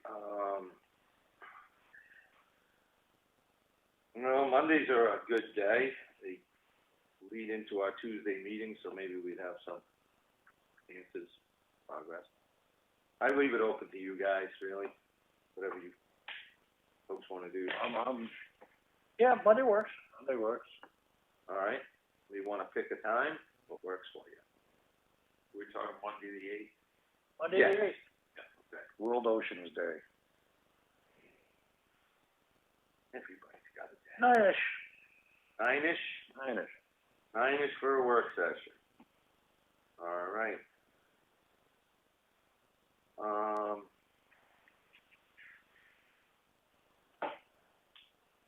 no, Mondays are a good day. They lead into our Tuesday meeting, so maybe we'd have some answers, progress. I leave it open to you guys, really, whatever you folks wanna do. Yeah, Monday works. Monday works. All right, we wanna pick a time, what works for you? We're talking Monday the 8th. Monday Yes. the 8th. World Oceans Day. Everybody's got a day. 9-ish. 9-ish? 9-ish. 9-ish for a work session. All right.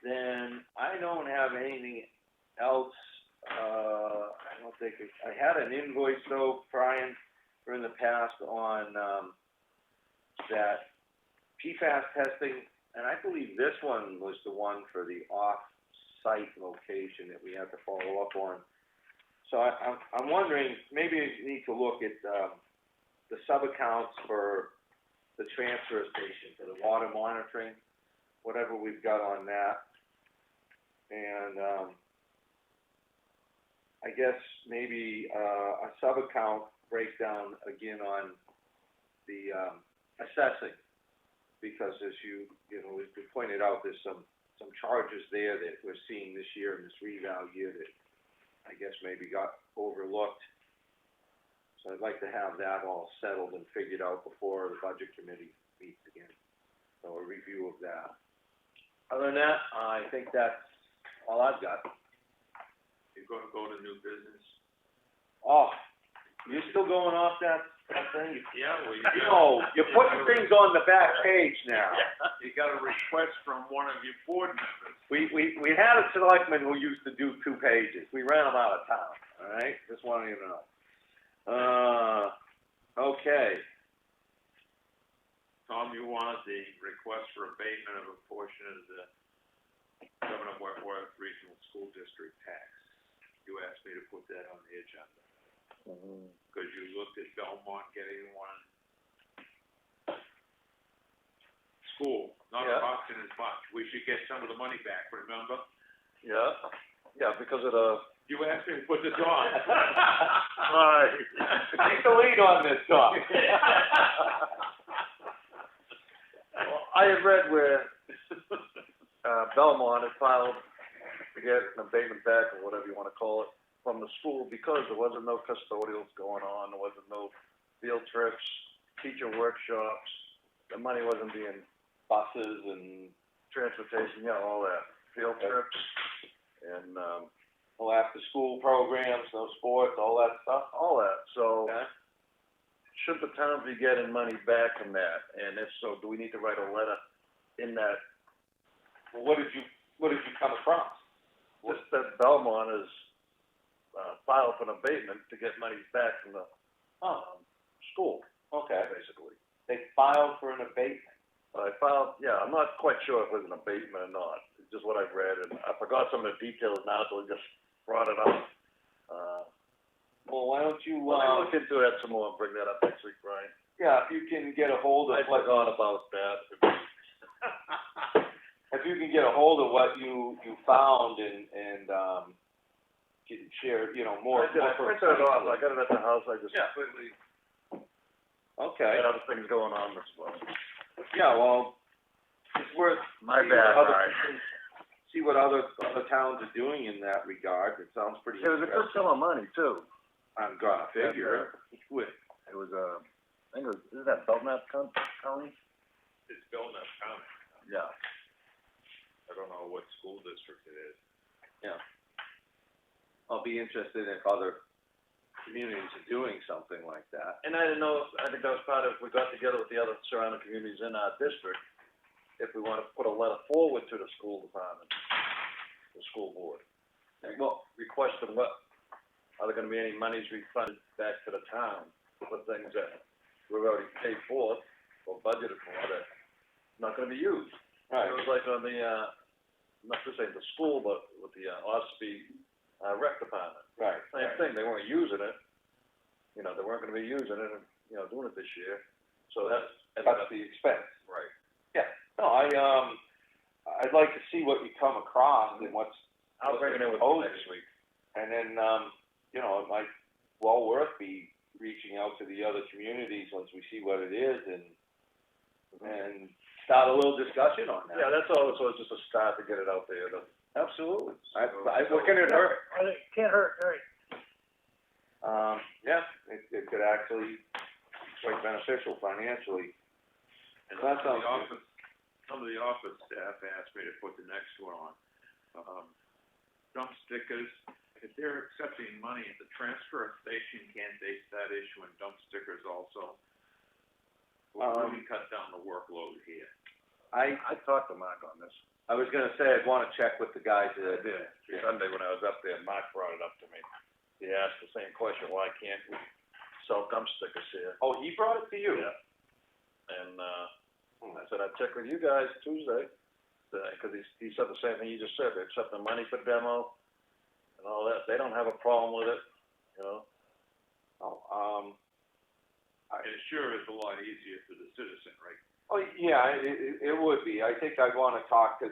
Then I don't have anything else, I don't think, I had an invoice though, Brian, in the past on, that PFAS testing, and I believe this one was the one for the off-site site location that we have to follow up on. So I'm wondering, maybe we need to look at, the sub-accounts for the transfer station, for the water monitoring, whatever we've got on that. And, I guess maybe, a sub-account breakdown again on the, assessing. Because as you know, we pointed out, there's some charges there that we're seeing this year in this reval year that I guess maybe got overlooked. So I'd like to have that all settled and figured out before the budget committee meets again. So a review of that. Other than that, I think that's all I've got. You're gonna go to new business? Oh, you still going off that thing? Yeah, well, No, you're putting things on the back page now. You got a request from one of your board members. We had a selectman who used to do 2 pages. We ran him out of town, all right? Just wanted you to know. Okay. Tom, you wanted the request for abatement of a portion of the Governor Wentworth Regional School District tax. You asked me to put that on the agenda. Because you looked at Belmont getting one school, not costing as much. We should get some of the money back, remember? Yeah, because of You asked me to put this on. Alright. Take the lead on this, Tom. Well, I had read where, Belmont had filed to get an abatement back, or whatever you wanna call it, from the school, because there wasn't no custodials going on, there wasn't no field trips, teacher workshops, the money wasn't being Buses and, transportation, all that, field trips, and, well, after-school programs, no sports, all that stuff. all that, so. Okay. Should the town be getting money back from that, and if so, do we need to write a letter in that, Well, what did you come across? just that Belmont is, filed for an abatement to get monies back from the, school, Okay. basically. They filed for an abatement. I filed, I'm not quite sure if it was an abatement or not, it's just what I've read, and I forgot some of the details now, so I just brought it up. Well, why don't you, Well, I look into that some more and bring that up next week, Brian. yeah, if you can get a hold of I forgot about that. if you can get a hold of what you found and can share, more. I printed it off, I got it at the house, I just Yeah. completely Okay. had other things going on this month. Yeah, well, it's worth. My see bad, what other- Brian. See what other towns are doing in that regard. It sounds pretty It was a good interesting. sum of money, too. I'm gonna figure. It was, I think it was, isn't that Belknap County? It's Belknap County. Yeah. I don't know what school district it is. Yeah. I'll be interested if other communities are doing something like that. And I didn't know, I think that was part of, we got together with the other surrounding communities in our district, if we wanna put a letter forward to the school department, the school board. Well, requesting what, are there gonna be any monies refunded back to the town for things that we've already paid for, or budgeted for, that not gonna be used? Right. It was like on the, not to say the school, but with the, Ospey, rec department. Right. Same thing, they weren't using it, they weren't gonna be using it, and, doing it this year, so that's. That's the expense. Right. No, I'd like to see what you come across and what's. I'll bring it in with Oh. you next week. And then, it might well worth be reaching out to the other communities once we see what it is and start a little discussion on that. Yeah, that's all, so it's just a start to get it out there, Absolutely. What can it hurt? Can't hurt, right? Yeah, it could actually be quite beneficial financially. And That sounds some of the office staff asked me to put the next one on. Dump stickers, if they're accepting money at the transfer station, can't they start issuing dump stickers also? Well, we can cut down the workload here. I talked to Mark on this. I was gonna say, I'd wanna check with the guys I did, Sunday when I was up there, Mark brought it up to me. He asked the same question, why can't we sell dump stickers here? Oh, he brought it to you? Yeah. And, I said, I'd check with you guys Tuesday, cause he said the same thing you just said, they accept the money for demo and all that, they don't have a problem with it, you know? And it sure is a lot easier for the citizen, right? Oh, yeah, it would be. I think I'd wanna talk to,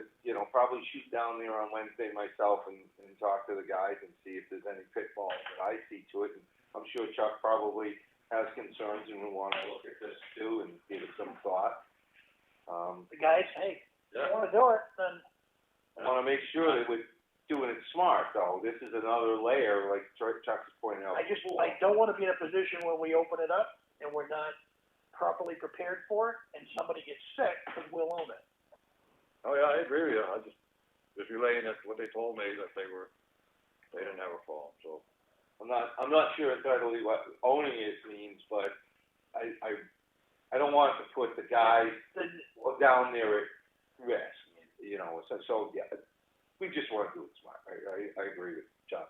probably shoot down there on Wednesday myself and talk to the guys and see if there's any pitfalls that I see to it. And I'm sure Chuck probably has concerns and will wanna look at this too and give it some thought. The guys, hey, if you wanna do it, then I wanna make sure that we're doing it smart though. This is another layer, like Chuck's pointing out. I don't wanna be in a position where we open it up and we're not properly prepared for it, and somebody gets sick, because we'll own it. Oh, yeah, I agree with you, I just relaying what they told me, that they didn't have a problem, so. I'm not sure entirely what owning it means, but I don't want to put the guys down there at risk, so yeah, we just wanna do it smart, I agree with Chuck.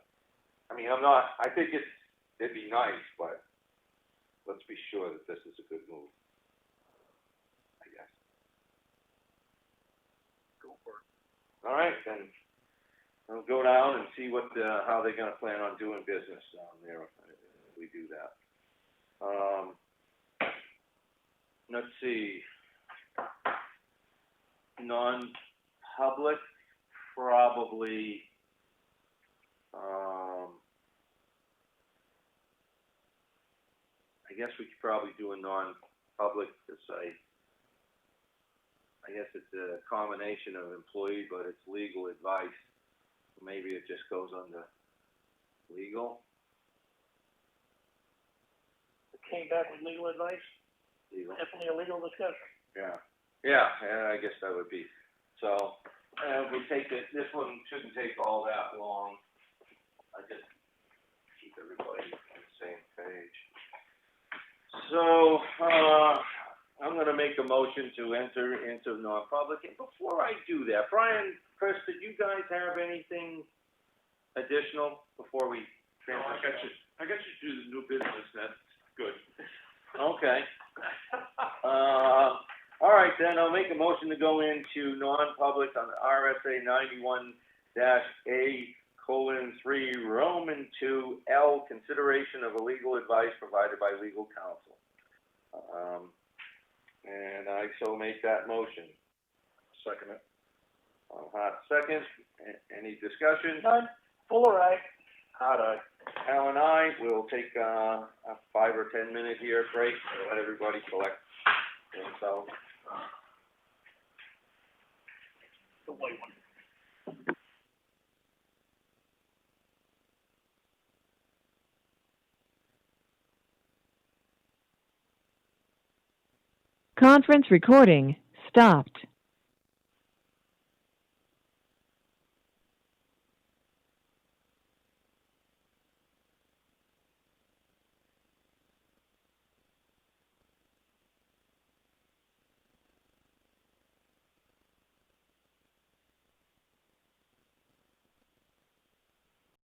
I mean, I think it'd be nice, but let's be sure that this is a good move, I guess. Go for it. All right, then, we'll go down and see how they're gonna plan on doing business down there if we do that. Let's see. Non-public, probably, I guess we could probably do a non-public, because I guess it's a combination of employee, but it's legal advice. Maybe it just goes under legal. It came back with legal advice, Legal. definitely a legal discussion. Yeah, I guess that would be, so, we take this one shouldn't take all that long. I just keep everybody on the same page. So, I'm gonna make a motion to enter into non-public, and before I do that, Brian, Chris, did you guys have anything additional before we No, I got you to the new business, that's good. Okay. All right, then, I'll make a motion to go into non-public on RSA 91-A:3, Roman 2, L, consideration of a legal advice provided by legal counsel. And I so make that motion. Second it. Hot second. Any discussion? None, Fuller, aye. Hot eye. Al and I will take a 5 or 10 minute here break to let everybody collect themselves. The white one. Conference recording stopped.